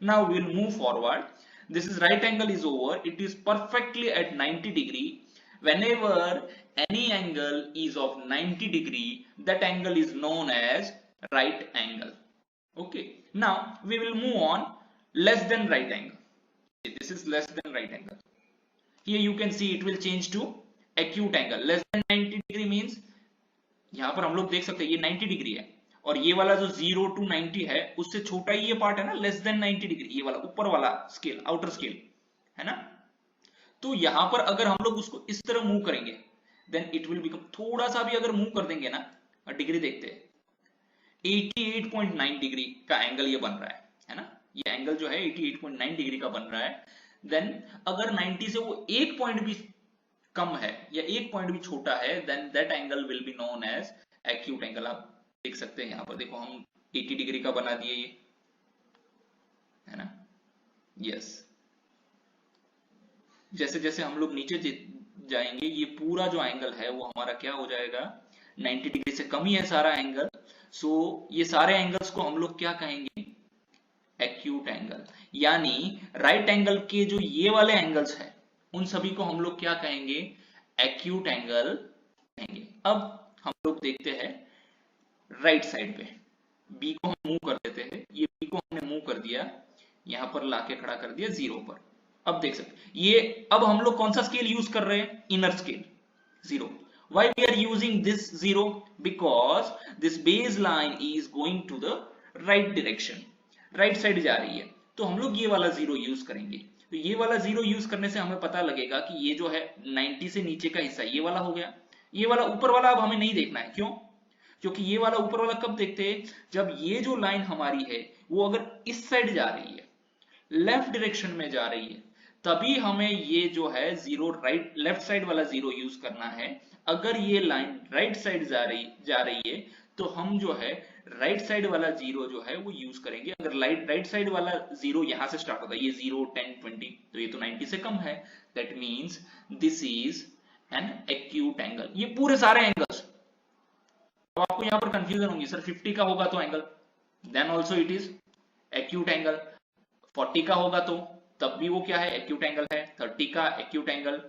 Now we will move forward. This is right angle is over, it is perfectly at 90 degree. Whenever any angle is of 90 degree, that angle is known as right angle. Okay, now we will move on less than right angle. This is less than right angle. Here you can see it will change to acute angle. Less than 90 degree means यहां पर हम लोग देख सकते हैं ये 90 degree है और ये वाला जो 0 to 90 है उससे छोटा ही ये पार्ट है ना, लेस देन 90 डिग्री, ये वाला ऊपर वाला स्केल, आउटर स्केल, है ना। तो यहां पर अगर हम लोग उसको इस तरह मूव करेंगे देन इट विल बिकम, थोड़ा सा भी अगर मूव कर देंगे ना, डिग्री देखते हैं, 88.9 डिग्री का एंगल ये बन रहा है ना। ये एंगल जो है 88.9 डिग्री का बन रहा है। देन अगर 90 से वो एक पॉइंट भी कम है या एक पॉइंट भी छोटा है then that angle will be known as acute angle. आप देख सकते हैं यहां पर, देखो हम 80 डिग्री का बना दिए ये, है ना। यस, जैसे जैसे हम लोग नीचे जाएंगे ये पूरा जो एंगल है वो हमारा क्या हो जाएगा, 90 डिग्री से कम ही है सारा एंगल। सो ये सारे एंगल्स को हम लोग क्या कहेंगे, एक्यूट एंगल। यानी राइट एंगल के जो ये वाले एंगल्स है उन सभी को हम लोग क्या कहेंगे, एक्यूट एंगल कहेंगे। अब हम लोग देखते हैं राइट साइड पे, बी को हम मूव कर देते हैं, ये बी को हमने मूव कर दिया, यहां पर लाके खड़ा कर दिया 0 पर। अब देख सकते ये, अब हम लोग कौन सा स्केल यूज कर रहे हैं, inner scale 0। Why we are using this 0? Because this baseline is going to the right direction, right side जा रही है, तो हम लोग ये वाला 0 यूज करेंगे। तो ये वाला 0 यूज करने से हमें पता लगेगा कि ये जो है 90 से नीचे का हिस्सा ये वाला हो गया, ये वाला ऊपर वाला अब हमें नहीं देखना है। क्यों? क्योंकि ये वाला ऊपर वाला कब देखते हैं? जब ये जो लाइन हमारी है वो अगर इस साइड जा रही है, लेफ्ट डायरेक्शन में जा रही है, तभी हमें ये जो है 0 राइट लेफ्ट साइड वाला 0 यूज करना है। अगर ये लाइन राइट साइड जा रही है तो हम जो है राइट साइड वाला 0 जो है वो यूज करेंगे। अगर राइट साइड वाला 0 यहां से स्टार्ट होता है, ये 0 10 20, तो ये तो 90 से कम है, that means this is an acute angle. ये पूरे सारे एंगल्स, तो आपको यहां पर कंफ्यूजन होगी, सर 50 का होगा तो angle, then also it is acute angle, 40 का होगा तो तब भी वो क्या है? एक्यूट एंगल है, 30 का एक्यूट एंगल,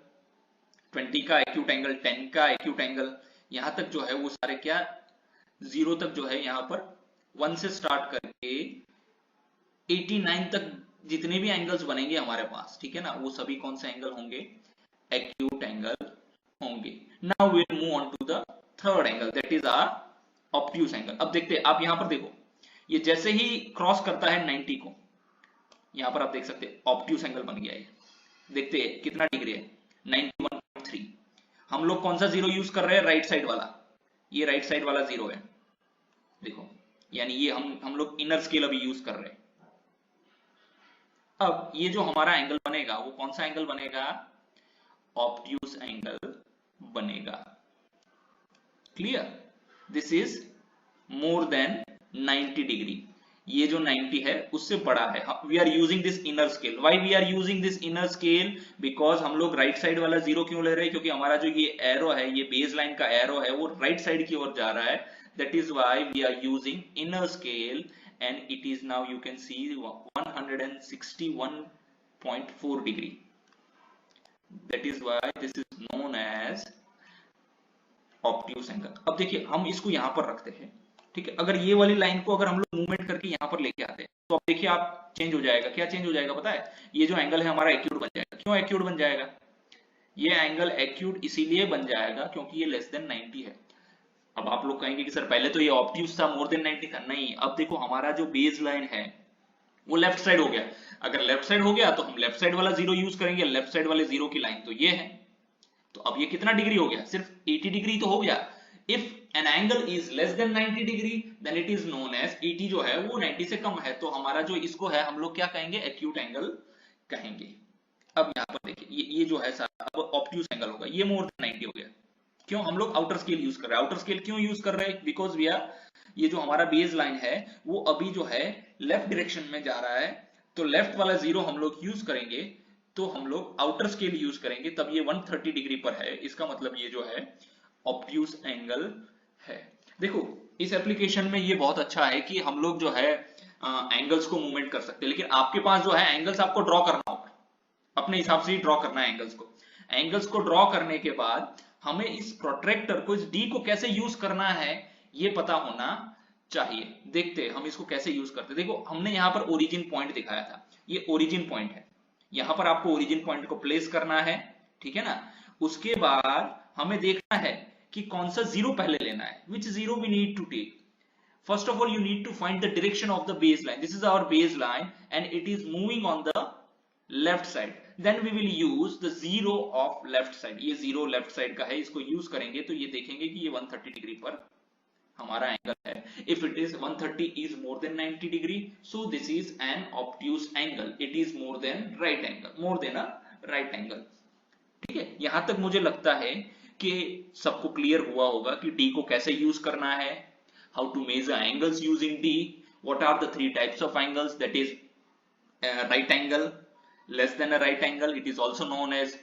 20 का एक्यूट एंगल, 10 का एक्यूट एंगल, यहां तक जो है वो सारे क्या 0 तक जो है यहां पर 1 से स्टार्ट करके 89 तक जितने भी एंगल्स बनेंगे हमारे पास, ठीक है ना, वो सभी कौन से एंगल होंगे? एक्यूट एंगल होंगे। Now we will move on to the third angle, that is our obtuse angle. अब देखते हैं, आप यहां पर देखो, ये जैसे ही क्रॉस करता है 90 को, यहां पर आप देख सकते हैं ऑब्ट्यूज एंगल बन गया है। देखते हैं कितना डिग्री है, 91.3। हम लोग कौन सा 0 यूज कर रहे हैं? राइट साइड वाला, ये राइट साइड वाला 0 है, देखो, यानी ये हम लोग इनर स्केल अभी यूज कर रहे हैं। अब ये जो हमारा एंगल बनेगा वो कौन सा एंगल बनेगा? ऑब्ट्यूज एंगल बनेगा। Clear? This is more than 90 degree. ये जो 90 है उससे बड़ा है। We are using this inner scale. Why we are using this inner scale? Because हम लोग राइट साइड वाला 0 क्यों ले रहे हैं? क्योंकि हमारा जो ये एरो है, ये बेस लाइन का एरो है, वो राइट साइड की ओर जा रहा है। That is why we are using inner scale and it is now you can see 161.4 degree. That is why this is known as obtuse angle. अब देखिए हम इसको यहां पर रखते हैं, ठीक है। अगर ये वाली लाइन को अगर हम लोग मूवमेंट करके यहां पर लेके आते हैं तो अब देखिए आप चेंज हो जाएगा। क्या चेंज हो जाएगा पता है? ये जो एंगल है हमारा एक्यूट बन जाएगा। क्यों एक्यूट बन जाएगा? ये एंगल एक्यूट इसीलिए बन जाएगा क्योंकि ये लेस देन 90 है। अब आप लोग कहेंगे कि सर पहले तो ये ऑब्ट्यूज था, मोर देन 90 था। नहीं, अब देखो हमारा जो बेस लाइन है वो लेफ्ट साइड हो गया। अगर लेफ्ट साइड हो गया तो हम लेफ्ट साइड वाला 0 यूज करेंगे। लेफ्ट साइड वाले 0 की लाइन तो ये है, तो अब ये कितना डिग्री हो गया? सिर्फ 80 डिग्री तो हो गया। If an angle is less than 90 degree then it is known as 80 जो है वो 90 से कम है, तो हमारा जो इसको है हम लोग क्या कहेंगे? एक्यूट एंगल कहेंगे। अब यहाँ पर देखिए ये जो है सारा अब ऑब्ट्यूज एंगल होगा, ये मोर देन 90 हो गया। क्यों? हम लोग आउटर स्केल यूज कर रहे हैं। आउटर स्केल क्यों यूज कर रहे हैं? बिकॉज वी आर, ये जो हमारा बेस लाइन है वो अभी जो है लेफ्ट डायरेक्शन में जा रहा है, तो लेफ्ट वाला 0 हम लोग यूज करेंगे, तो हम लोग आउटर स्केल यूज करेंगे, तब ये 130 डिग्री पर है। इसका मतलब ये जो है ऑब्ट्यूज एंगल है। देखो इस एप्लीकेशन में ये बहुत अच्छा है कि हम लोग जो है एंगल्स को मूवमेंट कर सकते हैं, लेकिन आपके पास जो है एंगल्स आपको ड्रॉ करना होगा, अपने हिसाब से ही ड्रॉ करना है एंगल्स को। एंगल्स को ड्रॉ करने के बाद हमें इस प्रोट्रैक्टर को, इस डी को कैसे यूज करना है ये पता होना चाहिए। देखते हैं हम इसको कैसे यूज करते हैं। देखो हमने यहाँ पर ओरिजिन पॉइंट दिखाया था, ये ओरिजिन पॉइंट है। यहाँ पर आपको ओरिजिन पॉइंट को प्लेस करना है, ठीक है ना। उसके बाद हमें देखना है कि कौन सा 0 पहले लेना है, which 0 we need to take. First of all you need to find the direction of the baseline. This is our baseline and it is moving on the left side. Then we will use the 0 of left side. ये 0 left side का है, इसको use करेंगे तो ये देखेंगे कि ये 130 डिग्री पर हमारा एंगल है। If it is 130 is more than 90 degree, so this is an obtuse angle. It is more than right angle, more than a right angle. ठीक है, यहां तक मुझे लगता है कि सबको क्लियर हुआ होगा कि डी को कैसे यूज करना है, how to measure angles using D, what are the 3 types of angles, that is right angle, less than a right angle, it is also known as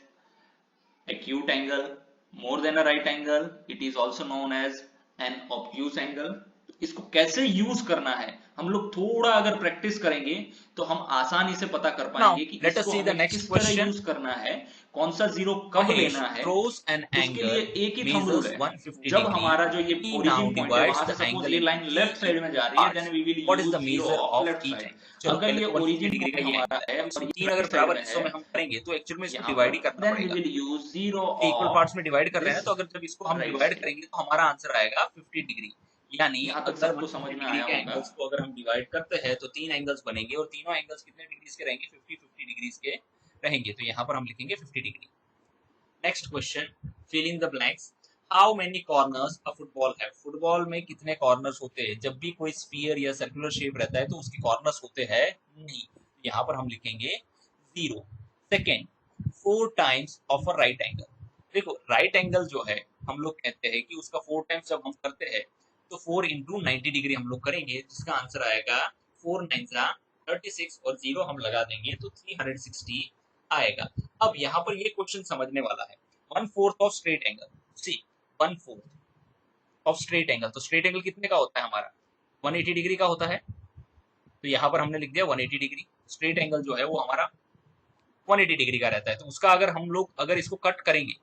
acute angle, more than a right angle, it is also known as an obtuse angle. इसको कैसे use करना है, हम लोग थोड़ा अगर practice करेंगे तो हम आसानी से पता कर Now पाएंगे कि let us इसको see the हमें next किस तरह question. यूज करना है, कौन सा जीरो कब Mahesh लेना है। throws an उसके लिए angle, एक ही थंब रूल measures है। 150 जब degree. हमारा जो ये He ओरिजिन now पॉइंट है divides वहां से the सपोज angle ये into line left three side में जा रही है, then parts. We will What is use the zero measure of of left each side. angle? चलो अगर पहले ये तो 150 ओरिजिन डिग्री का पॉइंट ये हमारा एंगल है, है अब इसको और ये तीन अगर राइट साइड बराबर में हिस्सों है में हम करेंगे तो एक्चुअल में इसको यहाँ पर, डिवाइड ही करना देन वी पड़ेगा। Will use zero equal parts of में डिवाइड कर रहे हैं, दिस तो अगर जब इसको हम राइट डिवाइड साइड। करेंगे तो हमारा आंसर आएगा 50 डिग्री। यानी यहाँ तक अगर सबको समझ 150 में डिग्री आया के होगा। एंगल्स को अगर हम डिवाइड करते हैं तो तीन एंगल्स बनेंगे और तीनों एंगल्स कितने डिग्रीज के रहेंगे? 50-50 डिग्रीज के रहेंगे। तो यहाँ पर हम लिखेंगे 50 degree. Next question, fill in the blanks. How many corners a football है? फुटबॉल में कितने कॉर्नर्स होते हैं? जब भी कोई स्फीयर या सर्कुलर शेप रहता है तो उसके कॉर्नर्स होते हैं नहीं। यहाँ पर हम लिखेंगे 0। Second, 4 times of a right angle. देखो राइट एंगल जो है हम लोग कहते हैं कि उसका 4 टाइम्स जब हम करते हैं तो 4 इंटू 90 डिग्री हम लोग करेंगे, जिसका आंसर आएगा 4 9 36 और 0 हम लगा देंगे तो 360 आएगा। अब यहाँ पर ये क्वेश्चन समझने वाला है। 1/4 of straight angle, C 1/4 of straight angle, तो स्ट्रेट एंगल कितने का होता है हमारा? 180 डिग्री का होता है। तो यहाँ पर हमने लिख दिया 180 डिग्री। स्ट्रेट एंगल जो है वो हमारा 180 डिग्री का रहता है। तो उसका अगर हम लोग अगर इसको कट करेंगे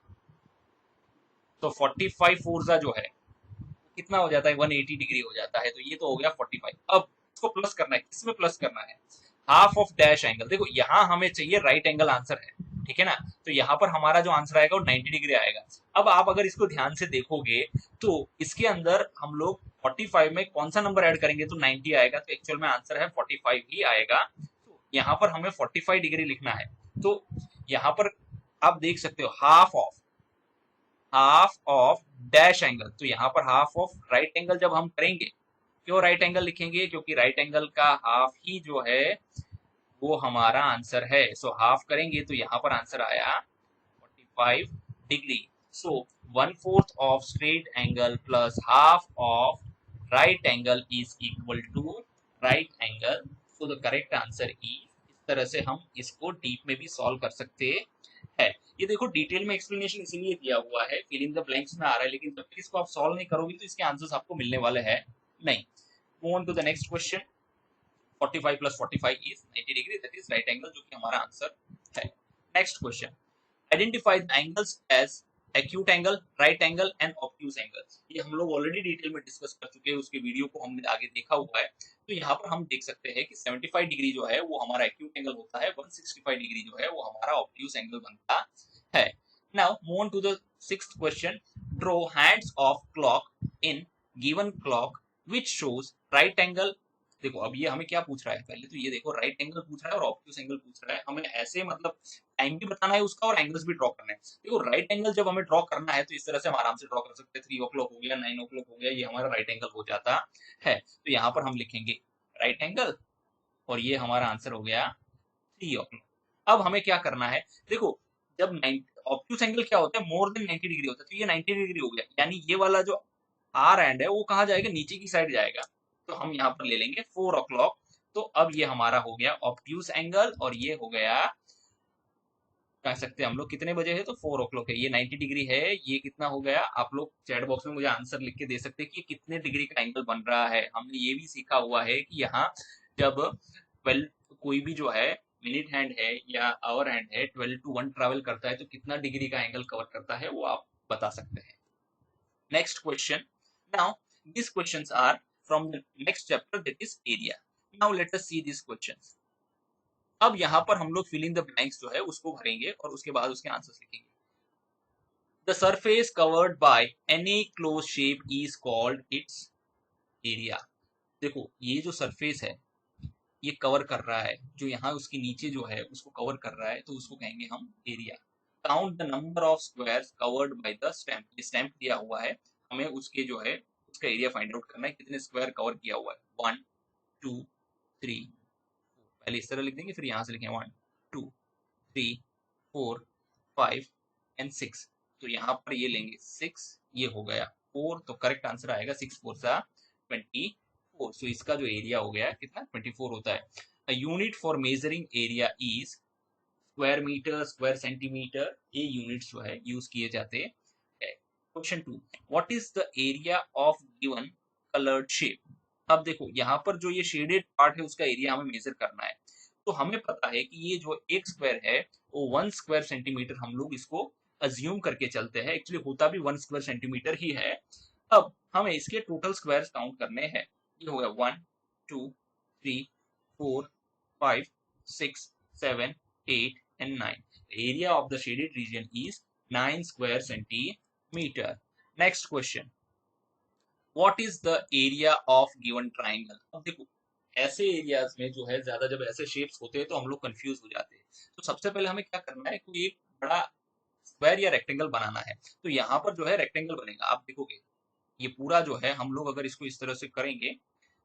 तो 45 फोर्जा जो है कितना हो जाता है? 180 डिग्री हो जाता है। तो ये तो हो गया 45। अब इसको प्लस करना है, किसमें प्लस करना है? Half of dash angle. देखो यहाँ हमें चाहिए राइट एंगल आंसर है, ठीक है ना? तो यहाँ पर हमारा जो आंसर आएगा वो 90 डिग्री आएगा। अब आप अगर इसको ध्यान से देखोगे तो इसके अंदर हम लोग 45 में कौन सा नंबर ऐड करेंगे तो 90 आएगा। तो एक्चुअल में आंसर है 45 ही आएगा। तो यहाँ पर हमें 45 डिग्री लिखना है। तो यहाँ पर आप देख सकते हो हाफ ऑफ डैश एंगल। तो यहाँ पर हाफ ऑफ राइट एंगल जब हम करेंगे, क्यों राइट एंगल लिखेंगे? क्योंकि राइट एंगल का हाफ ही जो है वो हमारा आंसर है। सो हाफ करेंगे तो यहाँ पर आंसर आया 45 degree. So 1/4 of straight angle plus half of right angle is equal to right angle. So the correct answer is, इस तरह से हम इसको डीप में भी सॉल्व कर सकते है। ये देखो डिटेल में एक्सप्लेनेशन इसीलिए दिया हुआ है, फिल इन द ब्लैंक्स में आ रहा है, लेकिन जब तक इसको आप सॉल्व नहीं करोगे तो इसके आंसर्स आपको मिलने वाले हैं नहीं। Move on to the next question. 45 plus 45 is 90 degree, that is right angle, जो कि हमारा आंसर है। Next question, identify the angles as acute angle, right angle and obtuse angle. ये हम लोग ऑलरेडी डिटेल में डिस्कस कर चुके हैं, उसके वीडियो को हमने आगे देखा हुआ है। तो यहाँ पर हम देख सकते हैं कि 75 डिग्री जो है वो हमारा एक्यूट एंगल होता है, 165 डिग्री जो है वो हमारा ऑब्ट्यूज एंगल बनता है। Now move on to the sixth question, draw hands of clock in given clock which shows right angle. देखो अब ये हमें क्या पूछ रहा है, पहले तो ये देखो राइट एंगल पूछ रहा है और ऑब्ट्यूज एंगल पूछ रहा है। हमें ऐसे मतलब टाइम भी बताना है उसका और एंगल्स भी ड्रॉ करना है। देखो राइट एंगल जब हमें ड्रॉ करना है तो इस तरह से हम आराम से ड्रॉ कर सकते हैं। 3 o'clock हो गया, 9 o'clock हो गया, ये हमारा राइट एंगल हो जाता है। तो यहाँ पर हम लिखेंगे राइट एंगल और ये हमारा आंसर हो गया 3 o'clock। अब हमें क्या करना है, देखो जब ऑब्ट्यूज एंगल क्या होता है, मोर देन 90 डिग्री होता है। तो ये 90 डिग्री हो गया, यानी ये वाला जो आर एंड है वो कहाँ जाएगा? नीचे की साइड जाएगा। तो हम यहाँ पर ले लेंगे 4 o'clock। तो अब ये हमारा हो गया ऑब्ट्यूज एंगल और ये हो गया, कह सकते हैं हम लोग कितने बजे है तो 4 o'clock है। ये 90 डिग्री है, ये कितना हो गया? आप लोग चैट बॉक्स में मुझे आंसर लिख के दे सकते हैं कि कितने डिग्री का एंगल बन रहा है। हमने ये भी सीखा हुआ है कि यहाँ जब 12 कोई भी जो है मिनट हैंड है या आवर हैंड है 12 to 1 ट्रेवल करता है तो कितना डिग्री का एंगल कवर करता है वो आप बता सकते हैं। Next question. Now, these questions are from the next chapter, that is area. Now, let us see these questions. अब यहाँ पर हम लोग fill in the blanks जो है उसको भरेंगे और उसके बाद उसके आंसर्स लिखेंगे। The surface covered by any closed shape is called its area. देखो ये जो सरफेस है ये कवर कर रहा है, जो यहाँ उसके नीचे जो है उसको कवर कर रहा है, तो उसको कहेंगे हम area. Count the number of squares covered by the stamp. ये स्टैम्प दिया हुआ है, हमें उसके जो है उसका एरिया फाइंड आउट करना है, कितने स्क्वायर कवर किया हुआ है। 1 2 3 4, पहले इस तरह लिख देंगे फिर यहाँ से लिखेंगे 1 2 3 4 5 एंड 6। तो यहाँ पर ये लेंगे 6, ये हो गया 4, तो करेक्ट आंसर आएगा 6 4 सा 24। सो इसका जो एरिया हो गया कितना? 24 होता है। A unit for measuring area is square metre, square centimetre, ये यूनिट्स जो है यूज किए जाते हैं। Question 2, what is the area of given coloured shape. अब देखो यहाँ पर जो ये शेडेड पार्ट है उसका एरिया हमें मेजर करना है। तो हमें पता है कि ये जो एक स्क्वायर है वो 1 स्क्वायर सेंटीमीटर, हम लोग इसको अज्यूम करके चलते हैं, एक्चुअली होता भी 1 स्क्वायर सेंटीमीटर ही है। अब हमें इसके टोटल स्क्वायर्स काउंट करने हैं। ये हो गया 1 2 3 4 5 6 7 8 and 9। Area of the shaded region is 9 square centimetre. Next question, what is the area of given triangle. अब देखो ऐसे एरियाज में जो है ज्यादा जब ऐसे शेप्स होते हैं तो हम लोग कंफ्यूज हो जाते हैं। तो सबसे पहले हमें क्या करना है, कोई एक बड़ा स्क्वायर या रेक्टेंगल बनाना है। तो यहाँ पर जो है रेक्टेंगल बनेगा। आप देखोगे ये पूरा जो है, हम लोग अगर इसको इस तरह से करेंगे,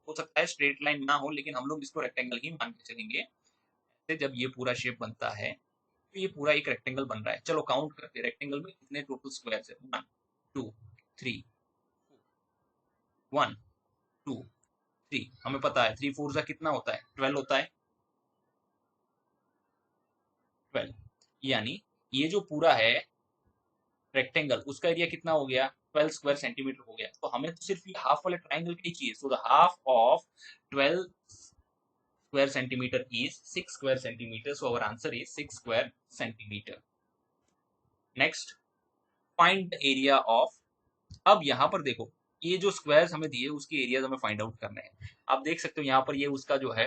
हो सकता है स्ट्रेट लाइन ना हो, लेकिन हम लोग इसको रेक्टेंगल ही मान के चलेंगे। ऐसे जब ये पूरा शेप बनता है तो ये पूरा एक रेक्टेंगल बन रहा है। चलो काउंट करते हैं रेक्टेंगल में कितने टोटल स्क्वायर है। 1 2 3, 1 2 3। हमें पता है 3 4 कितना होता है, 12 होता है। 12 यानी ये जो पूरा है रेक्टेंगल उसका एरिया कितना हो गया, 12 स्क्वायर सेंटीमीटर हो गया। तो हमें तो सिर्फ ये हाफ वाले ट्राइंगल के ही चाहिए। So the half of 12 square centimeter is 6 square centimeters. So our answer is 6 square centimeter. Next, find the area of। अब यहाँ पर देखो ये जो स्क्वायर्स हमें दिए उसके एरियाज हमें फाइंड आउट करने हैं। आप देख सकते हो यहाँ पर ये उसका जो है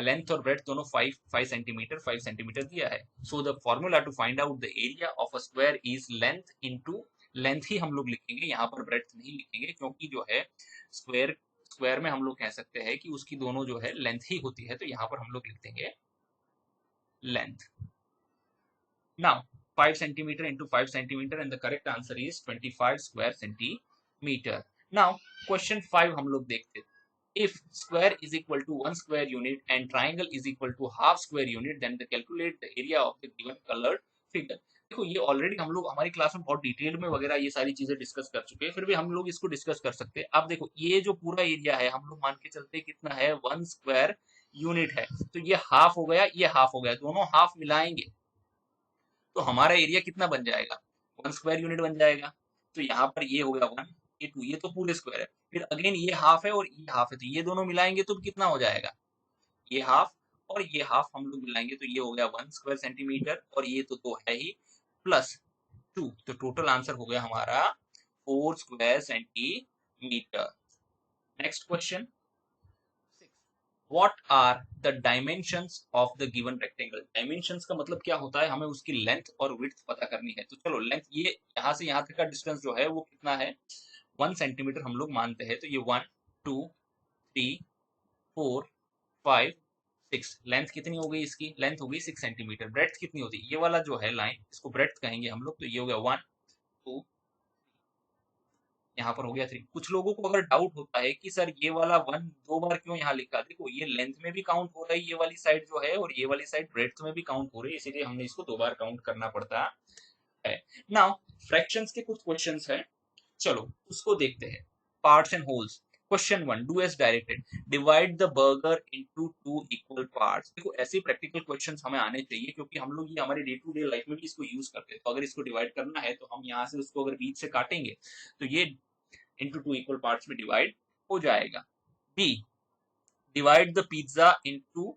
लेंथ और ब्रेड्थ दोनों 5 5 सेंटीमीटर दिया है। So the formula to find out the area of a square is length into, length ही हम लोग लिखेंगे, यहाँ पर ब्रेड्थ नहीं लिखेंगे, क्योंकि जो है स्क्वायर स्क्वायर में हम लोग कह सकते हैं कि उसकी दोनों जो है लेंथ ही होती है। तो यहाँ पर हम लोग लिख देंगे length. Now 5 centimeter into 5 centimeter and the correct answer is 25 square centimeter. Now question 5 हम लोग देखते हैं। If square is equal to 1 square unit and triangle is equal to half square unit, then the calculate the area of the given colored figure। देखो ये already हम लोग हमारी class में बहुत डिटेल में वगैरह ये सारी चीजें डिस्कस कर चुके हैं, फिर भी हम लोग इसको डिस्कस कर सकते हैं। अब देखो ये जो पूरा एरिया है हम लोग मान के चलते हैं कितना है, 1 स्क्वायर यूनिट है। तो ये हाफ हो गया, ये हाफ हो गया, दोनों हाफ मिलाएंगे तो हमारा एरिया कितना बन जाएगा, 1 स्क्वायर यूनिट बन जाएगा। तो यहाँ पर ये हो गया 1, ये 2, ये तो पूरे स्क्वायर है। फिर अगेन ये हाफ है और ये हाफ है, तो ये दोनों मिलाएंगे तो कितना हो जाएगा, ये हाफ और ये हाफ हम लोग मिलाएंगे तो ये हो गया 1 स्क्वायर सेंटीमीटर, और ये तो 2 है ही, प्लस 2, तो टोटल आंसर हो गया हमारा 4 square centimetre. Next question, What are the dimensions of the given rectangle। Dimensions का मतलब क्या होता है, हमें उसकी लेंथ और विड्थ पता करनी है। तो चलो लेंथ, ये यहाँ से यहाँ तक का डिस्टेंस जो है वो कितना है, 1 सेंटीमीटर हम लोग मानते हैं। तो ये 1 2 3 4 5 6, लेंथ कितनी हो गई, इसकी लेंथ हो गई 6 सेंटीमीटर। ब्रेड्थ कितनी होती है, ये वाला जो है लाइन इसको ब्रेड्थ कहेंगे हम लोग। तो ये हो गया 1 2, यहाँ पर हो गया 3। कुछ लोगों को अगर डाउट होता है कि सर ये वाला 1 2 बार क्यों यहाँ लिखा, देखो ये लेंथ में भी काउंट हो रहा है ये वाली साइड जो है, और ये वाली साइड ब्रेड्थ में भी काउंट हो रही है, इसीलिए हमने इसको 2 बार काउंट करना पड़ता है। नाउ फ्रैक्शंस के कुछ क्वेश्चंस हैं, चलो उसको देखते हैं। Parts and holes. Question 1, do as directed, divide the burger into 2 equal parts. देखो ऐसे प्रैक्टिकल क्वेश्चंस हमें आने चाहिए, क्योंकि हम लोग ये हमारे डे टू डे लाइफ में भी इसको यूज करते हैं। तो अगर इसको डिवाइड करना है तो हम यहाँ से उसको अगर बीच से काटेंगे तो ये इंटू 2 इक्वल पार्ट्स में डिवाइड हो जाएगा। B, divide the pizza into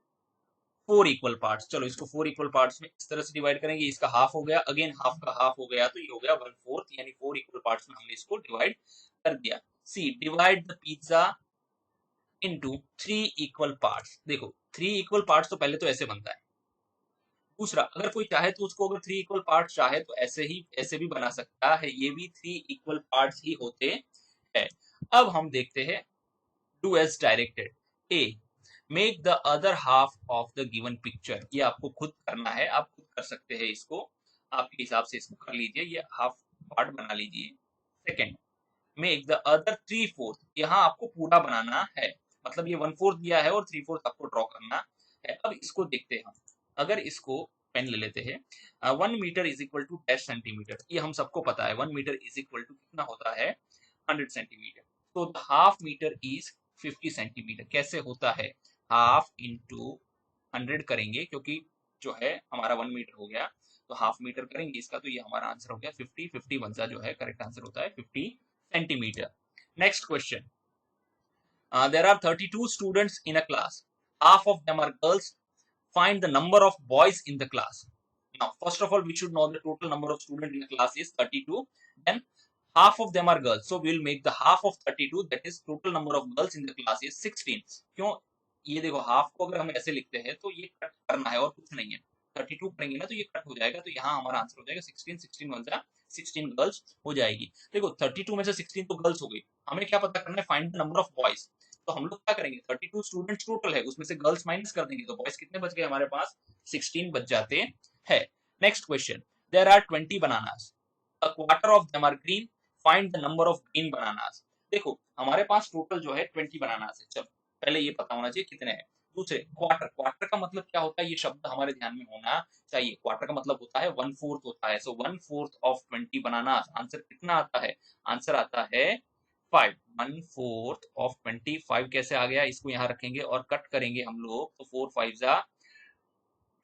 4 equal parts. चलो इसको 4 इक्वल पार्ट्स में इस तरह से डिवाइड करेंगे, इसका हाफ हो गया, अगेन हाफ का हाफ हो गया, तो ये हो गया 1/4, यानी 4 इक्वल पार्ट्स में हमने इसको डिवाइड कर दिया। See, divide the pizza into 3 equal parts. देखो 3 इक्वल पार्ट्स तो पहले तो ऐसे बनता है। दूसरा, अगर कोई चाहे तो उसको अगर 3 इक्वल पार्ट्स चाहे तो ऐसे भी बना सकता है, ये भी 3 इक्वल पार्ट्स ही होते हैं। अब हम देखते हैं do as directed. A, make the other half of the given picture. ये आपको खुद करना है, आप खुद कर सकते हैं इसको, आपके हिसाब से इसको कर लीजिए, ये हाफ पार्ट बना लीजिए। Second, make the other 3/4। यहाँ आपको पूरा बनाना है, मतलब ये 1/4 दिया है और 3/4 आपको ड्रॉ करना है। अब इसको देखते हैं हम, अगर इसको पेन ले लेते हैं, 1 metre is equal to 10 centimetre, ये हम सबको पता है 1 मीटर इज इक्वल टू कितना होता है, 100 सेंटीमीटर। तो the half metre is 50 centimetre. कैसे होता है, हाफ इंटू 100 करेंगे, क्योंकि जो है हमारा 1 मीटर हो गया, तो हाफ मीटर करेंगे इसका, तो ये हमारा आंसर हो गया 50 50 बनसा जो है करेक्ट आंसर होता है 50 centimetre. Next question, There are 32 students in a class. Half of them are girls. Find the number of boys in the class. Now, first of all, we should know the total number of students in the class is 32. Then half of them are girls. So we will make the half of 32, that is total number of girls in the class is 16. क्यों? ये देखो half को अगर हम ऐसे लिखते हैं तो ये कट करना है और कुछ नहीं है. 32 करेंगे ना तो ये कट हो जाएगा, तो यहाँ हमारा आंसर हो जाएगा 16. 16 वन जा 16 गर्ल्स हो जाएगी. देखो 32 में से 16 तो गर्ल्स हो गई. हमें क्या पता करना है? Find the number of boys. तो हम लोग क्या करेंगे? 32 स्टूडेंट्स टोटल है, उसमें से गर्ल्स माइनस कर देंगे तो बॉयज कितने बच गए हमारे पास? 16 बच जाते हैं. Next question. There are 20 bananas. A quarter of them are green. Find the number of green bananas. देखो हमारे पास टोटल जो है 20 बनानास है. चलो पहले ये पता होना चाहिए कितने हैं. दूसरे क्वार्टर. क्वार्टर का मतलब क्या होता है? ये शब्द हमारे ध्यान में होना चाहिए. क्वार्टर का मतलब होता है 1/4 होता है. सो 1/4 ऑफ 20 बनानास. आंसर कितना आता है? आंसर आता है 5. 1/4 ऑफ 25 कैसे आ गया? इसको यहाँ रखेंगे और कट करेंगे हम लोग तो 4 5 जा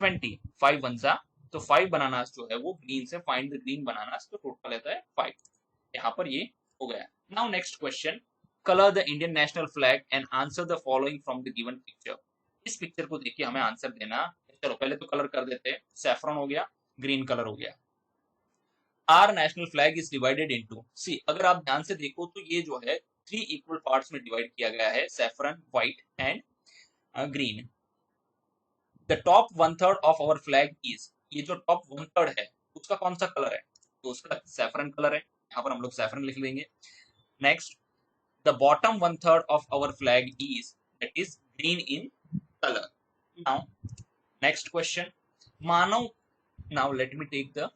20, 5 1 जा तो 5 बनानास जो है वो ग्रीन से. फाइंड द ग्रीन बनानास, तो टोटल रहता है 5. यहाँ पर ये हो गया. Now next question. Colour the Indian national flag and answer the following from the given picture. इस पिक्चर को देख के हमें आंसर देना. चलो पहले तो कलर कर देते हैं. सैफरन हो गया, ग्रीन कलर हो गया. Our national flag is divided into. See अगर आप ध्यान से देखो तो ये जो है 3 इक्वल पार्ट्स में डिवाइड किया गया है. Saffron, white and green. The top 1/3 of our flag is. ये जो टॉप 1/3 है उसका कौन सा कलर है? तो उसका सैफरन कलर है. यहाँ पर हम लोग सैफरन लिख लेंगे. Next. The bottom 1/3 of our flag is, that is green in color. Now, next question. Manav. Now let me take the.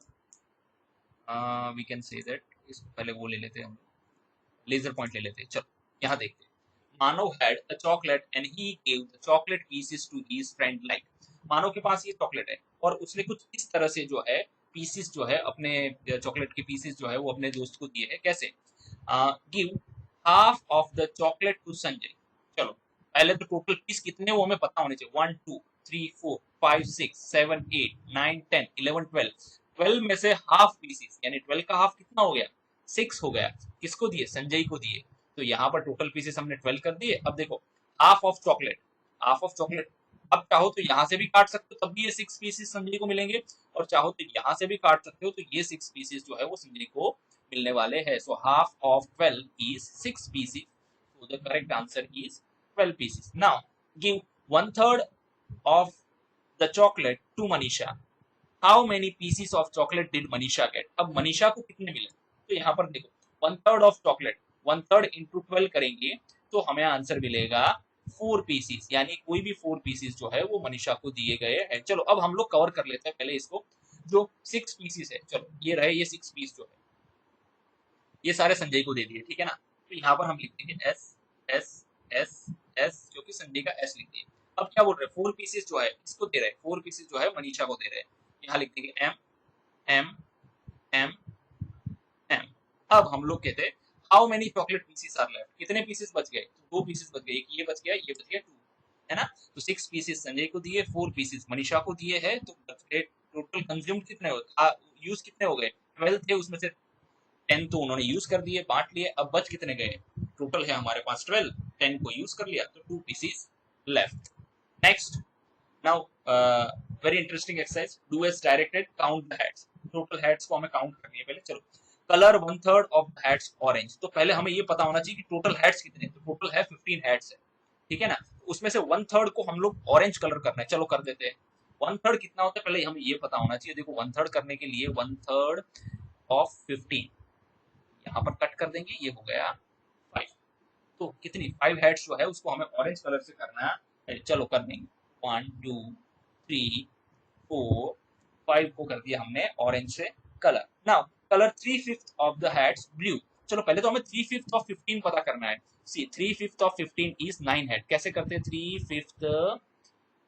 We can say that. इसको पहले वो ले लेते हैं हम. लेजर पॉइंट ले लेते हैं. चलो यहाँ देखते हैं. मानव had a chocolate and he gave the chocolate pieces to his friend like. मानव के पास ये चॉकलेट है और उसने कुछ इस तरह से जो है पीसेस जो है अपने चॉकलेट के पीसेस जो है वो अपने दोस्त को दिए हैं. कैसे? Give half of the chocolate to Sanjay. चलो पहले तो टोटल पीस कितने वो हमें पता होने चाहिए. 1 2 3 4 5 6 7 8 9 10 11 12. 12 में से हाफ पीसेस यानी 12 का हाफ कितना हो गया? 6 हो गया. किसको दिए? संजय को दिए. तो यहाँ पर टोटल पीसेस हमने 12 कर दिए. अब देखो half of chocolate. Half of chocolate. अब चाहो तो यहाँ से भी काट सकते हो तब भी ये 6 पीसेस संजय को मिलेंगे और चाहो तो यहाँ से भी काट सकते हो तो ये 6 पीसेस जो है वो संजय को मिलने वाले हैं. So half of 12 is 6 pieces. So the correct answer is 12 pieces. Now give 1/3 of the chocolate to Manisha. How many pieces of chocolate did Manisha get. अब मनीषा को कितने मिले? तो यहाँ पर देखो 1/3 ऑफ चॉकलेट 1/3 इंटू 12 करेंगे तो हमें आंसर मिलेगा 4 पीसेस. यानी कोई भी 4 पीसेस जो है वो मनीषा को दिए गए हैं. चलो अब हम लोग कवर कर लेते हैं पहले इसको. जो 6 पीसेस है, चलो ये रहे ये 6 पीस जो है ये सारे संजय को दे दिए. ठीक है ना. तो यहाँ पर हम लिख देंगे एस एस एस एस जो कि संजय का एस लिख दिए. अब क्या बोल रहे हैं? 4 पीसेस जो है इसको दे रहे हैं. 4 पीसेस जो है मनीषा को दे रहे हैं. यहाँ लिख देंगे एम एम एम एम. अब हम लोग कहते हैं how many chocolate pieces are left. कितने पीसेस बच गए? तो 2 पीसेस बच गए. एक ये बच गया, ये बच गया 2 है ना. तो 6 पीसेस संजय को दिए, 4 पीसेस मनीषा को दिए हैं. तो बच गए टोटल कंज्यूम कितने हो यूज कितने हो गए? 12 थे उसमें से 10 तो उन्होंने यूज कर दिए, बांट लिए. अब बच कितने गए? टोटल है हमारे पास 12. 10 को यूज कर लिया तो 2 pieces left. Next. Now very interesting exercise. Do as directed. Count the heads. Total heads को हमें काउंट करनी है पहले. चलो colour 1/3 of the heads orange. तो पहले हमें ये पता होना चाहिए कि टोटल हेड्स कितने. तो टोटल है 15 हेड्स है. ठीक है ना. उसमें से 1/3 को हम लोग ऑरेंज कलर करना है. चलो कर देते हैं. 1/3 कितना होता है पहले हमें ये पता होना चाहिए. देखो 1/3 करने के लिए 1/3 ऑफ 15 यहाँ पर कट कर देंगे. ये हो गया 5. तो कितनी 5 हेड्स जो है उसको हमें ऑरेंज कलर से करना है. चलो कर देंगे. 1 2 3 4 5 को कर दिया हमने ऑरेंज से colour. Now colour 3/5 of the heads blue. चलो पहले तो हमें 3/5 ऑफ 15 पता करना है. सी 3/5 ऑफ 15 इज 9 हेड. कैसे करते हैं? 3/5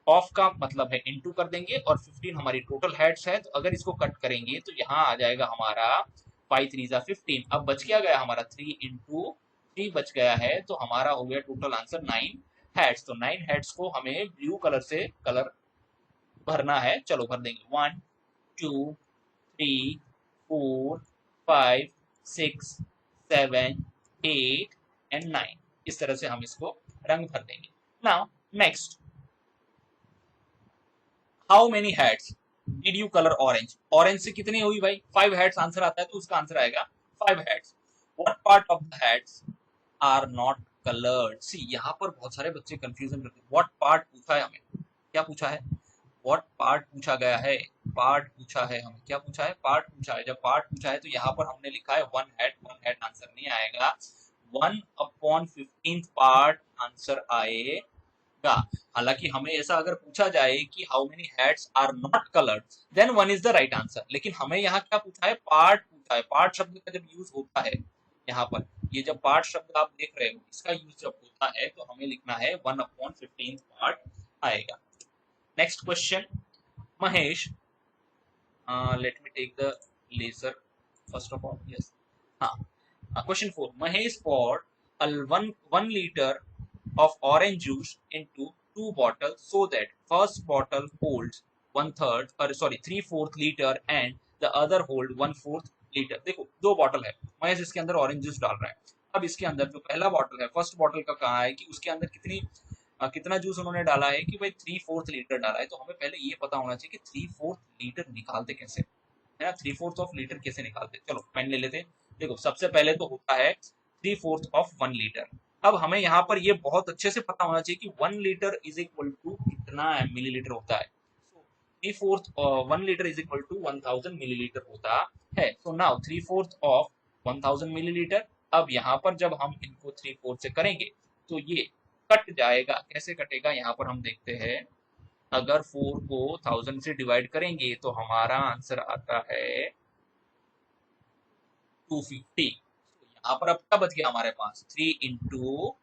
ऑफ का मतलब है इनटू कर देंगे और 15 हमारी टोटल हेड्स है. तो अगर इसको कट करेंगे तो यहाँ आ जाएगा हमारा 5 3 15. अब बच क्या गया हमारा 3 इंटू 3 बच गया है. तो हमारा हो गया टोटल आंसर 9 हेड्स. तो 9 हेड्स को हमें ब्लू कलर से कलर भरना है. चलो भर देंगे. 1 2 3 4 5 6 7 8 एंड 9. इस तरह से हम इसको रंग भर देंगे। Now next, how many heads did you colour orange? Orange से कितनी हुई भाई? 5 हेड्स आंसर आता है, तो उसका आंसर आएगा 5 heads. What part of the heads are not coloured? See यहाँ पर बहुत सारे बच्चे कंफ्यूजन करते हैं। व्हाट पार्ट पूछा है हमें, क्या पूछा है? व्हाट पार्ट पूछा गया है, पार्ट पूछा है हमें, क्या पूछा है? पार्ट पूछा है। जब पार्ट पूछा है तो यहाँ पर हमने लिखा है 1 हेड आंसर नहीं आएगा, 1/15 पार्ट आंसर आएगा। हालांकि हमें ऐसा अगर पूछा जाए कि how many heads are not coloured, then 1 is the right answer. लेकिन हमें यहाँ क्या पूछा है? पार्ट पूछा है। पार्ट शब्द का जब यूज होता है यहाँ पर, ये जब पार्ट शब्द आप देख रहे हो, इसका यूज जब होता है तो हमें लिखना है 1/15 पार्ट आएगा। Next question, Mahesh, let me take the laser first of all. Yes. Question 4. Mahesh poured a one liter of orange juice into 2 bottles so that first bottle holds 1/3, or sorry 3/4 liter and the other hold 1/4 litre. देखो 2 bottle है, महेश इसके अंदर orange juice डाल रहा है। अब इसके अंदर जो पहला बॉटल है, फर्स्ट बॉटल का कहा है कि उसके अंदर कितना जूस उन्होंने डाला है कि भाई 3/4 लीटर डाला है। तो हमें पहले ये पता होना चाहिए कि 3/4 लीटर निकालते कैसे है ना, 3/4 ऑफ लीटर कैसे निकालते। चलो पेन ले लेते। देखो सबसे पहले तो होता है 3/4 ऑफ 1 लीटर। अब हमें यहाँ पर ये बहुत अच्छे से पता होना चाहिए कि 1 लीटर इज इक्वल टू कितना मिलीलीटर होता है। 3/4 1 litre is equal to 1000 millilitre होता है। So now 3/4 of 1000 millilitre. अब यहाँ पर जब हम इनको 3/4 से करेंगे तो ये कट जाएगा। कैसे कटेगा यहाँ पर हम देखते हैं। अगर 4 को 1000 से डिवाइड करेंगे तो हमारा आंसर आता है 250। यहाँ पर अब क्या बच गया हमारे पास? 3 इंटू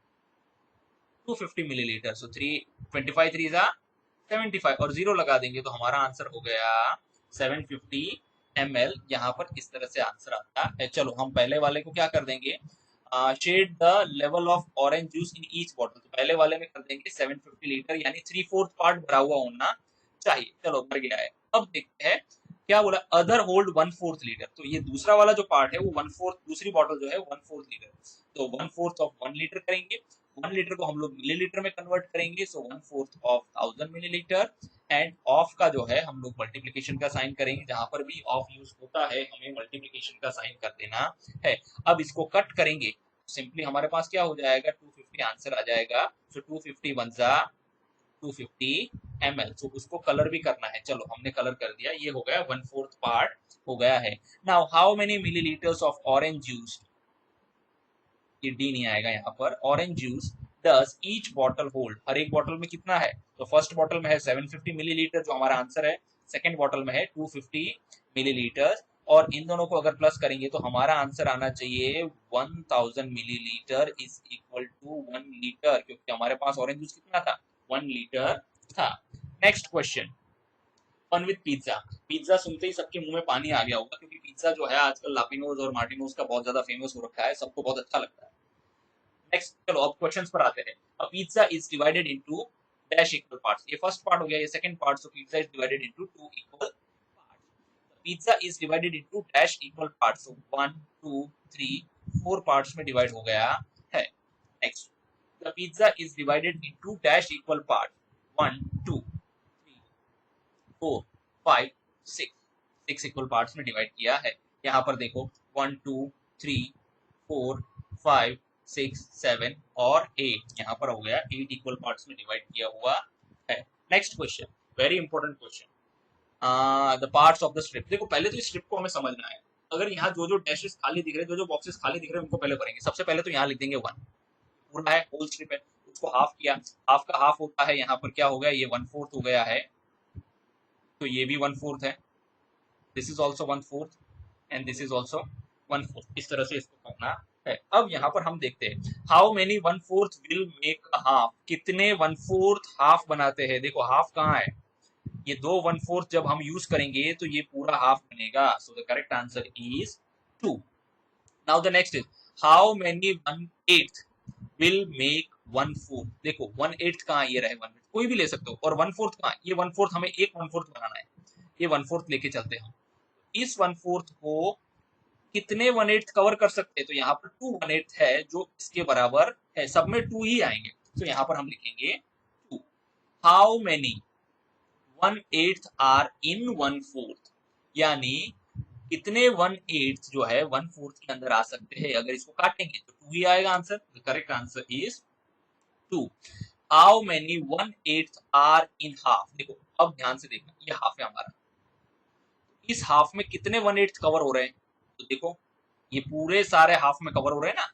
250 मिलीलीटर। सो 25 3 75 और 0 लगा देंगे तो हमारा आंसर हो गया 750 ml। यहाँ पर इस तरह से आंसर आता है। चलो हम पहले वाले को क्या कर देंगे, shade the level of orange juice in each bottle. तो पहले वाले में कर देंगे 750 लीटर, यानी 3/4 पार्ट भरा हुआ होना चाहिए। चलो भर गया है। अब देखते हैं क्या बोला, अदर होल्ड 1/4 लीटर। तो ये दूसरा वाला जो पार्ट है वो 1/4, दूसरी बॉटल जो है 1/4 लीटर। तो 1/4 ऑफ 1 लीटर करेंगे, 1 लीटर को हम लोग मिलीलीटर में कन्वर्ट करेंगे। सो 1/4 ऑफ 1000 मिलीलीटर। एंड ऑफ का जो है हम लोग मल्टीप्लीकेशन का साइन करेंगे, जहां पर भी ऑफ यूज होता है हमें मल्टीप्लीकेशन का साइन कर देना है। अब इसको कट करेंगे, सिंपली हमारे पास क्या हो जाएगा, 250 आंसर आ जाएगा। सो 250 बन जा 250 ml। तो उसको कलर भी करना है। चलो हमने कलर कर दिया, ये हो गया 1/4 पार्ट हो गया है। Now how many millilitres of orange juice, ये डी नहीं आएगा यहाँ पर, orange juice does each bottle hold, हर एक बॉटल में कितना है। तो फर्स्ट बॉटल में है 750 मिलीलीटर जो हमारा आंसर है, सेकेंड बॉटल में है 250 मिलीलीटर, और इन दोनों को अगर प्लस करेंगे तो हमारा आंसर आना चाहिए 1000 millilitre is equal to 1 litre, क्योंकि हमारे पास ऑरेंज जूस कितना था, 1 लीटर था। Next question, fun with pizza. Pizza सुनते ही सबके मुंह में पानी आ गया होगा, क्योंकि पिज्जा जो है आजकल लापिनोज और मार्टिनोज का बहुत ज्यादा फेमस हो रखा है, सबको बहुत अच्छा लगता है। नेक्स्ट चलो अब क्वेश्चंस पर आते हैं। A pizza is divided into dash equal parts. ये फर्स्ट पार्ट हो गया, ये second part. So pizza is divided into 2 equal parts. Pizza is divided into dash equal parts. So 1 2 3 4 parts में डिवाइड हो गया है। Next, the pizza is divided into dash equal part 1 2 3 4 5 6, 6 equal parts में divide किया है। यहाँ पर देखो 1 2 3 4 5 6 7 और 8, यहाँ पर हो गया 8 इक्वल पार्ट्स में डिवाइड किया हुआ है। Next question, very important question, the parts of the strip. देखो पहले तो इस स्ट्रिप को हमें समझना है। अगर यहाँ जो जो डैशेस खाली दिख रहे हैं, जो जो बॉक्सेस खाली दिख रहे हैं, उनको पहले भरेंगे। सबसे पहले तो यहाँ लिख देंगे 1, पूरा है होल स्ट्रिप है, उसको हाफ किया, हाफ का हाफ होता है, यहाँ पर क्या हो गया, ये 1/4 हो गया है, तो ये भी 1/4 है, this is also 1/4 and this is also 1/4। इस तरह से इसको करना है। अब यहाँ पर हम देखते हैं how many 1/4 will make a half, कितने 1/4 हाफ बनाते हैं। देखो हाफ कहाँ है, ये 2 1/4 जब हम यूज करेंगे तो ये पूरा हाफ बनेगा। सो the correct answer is 2। Now the next is how many 1/8 will make 1/4। देखो 1/8 कहाँ, ये रहे 1/8, कोई भी ले सकते हो, और 1/4 कहाँ, ये 1/4 हमें एक 1/4 बनाना है, ये 1/4 लेके चलते हैं। इस 1/4 को कितने 1/8 कवर कर सकते हैं, तो यहाँ पर 2/8 है जो इसके बराबर है, सब में 2 ही आएंगे, तो यहाँ पर हम लिखेंगे 2। हाउ मेनी 1/8 आर इन 1/4, यानी कितने 1/8 जो है 1/4 के अंदर आ सकते हैं, अगर इसको काटेंगे तो 2 ही आएगा answer. The correct answer is 2। How many 1/8 are in half, देखो अब ध्यान से देखना, ये हाफ है हमारा, इस हाफ में कितने 1/8 कवर हो रहे हैं, तो देखो ये पूरे सारे हाफ में कवर हो रहे हैं ना,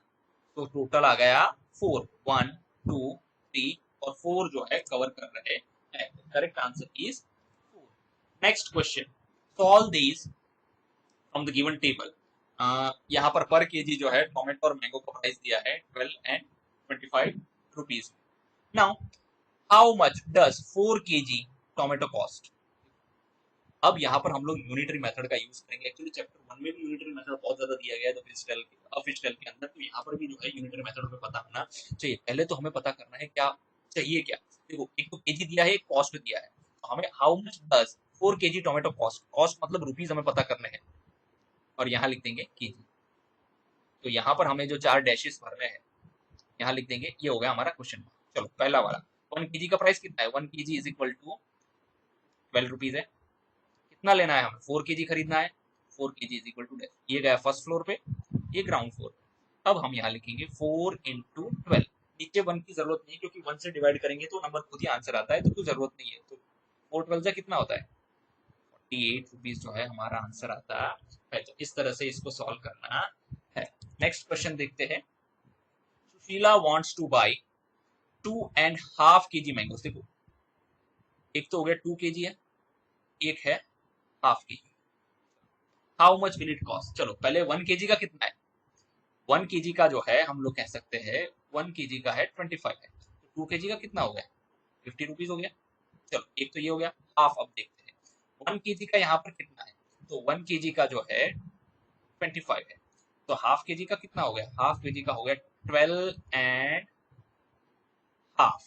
तो टोटल आ गया 4, 1 2 3 और 4 जो है कवर कर रहे हैं। Correct answer is 4। Next question, solve these from the given table. यहाँ पर केजी जो है टोमेटो और मैंगो का प्राइस दिया है 12 and 25 rupees. Now how much does 4 KG tomato cost. अब यहाँ पर हम लोग यूनिटरी मेथड का यूज करेंगे। एक्चुअली चैप्टर 1 में भी यूनिटरी मेथड बहुत ज्यादा दिया गया है फिजिकल के अंदर, तो यहाँ पर भी जो है यूनिटरी मेथड में पता होना चाहिए। पहले तो हमें पता करना है क्या चाहिए, क्या देखो, एक तो केजी दिया है, एक कॉस्ट दिया है, तो हमें how much does 4 KG tomato cost, cost मतलब रुपीज हमें पता करने हैं, और यहाँ लिख देंगे केजी। तो यहाँ पर हमें जो 4 डैशेस भरने हैं, यहाँ लिख देंगे, ये हो गया हमारा क्वेश्चन। चलो पहला वाला, 1 केजी का प्राइस कितना है, 1 KG is equal to 12 rupees है। कितना लेना है हमें, 4 केजी खरीदना है, 4 केजी इज इक्वल टू, ये गया फर्स्ट फ्लोर पे, ये ग्राउंड फ्लोर पे। अब हम यहाँ लिखेंगे 4 इंटू 12, नीचे 1 की जरूरत नहीं, क्योंकि 1 से डिवाइड करेंगे तो नंबर खुद ही आंसर आता है, तो कोई जरूरत नहीं है। तो 4 12 जा कितना होता है, 48 रुपीज जो है हमारा आंसर आता है। तो इस तरह से इसको सॉल्व करना है। नेक्स्ट क्वेश्चन देखते हैं। Sushila wants to buy 2.5 KG mangoes. देखो एक तो हो गया 2 केजी है, एक है half KG. How much will it cost, चलो पहले 1 केजी का कितना है, 1 केजी का जो है हम लोग कह सकते हैं 1 केजी का है 25 है, तो 2 केजी का कितना हो गया, 50 रुपीज हो गया। चलो एक तो ये हो गया हाफ। अब देखते हैं 1 केजी का यहाँ पर कितना है, तो 1 केजी का जो है 25 है, तो हाफ केजी का कितना हो गया, हाफ केजी का हो गया 12 एंड हाफ,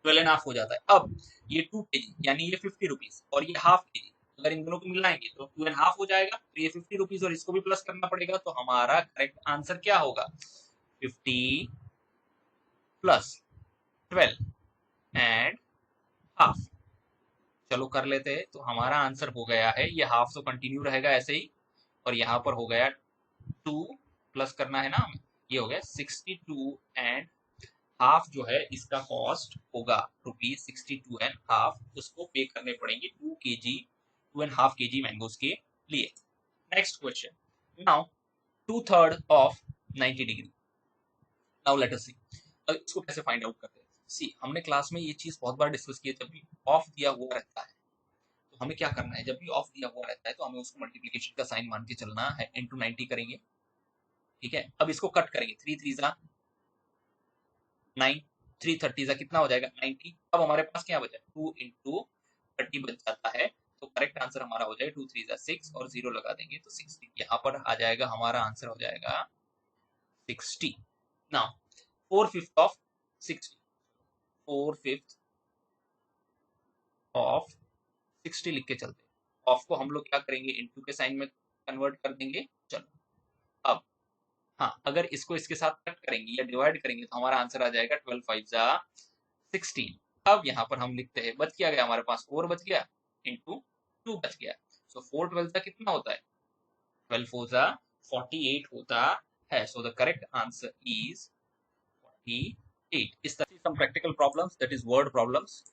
12 एंड हाफ हो जाता है। अब ये 2 केजी यानी ये 50 रुपीज, और ये हाफ केजी, अगर इन दोनों को मिलाएंगे तो 2 एंड हाफ हो जाएगा, तो ये 50 रुपीज और इसको भी प्लस करना पड़ेगा, तो हमारा करेक्ट आंसर क्या होगा, 50 प्लस 12 एंड हाफ। चलो कर लेते हैं, तो हमारा आंसर हो गया है, ये हाफ तो कंटिन्यू रहेगा ऐसे ही, और यहाँ पर हो गया 2 प्लस करना है ना हमें, ये हो गया 62 एंड हाफ जो है इसका कॉस्ट होगा रुपीज 62 एंड हाफ, उसको पे करने पड़ेंगे 2.5 केजी मैंगोज के लिए। Next question, now 2/3 of 90 degree. Now let us see, अब इसको कैसे फाइंड आउट करते हैं। सी हमने क्लास में ये चीज बहुत बार डिस्कस की है, जब भी ऑफ दिया हुआ रहता है तो हमें क्या करना है, जब भी ऑफ दिया हुआ रहता है तो हमें उसको मल्टीप्लीकेशन का साइन मान के चलना है, इनटू 90 करेंगे, ठीक है। अब इसको कट करेंगे, 3 3 जा 9, 3 30 जा कितना हो जाएगा 90। अब हमारे पास क्या बचा, 2 इंटू 30 बच जाता है, तो करेक्ट आंसर हमारा हो जाएगा 2 3 जा 6 और 0 लगा देंगे तो 60। यहाँ पर आ जाएगा हमारा आंसर हो जाएगा 60। नाउ 4/5 ऑफ 60, 4/5 ऑफ 60 लिख के चलते हैं। ऑफ को हम लोग क्या करेंगे, इंटू के साइन में कन्वर्ट कर देंगे। चलो अब हाँ, अगर इसको इसके साथ कट करेंगे या डिवाइड करेंगे तो हमारा आंसर आ जाएगा 12 5 जा 16। अब यहाँ पर हम लिखते हैं, बच क्या गया हमारे पास, 4 बच गया इंटू 2 बच गया, सो 4 12 जा कितना होता है, 12 4 जा 48 होता है। So the correct answer is 48। इस तरह से some practical problems, that is word problems.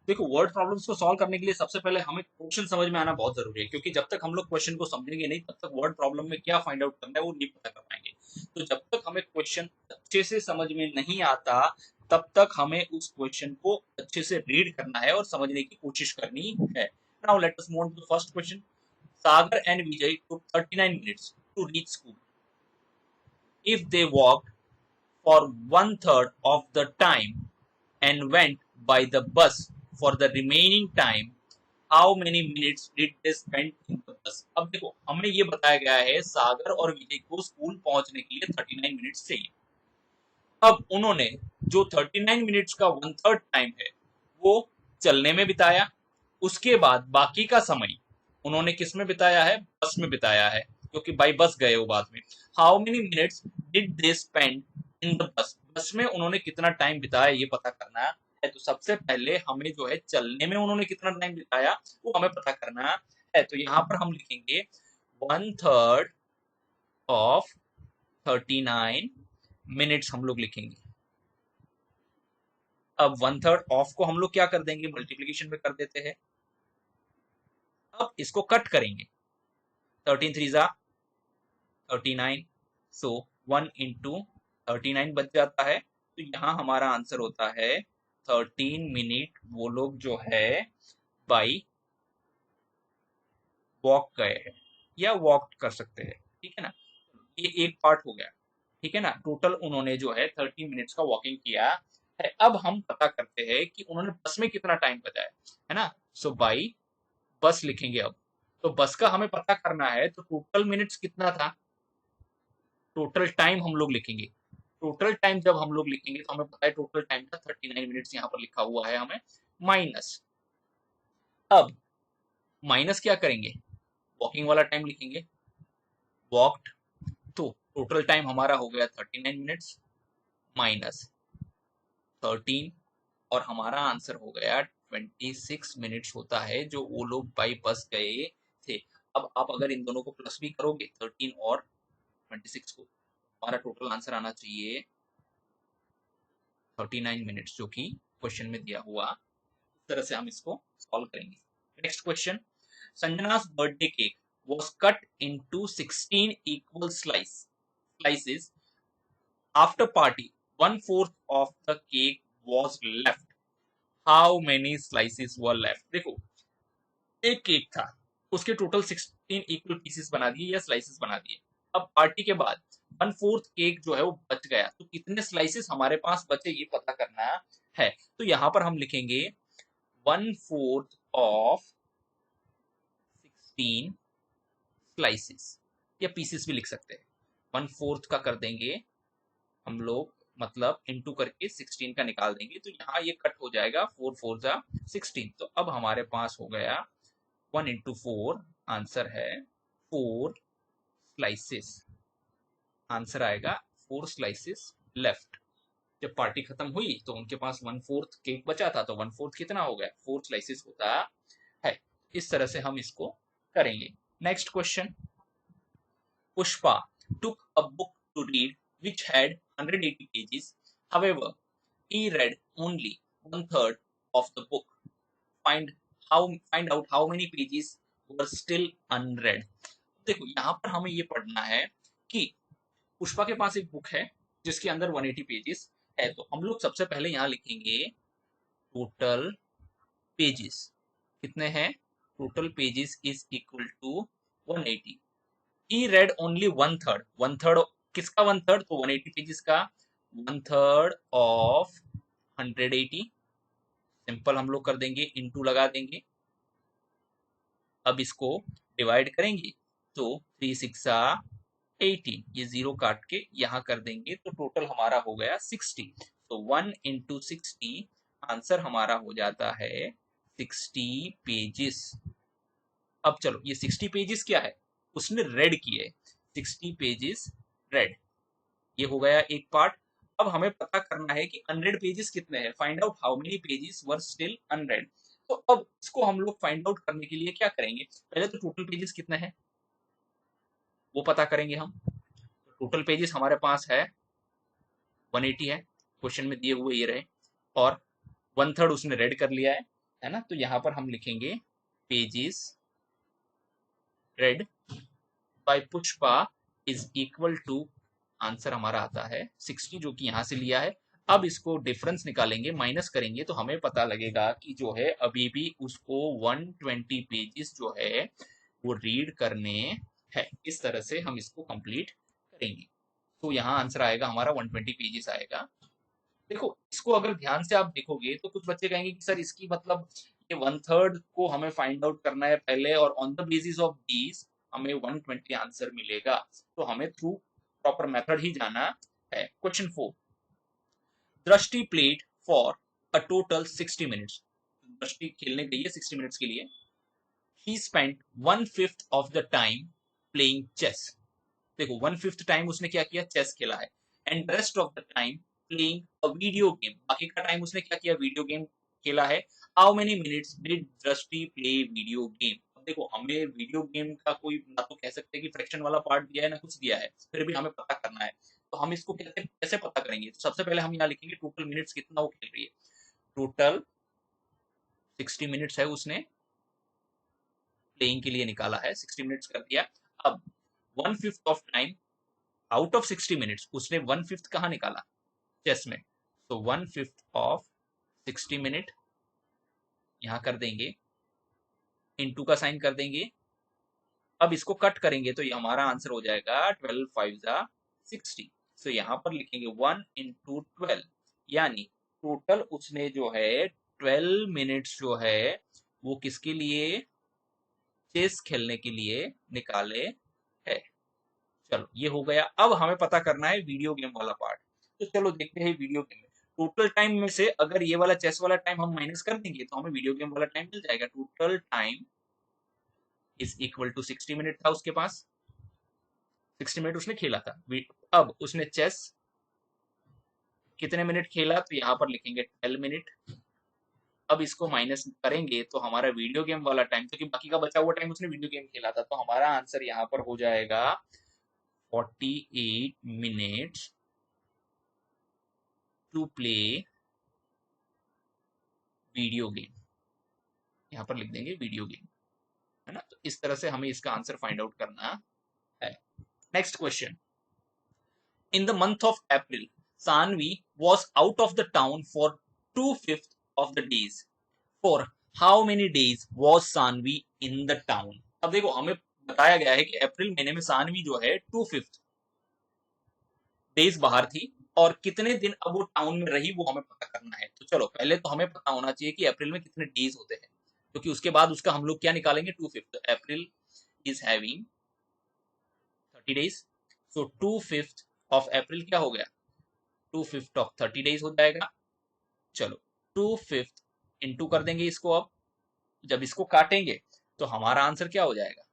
देखो वर्ड प्रॉब्लम्स को सॉल्व करने के लिए सबसे पहले हमें क्वेश्चन समझ में आना बहुत जरूरी है, क्योंकि जब तक हम लोग क्वेश्चन को समझेंगे नहीं तब तक वर्ड प्रॉब्लम में क्या फाइंड आउट करना है वो नहीं पता कर पाएंगे। तो जब तक हमें क्वेश्चन अच्छे से समझ में नहीं आता तब तक हमें उस क्वेश्चन को अच्छे से रीड करना है और समझने की कोशिश करनी है। Now let us move on to the first question. Sagar and Vijay took 39 minutes to reach school. If they walked for 1/3 of the time and went by the bus for the remaining time, how many minutes did they spend in the bus? अब देखो हमें ये बताया गया है सागर और विजय को school पहुंचने के लिए 39 मिनट्स चाहिए। अब उन्होंने जो 39 मिनट्स का 1/3 टाइम है वो चलने में बिताया, उसके बाद बाकी का समय उन्होंने किस में बिताया है, बस में बिताया है, क्योंकि बाई बस गए वो बाद में। How many minutes did they spend in the bus, बस में उन्होंने कितना टाइम बिताया ये पता करना है। तो सबसे पहले हमें जो है चलने में उन्होंने कितना टाइम बिताया वो हमें पता करना है। तो यहाँ पर हम लिखेंगे 1/3 ऑफ 39 मिनट्स हम लोग लिखेंगे। अब 1/3 ऑफ को हम लोग क्या कर देंगे, मल्टीप्लीकेशन में कर देते हैं। अब इसको कट करेंगे, 13 3 39, सो 1 into 39 बच जाता है। तो यहाँ हमारा आंसर होता है 13 मिनट वो लोग जो है बाई वॉक गए हैं, या वॉक कर सकते हैं, ठीक है ना। ये एक पार्ट हो गया, ठीक है ना। टोटल उन्होंने जो है 30 मिनट्स का वॉकिंग किया है। अब हम पता करते हैं कि उन्होंने बस में कितना टाइम बताया है ना। सो बाई बस लिखेंगे अब। तो बस का हमें पता करना है, तो टोटल मिनट्स कितना था, टोटल टाइम हम लोग लिखेंगे। टोटल टाइम जब हम लोग लिखेंगे तो हमें पता है टोटल टाइम था 39 मिनट्स, यहाँ पर लिखा हुआ है हमें माइनस। अब माइनस क्या करेंगे, वॉकिंग वाला टाइम लिखेंगे, वॉकड। तो टोटल टाइम हमारा हो गया 39 मिनट्स माइनस 13, और हमारा आंसर हो गया 26 मिनट्स होता है जो वो लोग बाई बस गए थे। अब आप अगर इन दोनों को प्लस भी करोगे 13 और 26 को, हमारा टोटल आंसर आना चाहिए 39 मिनट्स, जो कि क्वेश्चन में दिया हुआ। इस तरह से हम इसको सॉल्व करेंगे। नेक्स्ट क्वेश्चन, संजना's birthday cake was cut into 16 equal slices. After party, 1/4 of the cake was left. How many slices were left? देखो, एक केक था, उसके टोटल 16 इक्वल पीसेस बना दिए या स्लाइसेस बना दिए। अब पार्टी के बाद 1/4 केक जो है वो बच गया, तो कितने स्लाइसेस हमारे पास बचे ये पता करना है। तो यहाँ पर हम लिखेंगे 1/4 ऑफ 16 स्लाइसेस, या पीसेस भी लिख सकते हैं। 1/4 का कर देंगे हम लोग, मतलब इनटू करके 16 का निकाल देंगे, तो यहाँ ये कट हो जाएगा, 4 4 जा 16। तो अब हमारे पास हो गया 1 into 4, आंसर है 4 स्लाइसेस। आंसर आएगा 4 स्लाइसेस लेफ्ट। जब पार्टी खत्म हुई तो उनके पास 1/4 केक बचा था, तो 1/4 कितना हो गया, 4 स्लाइसेस होता है। इस तरह से हम इसको करेंगे। Next question, Pushpa took a book to read which had 180 pages. However, he read only 1/3 of the book. Find how find out how many pages were still unread. देखो, यहाँ पर हमें ये पढ़ना है कि पुष्पा के पास एक बुक है जिसके अंदर 180 पेजेस है। तो हम लोग सबसे पहले यहाँ लिखेंगे टोटल पेजेस कितने हैं, total pages is equal to 180। He read only 1/3, 1/3 किसका 1/3, तो 180 पेजेस का 1/3 ऑफ 180। सिंपल हम लोग कर देंगे, इनटू लगा देंगे। अब इसको डिवाइड करेंगे तो 3 6 18, ये जीरो काट के यहाँ कर देंगे, तो टोटल हमारा हो गया 60। तो 1 into 60, आंसर हमारा हो जाता है 60 पेजेस। अब चलो, ये 60 पेजेस क्या है, उसने रेड किए, 60 पेजेस रेड, ये हो गया एक पार्ट। अब हमें पता करना है कि अनरेड पेजेस कितने हैं, find out how many pages were still unread. तो अब इसको हम लोग फाइंड आउट करने के लिए क्या करेंगे, पहले तो टोटल पेजेस कितने हैं वो पता करेंगे हम। टोटल पेजेस हमारे पास है 180 है, क्वेश्चन में दिए हुए ये रहे, और 1/3 उसने रेड कर लिया है ना। तो यहाँ पर हम लिखेंगे pages read by Pushpa is equal to, answer हमारा आता है 60, जो कि यहाँ से लिया है। अब इसको डिफरेंस निकालेंगे, माइनस करेंगे, तो हमें पता लगेगा कि जो है अभी भी उसको 120 पेजेस जो है वो रीड करने हैं। इस तरह से हम इसको कंप्लीट करेंगे। तो यहाँ आंसर आएगा हमारा 120 पेजेस आएगा। देखो, इसको अगर ध्यान से आप देखोगे तो कुछ बच्चे कहेंगे कि सर इसकी मतलब ये 1/3 को हमें फाइंड आउट करना है पहले, और on the basis of these हमें 120 आंसर मिलेगा। तो हमें थ्रू प्रॉपर मेथड ही जाना है। क्वेश्चन 4, दृष्टि played for a total 60 minutes. दृष्टि खेलने गई है 60 मिनट्स के लिए। he spent 1/5 of the time playing chess. देखो 1/5 टाइम उसने क्या किया, चेस खेला है, and rest of the time playing a video game, बाकी का टाइम उसने क्या किया, वीडियो गेम खेला है. हाउ मेनी मिनट्स डिड दृष्टि प्ले वीडियो गेम. अब देखो हमें वीडियो गेम का कोई ना तो कह सकते हैं कि फ्रैक्शन वाला पार्ट दिया है ना कुछ दिया है, फिर भी हमें पता करना है. तो हम इसको कैसे कैसे पता करेंगे, तो सबसे पहले हम यहाँ लिखेंगे टोटल मिनट्स कितना वो खेल रही है. टोटल 60 मिनट्स है उसने प्लेइंग के लिए निकाला है, 60 मिनट्स कर दिया. अब 1/5 of time out of 60 minutes उसने 1/5 कहाँ निकाला, चेस में. तो 1/5 ऑफ 60 मिनट यहां कर देंगे, इनटू का साइन कर देंगे. अब इसको कट करेंगे तो ये हमारा आंसर हो जाएगा 12 5 जा 60. सो यहां पर लिखेंगे 1 इंटू 12, यानी टोटल उसने जो है 12 मिनट्स जो है वो किसके लिए, चेस खेलने के लिए निकाले है. चलो ये हो गया. अब हमें पता करना है वीडियो गेम वाला पार्ट. तो चलो देखते हैं वीडियो गेम में टोटल टाइम में से अगर ये वाला चेस वाला टाइम हम माइनस कर देंगे तो हमें वीडियो गेम वाला टाइम मिल जाएगा. Total time is equal to 60 minute था उसके पास, 60 मिनट उसने खेला था. अब उसने चेस कितने मिनट खेला, तो यहाँ पर लिखेंगे 12 मिनट. अब इसको माइनस करेंगे तो हमारा वीडियो गेम वाला टाइम, क्योंकि बाकी का बचा हुआ टाइम उसने वीडियो गेम खेला था, तो हमारा आंसर यहाँ पर हो जाएगा 48 minutes to play video game. यहाँ पर लिख देंगे वीडियो गेम, है ना. तो इस तरह से हमें इसका आंसर फाइंड आउट करना है. Next question. In the month of April Saanvi was out of the town for 2/5 of the days. For how many days was Saanvi in the town. अब देखो हमें बताया गया है कि अप्रैल महीने में सानवी जो है 2/5 डेज बाहर थी, और कितने दिन अब वो टाउन में रही वो हमें पता करना है. तो चलो पहले तो हमें पता होना चाहिए कि अप्रैल में कितने डेज होते हैं, क्योंकि उसके बाद उसका हम लोग क्या निकालेंगे, 2/5. तो April is having 30 days. So 2/5 of April क्या हो गया, 2/5 ऑफ 30 डेज हो जाएगा. चलो 2/5 इंटू कर देंगे इसको. अब जब इसको काटेंगे तो हमारा आंसर क्या हो जाएगा,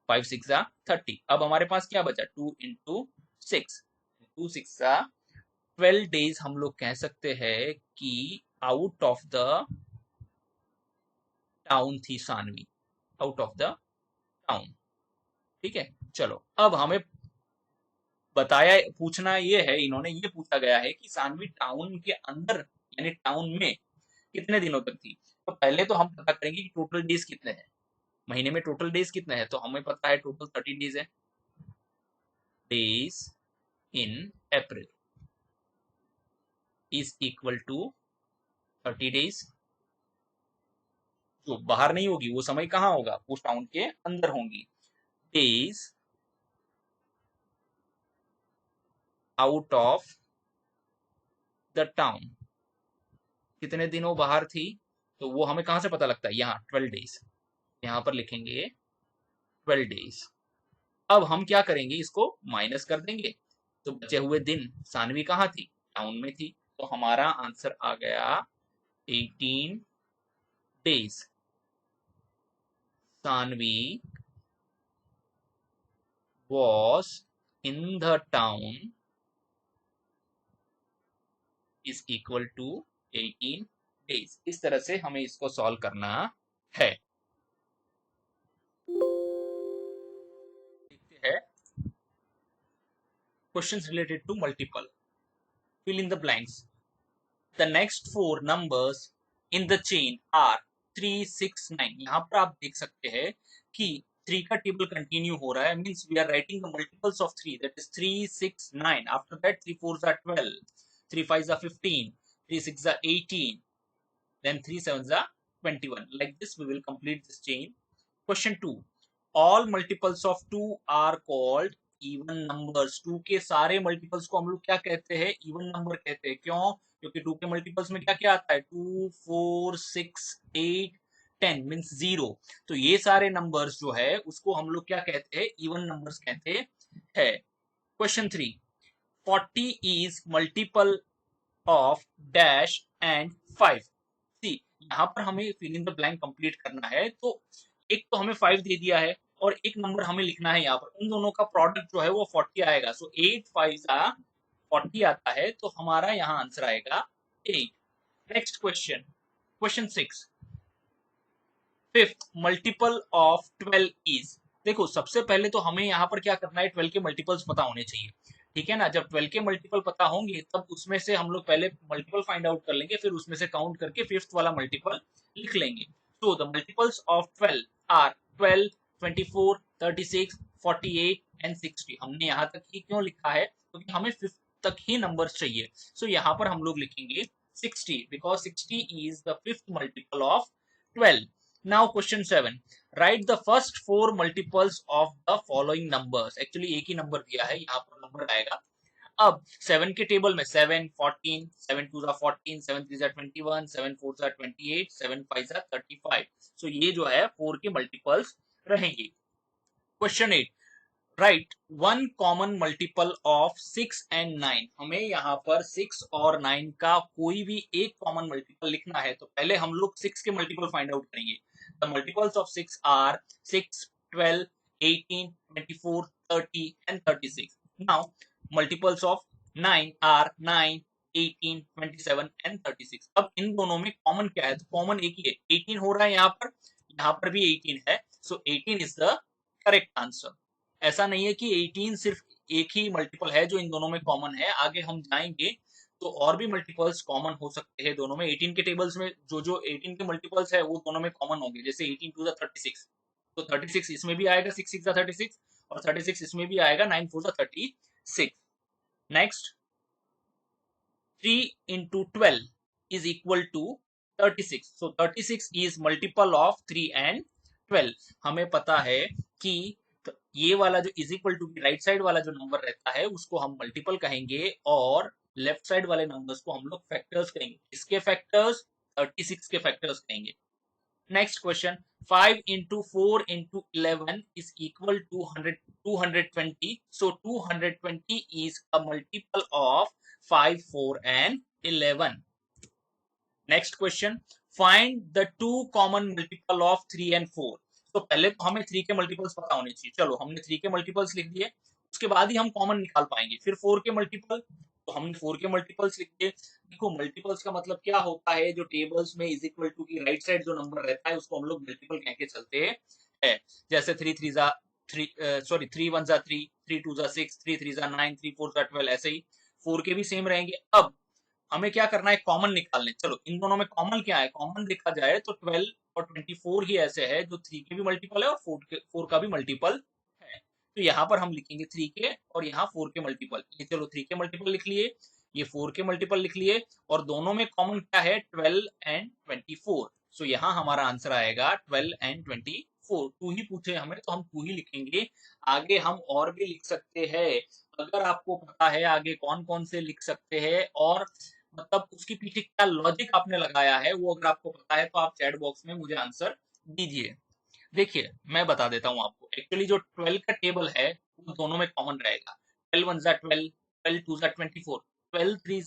5 6 30. अब हमारे पास क्या बचा, 2 इंटू 6, 2 6 12 डेज. हम लोग कह सकते हैं कि आउट ऑफ द टाउन थी Saanvi, out of the town. ठीक है. चलो अब हमें बताया, पूछना ये है, इन्होंने ये पूछा गया है कि सानवी टाउन के अंदर यानी टाउन में कितने दिनों तक थी. तो पहले तो हम पता करेंगे कि टोटल डेज कितने हैं, महीने में टोटल डेज कितने हैं. तो हमें पता है टोटल 30 डेज है. Days in April is equal to 30 days. जो बाहर नहीं होगी वो समय कहाँ होगा, उस टाउन के अंदर होंगी. Days out of the town, कितने दिन वो बाहर थी, तो वो हमें कहां से पता लगता है, यहाँ 12 डेज. यहाँ पर लिखेंगे 12 डेज. अब हम क्या करेंगे, इसको माइनस कर देंगे. तो बचे हुए दिन सानवी कहाँ थी, टाउन में थी. तो हमारा आंसर आ गया 18 days. Saanvi was in the town is equal to 18 days. इस तरह से हमें इसको सॉल्व करना है. देखते हैं questions related to multiple. fill in the blanks. The next four numbers in the chain are 3 6 9. यहाँ पर आप देख सकते हैं कि 3 का टेबल कंटिन्यू हो रहा है, means we are writing the multiples of 3, that is 3 6 9. After that 3 4s are 12, 3 5s are 15, 3 6s are 18, then 3 7s are 21. Like this we will complete this chain. Question 2. All multiples of 2 are called even numbers. 2 के सारे multiples को हम लोग क्या कहते हैं, even number कहते हैं. क्यों, क्योंकि 2 के मल्टीपल्स में क्या क्या आता है, 2 4 6 8 10 मीन्स 0. तो ये सारे नंबर्स जो है उसको हम लोग क्या कहते हैं, इवन नंबर्स कहते हैं. Question 3. 40 is multiple of dash and 5. See यहाँ पर हमें fill in the blank complete करना है। तो एक तो हमें 5 दे दिया है और एक नंबर हमें लिखना है यहाँ पर, उन दोनों का प्रोडक्ट जो है वो 40 आएगा। सो 8 5 40 आता है, तो हमारा यहाँ आंसर आएगा 8। Next question, question 6, fifth multiple of 12 is. देखो सबसे पहले तो हमें यहाँ पर क्या करना है, 12 के मल्टीपल्स पता होने चाहिए, ठीक है ना। जब 12 के मल्टीपल पता होंगे तब उसमें से हम लोग पहले मल्टीपल फाइंड आउट कर लेंगे, फिर उसमें से काउंट करके फिफ्थ वाला मल्टीपल लिख लेंगे। तो the multiples of 12 are 12, 24, 36, 48 and 60। हमने यहाँ तक ही क्यों लिखा है, क्योंकि हमें फिफ्थ तक ही नंबर्स चाहिए। सो यहाँ पर हम लोग लिखेंगे 60 because 60 is the fifth multiple of 12। Now question 7. Write the first four multiples of the following numbers. Actually एक ही नंबर दिया है, यहाँ पर नंबर आएगा। अब 7 के टेबल में 7, 14, 7 2 14, 7 3 21, 7 4 28, 7 5 35। So ये जो है 4 के मल्टीपल्स रहेंगे। Question 8. Right one common multiple of 6 and 9। हमें यहाँ पर 6 और 9 का कोई भी एक कॉमन मल्टीपल लिखना है। तो पहले हम लोग 6 के मल्टीपल फाइंड आउट करेंगे। The multiples of 6 are 6, 12, 18, 24, 30 and 36। Now multiples of 9 are 9, 18, 27 and 36। अब इन दोनों में कॉमन क्या है, तो कॉमन एक ही है, 18 हो रहा है यहाँ पर भी 18 है। सो 18 इज द करेक्ट आंसर। ऐसा नहीं है कि 18 सिर्फ एक ही मल्टीपल है जो इन दोनों में कॉमन है, आगे हम जाएंगे तो और भी मल्टीपल्स कॉमन हो सकते हैं दोनों में। 18 के टेबल्स में जो जो 18 के मल्टीपल्स है वो दोनों में कॉमन होंगे, जैसे 18 2 36, तो 36 इसमें भी आएगा, 6 6 36, और 36 इसमें भी आएगा, 9 4 36। Next, 3 into 12 is equal to 36. So 36 is multiple of 3 and 12। हमें पता है कि ये वाला जो is equal to right side वाला जो नंबर रहता है उसको हम मल्टीपल कहेंगे, और लेफ्ट साइड वाले नंबर्स को हम लोग फैक्टर्स कहेंगे। इसके फैक्टर्स 36 के फैक्टर्स कहेंगे। Next question, 5 into 4 into 11 is equal to 220. So 220 is a multiple of 5, 4 and 11. Next question, find the two common multiple of 3 and 4। तो पहले तो हमें 3 के मल्टीपल्स पता होने चाहिए। चलो हमने 3 के मल्टीपल्स लिख दिए, उसके बाद ही हम कॉमन निकाल पाएंगे। फिर 4 के मल्टीपल, तो हमने 4 के मल्टीपल्स लिख दिए। देखो मल्टीपल्स का मतलब क्या होता है, जो टेबल्स में इज इक्वल टू की राइट साइड जो नंबर रहता है उसको हम लोग मल्टीपल कह के चलते हैं। जैसे 3 3 जा 3 सॉरी 3 1 जा 3, 3 2 जा 6, 3 3 जा 9, 3 4 जा 12, ऐसे ही 4 के भी सेम रहेंगे। अब हमें क्या करना है, कॉमन निकालने। चलो इन दोनों में कॉमन क्या है, कॉमन देखा जाए तो 12 और 24 ही ऐसे है जो 3 के भी मल्टीपल है और 4 का भी मल्टीपल है। तो यहाँ पर हम लिखेंगे 3 के और यहाँ 4 के मल्टीपल। ये चलो 3 के मल्टीपल लिख लिए, ये 4 के मल्टीपल लिख लिए, और दोनों में कॉमन क्या है, 12 एंड 24। सो यहाँ हमारा आंसर आएगा 12 एंड 24। 2 ही पूछे हमें तो हम 2 ही लिखेंगे। आगे हम और भी लिख सकते हैं, अगर आपको पता है आगे कौन कौन से लिख सकते हैं और मतलब उसके पीछे क्या लॉजिक आपने लगाया है, वो अगर आपको पता है तो आप चैट बॉक्स में मुझे आंसर दीजिए। देखिए मैं बता देता हूँ आपको, एक्चुअली जो 12 का टेबल है वो दोनों में कॉमन रहेगा। 12 1 12, 12 2 24, 12 3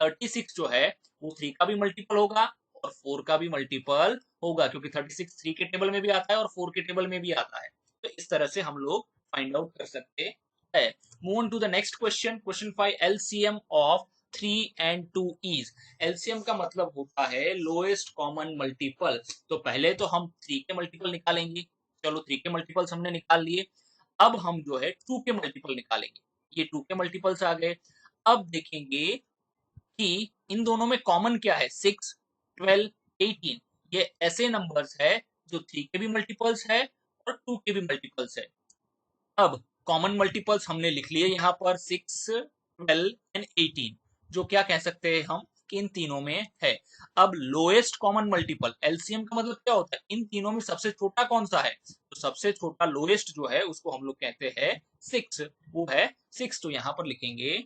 36 जो है वो 3 का भी मल्टीपल होगा और 4 का भी मल्टीपल होगा, क्योंकि 36 3 के टेबल में भी आता है और 4 के टेबल में भी आता है। तो इस तरह से हम लोग फाइंड आउट कर सकते हैं। Move on to the next question, question 5, LCM of 3 and 2 is। LCM का मतलब होता है लोएस्ट कॉमन मल्टीपल। तो पहले तो हम 3 के मल्टीपल निकालेंगे। चलो 3 के मल्टीपल्स हमने निकाल लिए, अब हम जो है 2 के मल्टीपल निकालेंगे। ये 2 के मल्टीपल्स आ गए। अब देखेंगे कि इन दोनों में कॉमन क्या है, 6, 12, 18। ये ऐसे नंबर्स है जो 3 के भी मल्टीपल्स है और 2 के भी मल्टीपल्स है। अब कॉमन मल्टीपल्स हमने लिख लिए यहाँ पर 6, 12 एंड 18, जो क्या कह सकते हैं हम कि इन तीनों में है। अब लोएस्ट कॉमन मल्टीपल, एलसीएम का मतलब क्या होता है, इन तीनों में सबसे छोटा कौन सा है, तो सबसे छोटा लोएस्ट जो है उसको हम लोग कहते हैं 6, वो है 6। तो यहाँ पर लिखेंगे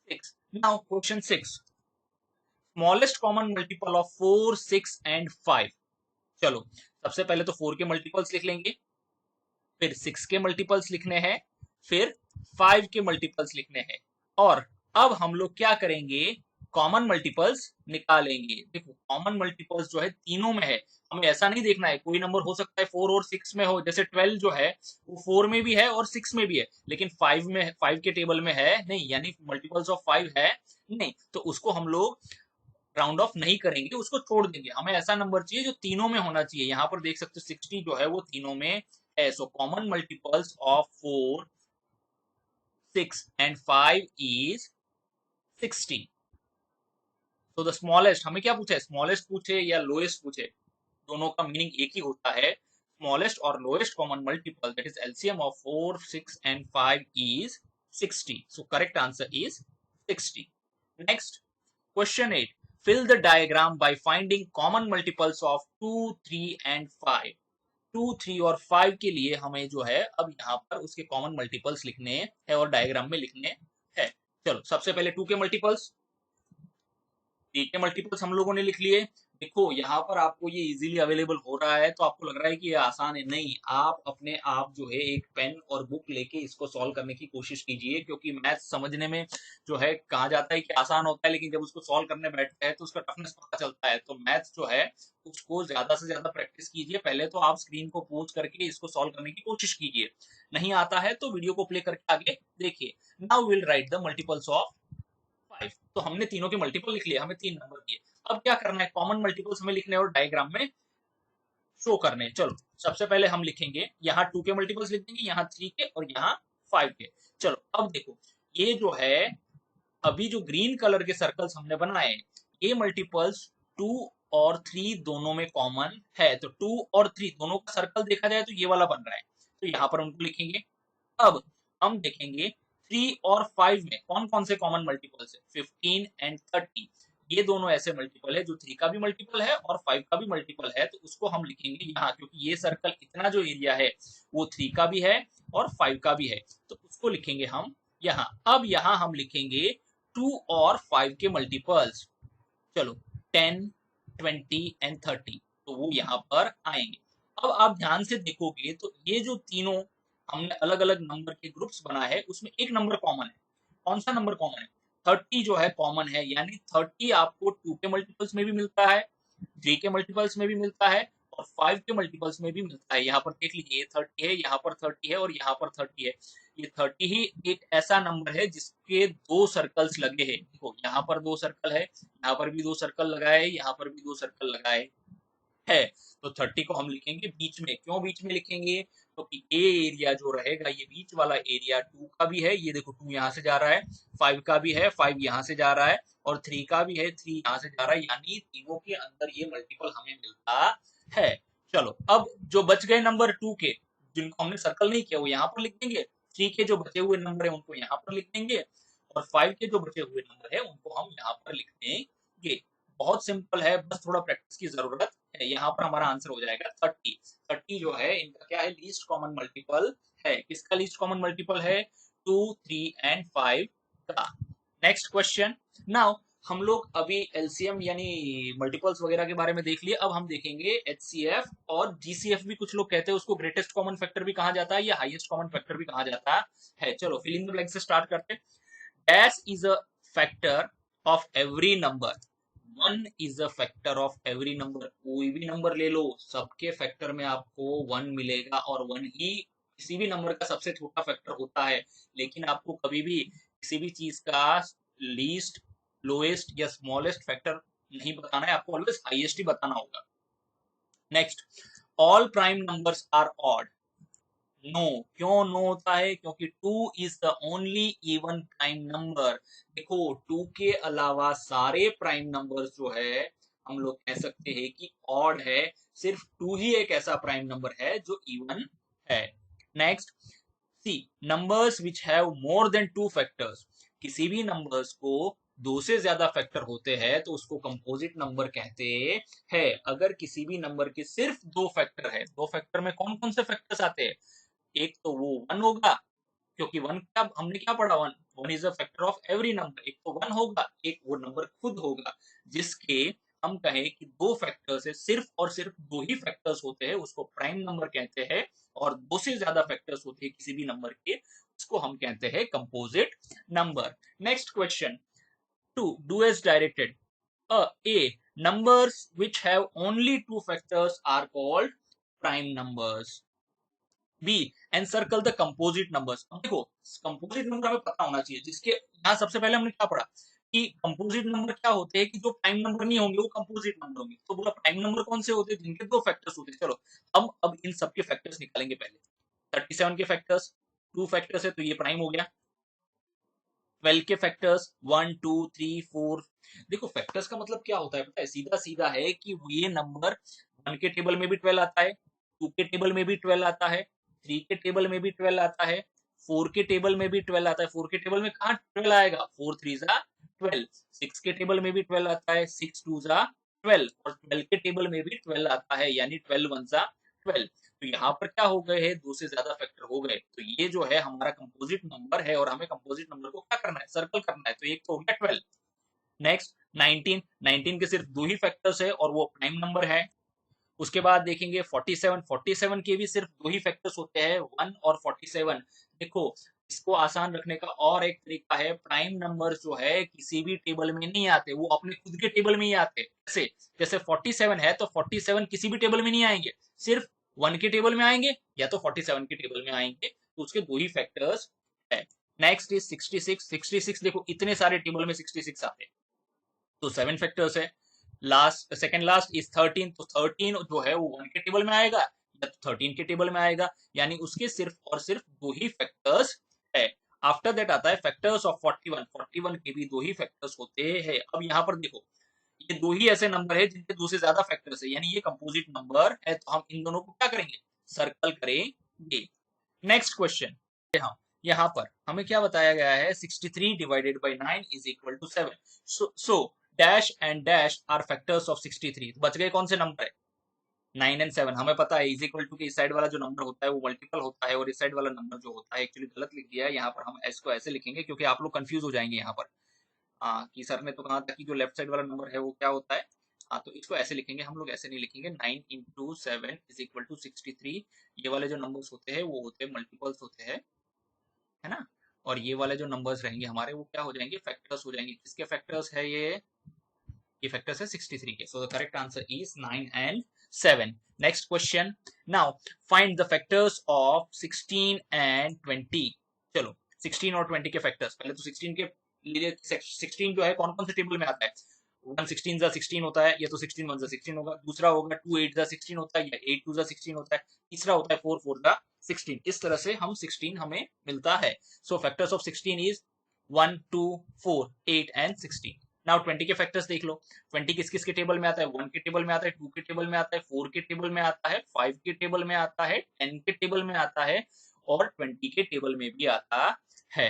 6। Now question 6, smallest common multiple of 4, 6 and 5। चलो सबसे पहले तो 4 के मल्टीपल्स लिख लेंगे, फिर 6 के मल्टीपल्स लिखने हैं, फिर 5 के मल्टीपल्स लिखने हैं, और अब हम लोग क्या करेंगे, कॉमन मल्टीपल्स निकालेंगे। देखो कॉमन मल्टीपल्स जो है तीनों में है। हमें ऐसा नहीं देखना है, कोई नंबर हो सकता है 4 और 6 में हो, जैसे 12 जो है वो 4 में भी है और 6 में भी है, लेकिन 5 में, 5 के टेबल में है नहीं, यानी मल्टीपल्स ऑफ 5 है नहीं, तो उसको हम लोग राउंड ऑफ नहीं करेंगे, उसको छोड़ देंगे। हमें ऐसा नंबर चाहिए जो तीनों में होना चाहिए। यहाँ पर देख सकते हो 60 जो है वो तीनों में है। So common multiples of 4, 6 and 5 is 60। तो द स्मॉलेस्ट, हमें क्या पूछा है, स्मॉलेस्ट पूछे या लोएस्ट पूछे, दोनों का मीनिंग एक ही होता है। स्मॉलेस्ट और lowest common multiple, that is LCM of 4, 6 and 5 is 60। So correct answer is 60। Next, question 8, fill the diagram by finding common multiples of 2, 3 and 5। 2, 3 और 5 के लिए हमें जो है अब यहाँ पर उसके कॉमन मल्टीपल्स लिखने हैं और डायग्राम में लिखने हैं। चलो सबसे पहले 2 के मल्टीपल्स, 3 के मल्टीपल्स हम लोगों ने लिख लिए। देखो यहाँ पर आपको ये इजीली अवेलेबल हो रहा है तो आपको लग रहा है कि ये आसान है, नहीं, आप अपने आप जो है एक पेन और बुक लेके इसको सॉल्व करने की कोशिश कीजिए, क्योंकि मैथ समझने में जो है कहा जाता है कि आसान होता है, लेकिन जब उसको सॉल्व करने बैठते हैं तो उसका टफनेस पता चलता है। तो मैथ जो है उसको ज्यादा से ज्यादा प्रैक्टिस कीजिए। पहले तो आप स्क्रीन को पोज करके इसको सॉल्व करने की कोशिश कीजिए, नहीं आता है तो वीडियो को प्ले करके आगे देखिए। Now will write the multiples of 5। तो हमने तीनों के मल्टीपल लिख लिए, हमें 3 नंबर दिए। अब क्या करना है, कॉमन मल्टीपल्स हमें लिखने और डायग्राम में शो करने। चलो सबसे पहले हम लिखेंगे, यहाँ 2 के मल्टीपल्स लिख देंगे, यहाँ 3 के और यहाँ 5 के। चलो अब देखो, ये जो है अभी जो ग्रीन कलर के सर्कल्स हमने बनाए, ये मल्टीपल्स 2 और 3 दोनों में कॉमन है। तो 2 और 3 दोनों का सर्कल देखा जाए तो ये वाला बन रहा है, तो यहाँ पर उनको लिखेंगे। अब हम देखेंगे 3 और 5 में कौन कौन से कॉमन मल्टीपल्स है। 15 एंड 30, ये दोनों ऐसे मल्टीपल है जो 3 का भी मल्टीपल है और 5 का भी मल्टीपल है, तो उसको हम लिखेंगे यहाँ, क्योंकि ये सर्कल इतना जो एरिया है वो 3 का भी है और 5 का भी है, तो उसको लिखेंगे हम यहाँ। अब यहाँ हम लिखेंगे 2 और 5 के मल्टीपल्स। चलो 10, 20 एंड 30, तो वो यहाँ पर आएंगे। अब आप ध्यान से देखोगे तो ये जो तीनों हमने अलग अलग नंबर के ग्रुप्स बनाए हैं उसमें एक नंबर कॉमन है। कौन सा नंबर कॉमन है, 30 जो है कॉमन है, यानी 30 आपको 2 के मल्टीपल्स में भी मिलता है, 3 के मल्टीपल्स में भी मिलता है और 5 के मल्टीपल्स में भी मिलता है। यहाँ पर देख लीजिए, ये 30 है, यहाँ पर 30 है और यहाँ पर 30 है। ये 30 ही एक ऐसा नंबर है जिसके 2 सर्कल्स लगे हैं। देखो यहाँ पर 2 सर्कल है, यहाँ पर भी 2 सर्कल लगाए, यहाँ पर भी 2 सर्कल लगाए है। तो 30 को हम लिखेंगे बीच में। क्यों बीच में लिखेंगे, क्योंकि तो ये एरिया जो रहेगा, ये बीच वाला एरिया 2 का भी है, ये देखो 2 यहाँ से जा रहा है, 5 का भी है, 5 यहाँ से जा रहा है और 3 का भी है, 3 यहाँ से जा रहा है, यानी तीनों के अंदर ये मल्टीपल हमें मिलता है। चलो अब जो बच गए नंबर 2 के, जिनको हमने सर्कल नहीं किया वो यहाँ पर लिख देंगे, 3 के जो बचे हुए नंबर है उनको यहाँ पर लिख देंगे और 5 के जो बचे हुए नंबर है उनको हम यहाँ पर लिख देंगे। बहुत सिंपल है, बस थोड़ा प्रैक्टिस की जरूरत है। यहाँ पर हमारा आंसर हो जाएगा 30। 30 जो है इनका क्या है, लीस्ट कॉमन मल्टीपल है। किसका लीस्ट कॉमन मल्टीपल है, 2, 3 एंड 5 का। Next question. नाउ हम लोग अभी एलसीएम यानी मल्टीपल्स वगैरह के बारे में देख लिए, अब हम देखेंगे एचसीएफ और जीसीएफ भी कुछ लोग कहते हैं उसको, ग्रेटेस्ट कॉमन फैक्टर भी कहा जाता है या हाईएस्ट कॉमन फैक्टर भी कहा जाता है। चलो फिल इन द ब्लैंक से स्टार्ट करते हैं। Dash is a factor of every number, 1 is a factor of every number. कोई भी नंबर ले लो, सबके फैक्टर में आपको 1 मिलेगा और 1 ही किसी भी नंबर का सबसे छोटा फैक्टर होता है। लेकिन आपको कभी भी किसी भी चीज का लीस्ट, लोएस्ट या स्मॉलेस्ट फैक्टर नहीं बताना है, आपको ऑलवेज हाईएस्ट ही बताना होगा। Next, all prime numbers are odd. No, क्यों नो होता है, क्योंकि 2 is the only even prime number. देखो 2 के अलावा सारे प्राइम नंबर्स जो है हम लोग कह सकते हैं कि ऑड है, सिर्फ 2 ही एक ऐसा प्राइम नंबर है जो इवन है। Next, see numbers which have more than 2 factors. किसी भी नंबर्स को 2 से ज्यादा फैक्टर होते हैं तो उसको कंपोजिट नंबर कहते हैं। अगर किसी भी नंबर के सिर्फ 2 फैक्टर है, 2 फैक्टर में कौन कौन से फैक्टर्स आते हैं, एक तो वो 1 होगा, क्योंकि 1 का हमने क्या पढ़ा, 1 1 is a factor of every number. एक तो 1 होगा, एक वो नंबर खुद होगा जिसके हम कहें कि 2 फैक्टर्स है, सिर्फ और सिर्फ 2 ही फैक्टर्स होते हैं, उसको प्राइम नंबर कहते हैं। और 2 से ज्यादा फैक्टर्स होते हैं किसी भी नंबर के, उसको हम कहते हैं composite number. Next question 2, do as directed. A, numbers which have only two factors are called prime numbers. B encircle the composite numbers. अब देखो कंपोजिट नंबर हमें पता होना चाहिए, जिसके यहाँ सबसे पहले हमने क्या पढ़ा कि कंपोजिट नंबर क्या होते हैं कि जो प्राइम नंबर नहीं होंगे वो कंपोजिट नंबर होंगे। तो बोला प्राइम नंबर कौन से होते हैं जिनके दो फैक्टर्स होते हैं। चलो हम अब इन सबके फैक्टर्स निकालेंगे। पहले 37 के फैक्टर्स, टू फैक्टर्स है तो ये प्राइम हो गया। 12 के फैक्टर्स 1 2 3 4। देखो फैक्टर्स का मतलब क्या होता है पता है, सीधा सीधा है कि ये नंबर 1 के टेबल में भी 12 आता है, 2 के टेबल में भी 12 आता है, 3 के टेबल में भी 12 आता है, 4 के टेबल में भी 12 आता है। 4 के टेबल में कहाँ 12 आएगा, 4 3 जा 12। 6 के टेबल में भी 12 आता है, 6 2 जा 12। और 12 के टेबल में भी 12 आता है, यानी 12 1 जा 12। तो यहाँ पर क्या हो गए हैं, दो से ज्यादा फैक्टर हो गए। तो ये जो है हमारा कंपोजिट नंबर है और हमें कंपोजिट नंबर को क्या करना है, सर्कल करना है। तो एक तो हो गया 12। नेक्स्ट 19, 19 के सिर्फ दो ही फैक्टर्स है और वो प्राइम नंबर है। उसके बाद देखेंगे 47, 47 के भी सिर्फ दो ही फैक्टर्स होते हैं, 1 और 47। देखो इसको आसान रखने का और एक तरीका है, प्राइम नंबर जो है किसी भी टेबल में नहीं आते, वो अपने खुद के टेबल में ही आते। जैसे जैसे 47 है तो 47 किसी भी टेबल में नहीं आएंगे, सिर्फ 1 के टेबल में आएंगे या तो 47 के टेबल में आएंगे। तो उसके दो ही फैक्टर्स है। नेक्स्ट इज 66, 66 देखो इतने सारे टेबल में 66 आते हैं तो 7 फैक्टर्स है। लास्ट सेकंड लास्ट इज 13, तो 13 जो है वो 1 के टेबल में आएगा या तो 13 के टेबल में आएगा, यानी उसके सिर्फ और सिर्फ दो ही फैक्टर्स है। आफ्टर दैट आता है फैक्टर्स ऑफ 41, 41 के भी दो ही फैक्टर्स होते हैं। अब यहाँ पर देखो ये दो ही ऐसे नंबर है जिनके दो से ज्यादा फैक्टर्स है, यानी ये कंपोजिट नंबर है। तो हम इन दोनों को क्या करेंगे, सर्कल करेंगे। नेक्स्ट क्वेश्चन, हम यहाँ पर हमें क्या बताया गया है, 63 divided by 9 is equal to 7। So dash and dash are factors of 63। बच गए कौन से नंबर है, 9 एंड 7। हमें पता है इज इक्वल टू के इस साइड वाला जो नंबर होता है वो मल्टीपल होता है और इस साइड वाला नंबर जो होता है, एक्चुअली गलत लिख दिया है यहाँ पर, हम इसको ऐसे लिखेंगे क्योंकि आप लोग कंफ्यूज हो जाएंगे यहाँ पर। कि सर ने तो कहा था कि जो लेफ्ट साइड वाला नंबर है वो क्या होता है। तो इसको ऐसे लिखेंगे हम लोग, ऐसे नहीं लिखेंगे। 9 इंटू 7 इज इक्वल टू 63। ये वाले जो नंबर्स होते हैं वो होते हैं मल्टीपल्स होते हैं, है ना। और ये वाले जो नंबर्स रहेंगे हमारे वो क्या हो जाएंगे, फैक्टर्स हो जाएंगे। किसके फैक्टर्स है ये फैक्टर्स है 63 के। सो the correct answer is 9 and 7। Next question, now find the factors of 16 and 20। चलो 16 और 20 के फैक्टर्स, पहले तो 16 के लिए 16 जो है कौन कौन से टेबल में आता है, 1 16 जा 16 होता है, या तो 16 1 जा 16 होगा। दूसरा होगा 2 8 जा 16 होता है, या 8 2 जा 16 होता है। तीसरा होता है 4 4 जा 16। इस तरह से हम 16 हमें मिलता है। सो factors of 16 is 1 2 4 8 and 16। Now 20 के फैक्टर्स देख लो। 20 किस किस के टेबल में आता है, 1 के टेबल में आता है, 2 के टेबल में आता है, 4 के टेबल में आता है, 5 के टेबल में आता है, 10 के टेबल में आता है और 20 के टेबल में भी आता है।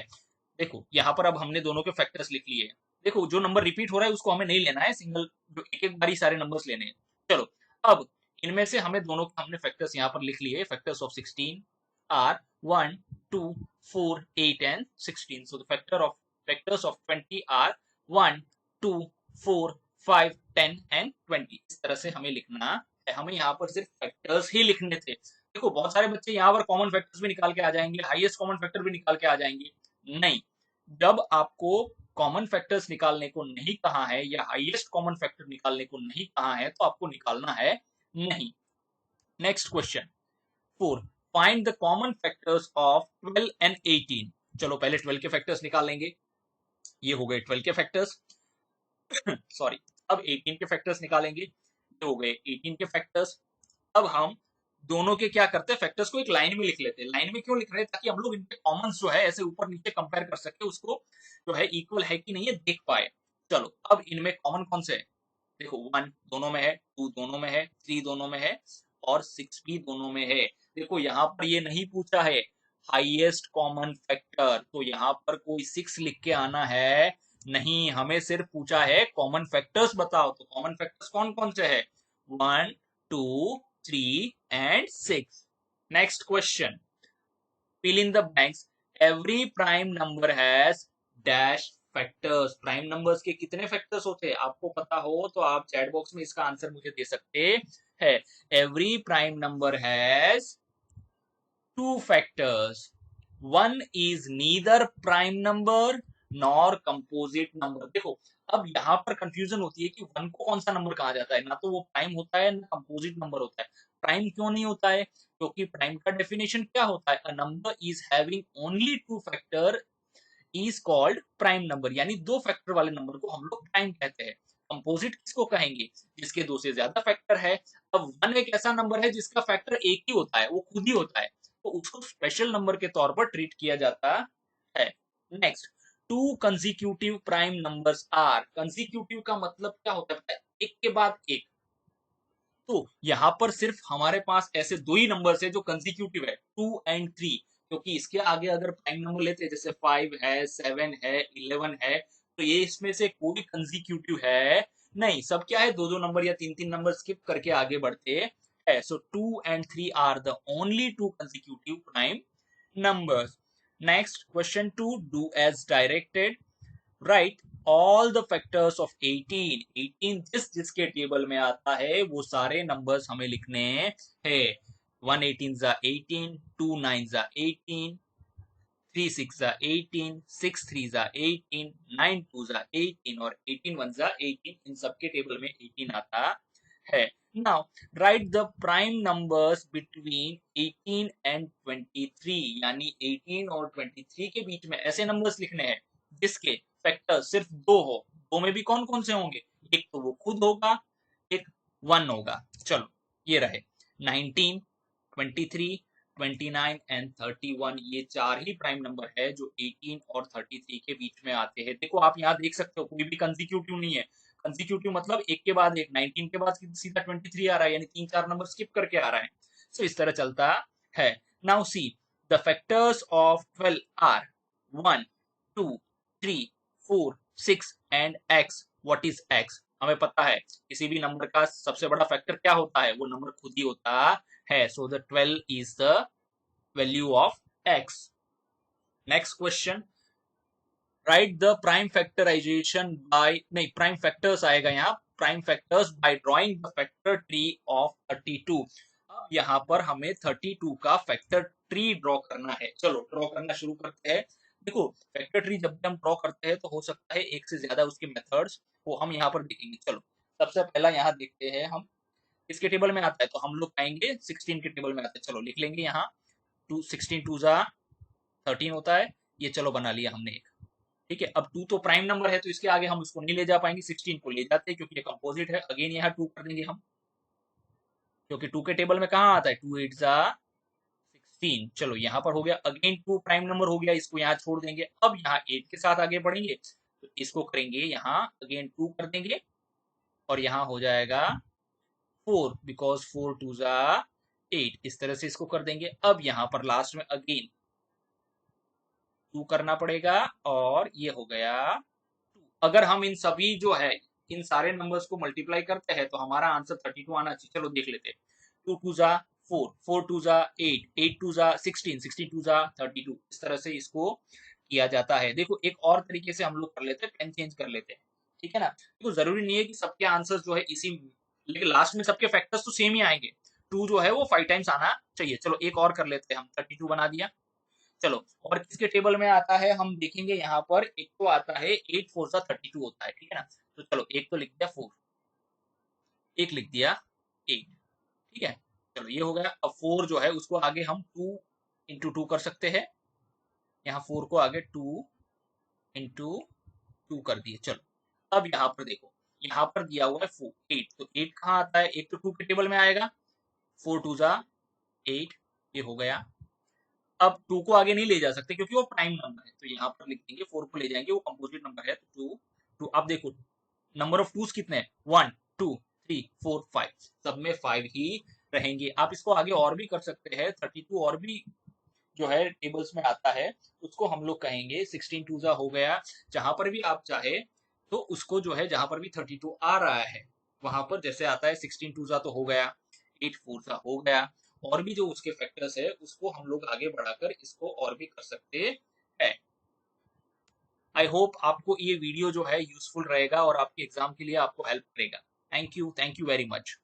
देखो यहाँ पर अब हमने दोनों के फैक्टर्स लिख लिए। देखो जो नंबर रिपीट हो रहा है उसको हमें नहीं लेना है, सिंगल जो एक एक बारी सारे नंबर्स लेने हैं। चलो अब इनमें से हमें दोनों के हमने फैक्टर्स यहाँ पर लिख लिए। Factors of 16 are 1 2 4 8 and 16। So the factors of 20 are 1 2 4 5 10 and 20। इस तरह से हमें लिखना है। हमें यहाँ पर सिर्फ फैक्टर्स ही लिखने थे। देखो बहुत सारे बच्चे यहाँ पर कॉमन फैक्टर्स भी निकाल के आ जाएंगे, हाईएस्ट कॉमन फैक्टर भी निकाल के आ जाएंगे। नहीं, जब आपको कॉमन फैक्टर्स निकालने को नहीं कहा है या हाईएस्ट कॉमन फैक्टर निकालने को नहीं कहा है तो आपको निकालना है नहीं। Next question 4, find the common factors of 12 and 18। चलो पहले 12 के फैक्टर्स निकाल लेंगे। ये हो गए 12 के फैक्टर्स सॉरी। अब 18 के फैक्टर्स निकालेंगे। ये हो गए 18 के फैक्टर्स। अब हम दोनों के क्या करते हैं, फैक्टर्स को एक लाइन में लिख लेते हैं। लाइन में क्यों लिख रहे हैं, ताकि हम लोग इनके कॉमन जो है ऐसे ऊपर नीचे कंपेयर कर सके, उसको जो है इक्वल है कि नहीं है देख पाए। चलो अब इनमें कॉमन कौन से है, देखो 1 दोनों में है, 2 दोनों में है, 3 दोनों में है और 6 भी दोनों में है। देखो यहाँ पर ये नहीं पूछा है हाईएस्ट कॉमन फैक्टर, तो यहाँ पर कोई 6 लिख के आना है नहीं, हमें सिर्फ पूछा है कॉमन फैक्टर्स बताओ। तो कॉमन फैक्टर्स कौन कौन से है, 1 2 3 and 6. Next question. Fill in the blanks. Every prime number has dash factors. Prime numbers के कितने factors होते हैं, आपको पता हो तो आप चैट बॉक्स में इसका आंसर मुझे दे सकते हैं। Every prime number has two factors. One is neither prime number nor composite number। देखो अब यहाँ पर कंफ्यूजन होती है कि 1 को कौन सा नंबर कहा जाता है, ना तो वो प्राइम होता है ना कंपोजिट नंबर होता है। प्राइम क्यों नहीं होता है? क्योंकि प्राइम का डेफिनेशन क्या होता है? A number is having only two factor is called prime number, यानी दो फैक्टर वाले नंबर को हम लोग प्राइम कहते हैं। कंपोजिट किसको कहेंगे? जिसके दो से ज्यादा फैक्टर है। अब 1 एक ऐसा नंबर है जिसका फैक्टर एक ही होता है, वो खुद ही होता है, तो उसको स्पेशल नंबर के तौर पर ट्रीट किया जाता है। Next, two consecutive prime numbers are. Consecutive का मतलब क्या होता है? एक के बाद एक। तो यहाँ पर सिर्फ हमारे पास ऐसे दो ही नंबर्स है जो कंसेक्यूटिव है, 2 और 3। क्योंकि इसके आगे अगर प्राइम नंबर लेते हैं, जैसे 5 है, 7 है, 11 है, तो ये इसमें से कोई कंसेक्यूटिव है नहीं। सब क्या है, दो दो नंबर या तीन तीन नंबर स्किप करके आगे बढ़ते हैं। सो 2 और 3 are the only two consecutive prime numbers. Next question 2, do as directed. Write all the factors of 18। 18 जिसके टेबल में आता है वो सारे नंबर्स हमें लिखने हैं। 1 18 जा 18, 2 9 जा 18, 3 6 जा 18, 6 3 जा 18, 9 2 जा 18 और 18 1 जा 18। इन सबके टेबल में 18 आता है। Now right the prime numbers between 18 and 23, यानी 18 और 23 के बीच में ऐसे नंबर्स लिखने हैं जिसके फैक्टर सिर्फ दो हो। दो में भी कौन कौन से होंगे? एक तो वो खुद होगा, एक 1 होगा। चलो ये रहे 19, 23, 29 एंड 31। ये चार ही प्राइम नंबर है जो 18 और 33 के बीच में आते हैं। देखो आप यहाँ देख सकते हो, कोई भी कंसेक्यूटिव नहीं है। कंसेक्यूटिव मतलब एक के बाद एक, 19 के बाद सीधा 23 आ रहा है, यानी तीन चार नंबर स्किप करके आ रहा है। सो इस तरह चलता है। Now see the factors of 12 are 1 2 3 4 6 and x। What is x? हमें पता है किसी भी नंबर का सबसे बड़ा फैक्टर क्या होता है, वो नंबर खुद ही होता है। So the 12 is the value of x। Next question, write the prime factorisation by, नहीं प्राइम फैक्टर्स आएगा यहाँ, prime factors by drawing the factor tree of 32। अब यहाँ पर हमें 32 का फैक्टर ट्री ड्रॉ करना है। चलो ड्रॉ करना शुरू करते हैं। देखो फैक्टर ट्री जब भी हम ड्रॉ करते हैं तो हो सकता है एक से ज्यादा उसके मेथड्स वो हम यहाँ पर देखेंगे। चलो सबसे पहला यहाँ देखते हैं हम किसके टेबल में आता है, तो हम लोग पाएंगे 16 के टेबल में आता है। चलो लिख लेंगे यहाँ, 16 2 जा 13 होता है। ये चलो बना लिया हमने एक। ठीक है, अब 2 तो प्राइम नंबर है तो इसके आगे हम उसको नहीं ले जा पाएंगे, 16 को ले जाते हैं क्योंकि ये कंपोजिट है। अगेन यहाँ 2 कर देंगे हम, क्योंकि 2 के टेबल में कहाँ आता है, 2 8 जा 16। चलो यहाँ पर हो गया, अगेन 2 प्राइम नंबर हो गया, इसको यहाँ छोड़ देंगे। अब यहाँ 8 के साथ आगे बढ़ेंगे तो इसको करेंगे यहाँ, अगेन 2 कर देंगे और यहाँ हो जाएगा 4, बिकॉज 4 2 जा 8। इस तरह से इसको कर देंगे। अब यहाँ पर लास्ट में अगेन 2 करना पड़ेगा और ये हो गया 2। अगर हम इन सभी जो है इन सारे नंबर्स को मल्टीप्लाई करते हैं तो हमारा आंसर 32 आना चाहिए। चलो देख लेते हैं। 2 2 जा 4, 4 2 जा 8, 8 2 जा 16, 16 2 जा 32। इस तरह से इसको किया जाता है। देखो एक और तरीके से हम लोग कर लेते हैं, पेन चेंज कर लेते हैं। ठीक है ना? देखो जरूरी नहीं है कि सबके आंसर जो है इसी, लेकिन लास्ट में सबके फैक्टर्स तो सेम ही आएंगे। 2 जो है वो 5 टाइम्स आना चाहिए। चलो एक और कर लेते हैं हम, 32 बना दिया। चलो और किसके टेबल में आता है हम देखेंगे। यहाँ पर एक तो आता है 8 4 सा 32 होता है। ठीक है ना? तो चलो एक तो लिख दिया 4, एक लिख दिया 8। ठीक है, चलो ये हो गया। अब 4 जो है उसको आगे हम 2 इंटू 2 कर सकते हैं। यहाँ 4 को आगे 2 इंटू 2 कर दिए। चलो अब यहाँ पर देखो, यहाँ पर दिया हुआ है 4 8, तो 8 कहाँ आता है, एक तो 2 के टेबल में आएगा, 4 2 जा 8, ये हो गया। अब 2 को आगे नहीं ले जा सकते क्योंकि वो प्राइम नंबर है, तो यहाँ पर लिख देंगे 4 को ले जाएंगे, वो कंपोजिट नंबर है तो 2 2। अब देखो नंबर ऑफ टूज कितने हैं, 1 2 3 4 5, सब में 5 ही रहेंगे। आप इसको आगे और भी कर सकते हैं, 32 और भी जो है टेबल्स में आता है, उसको हम लोग कहेंगे 16 टू जा हो गया। जहां पर भी आप चाहे तो उसको जो है, जहां पर भी 32 आ रहा है वहां पर जैसे आता है 16 टू जा तो हो गया, 8 4 जा हो गया, और भी जो उसके फैक्टर्स है उसको हम लोग आगे बढ़ाकर इसको और भी कर सकते हैं। आई होप आपको ये वीडियो जो है यूजफुल रहेगा और आपके एग्जाम के लिए आपको हेल्प करेगा। Thank you very much.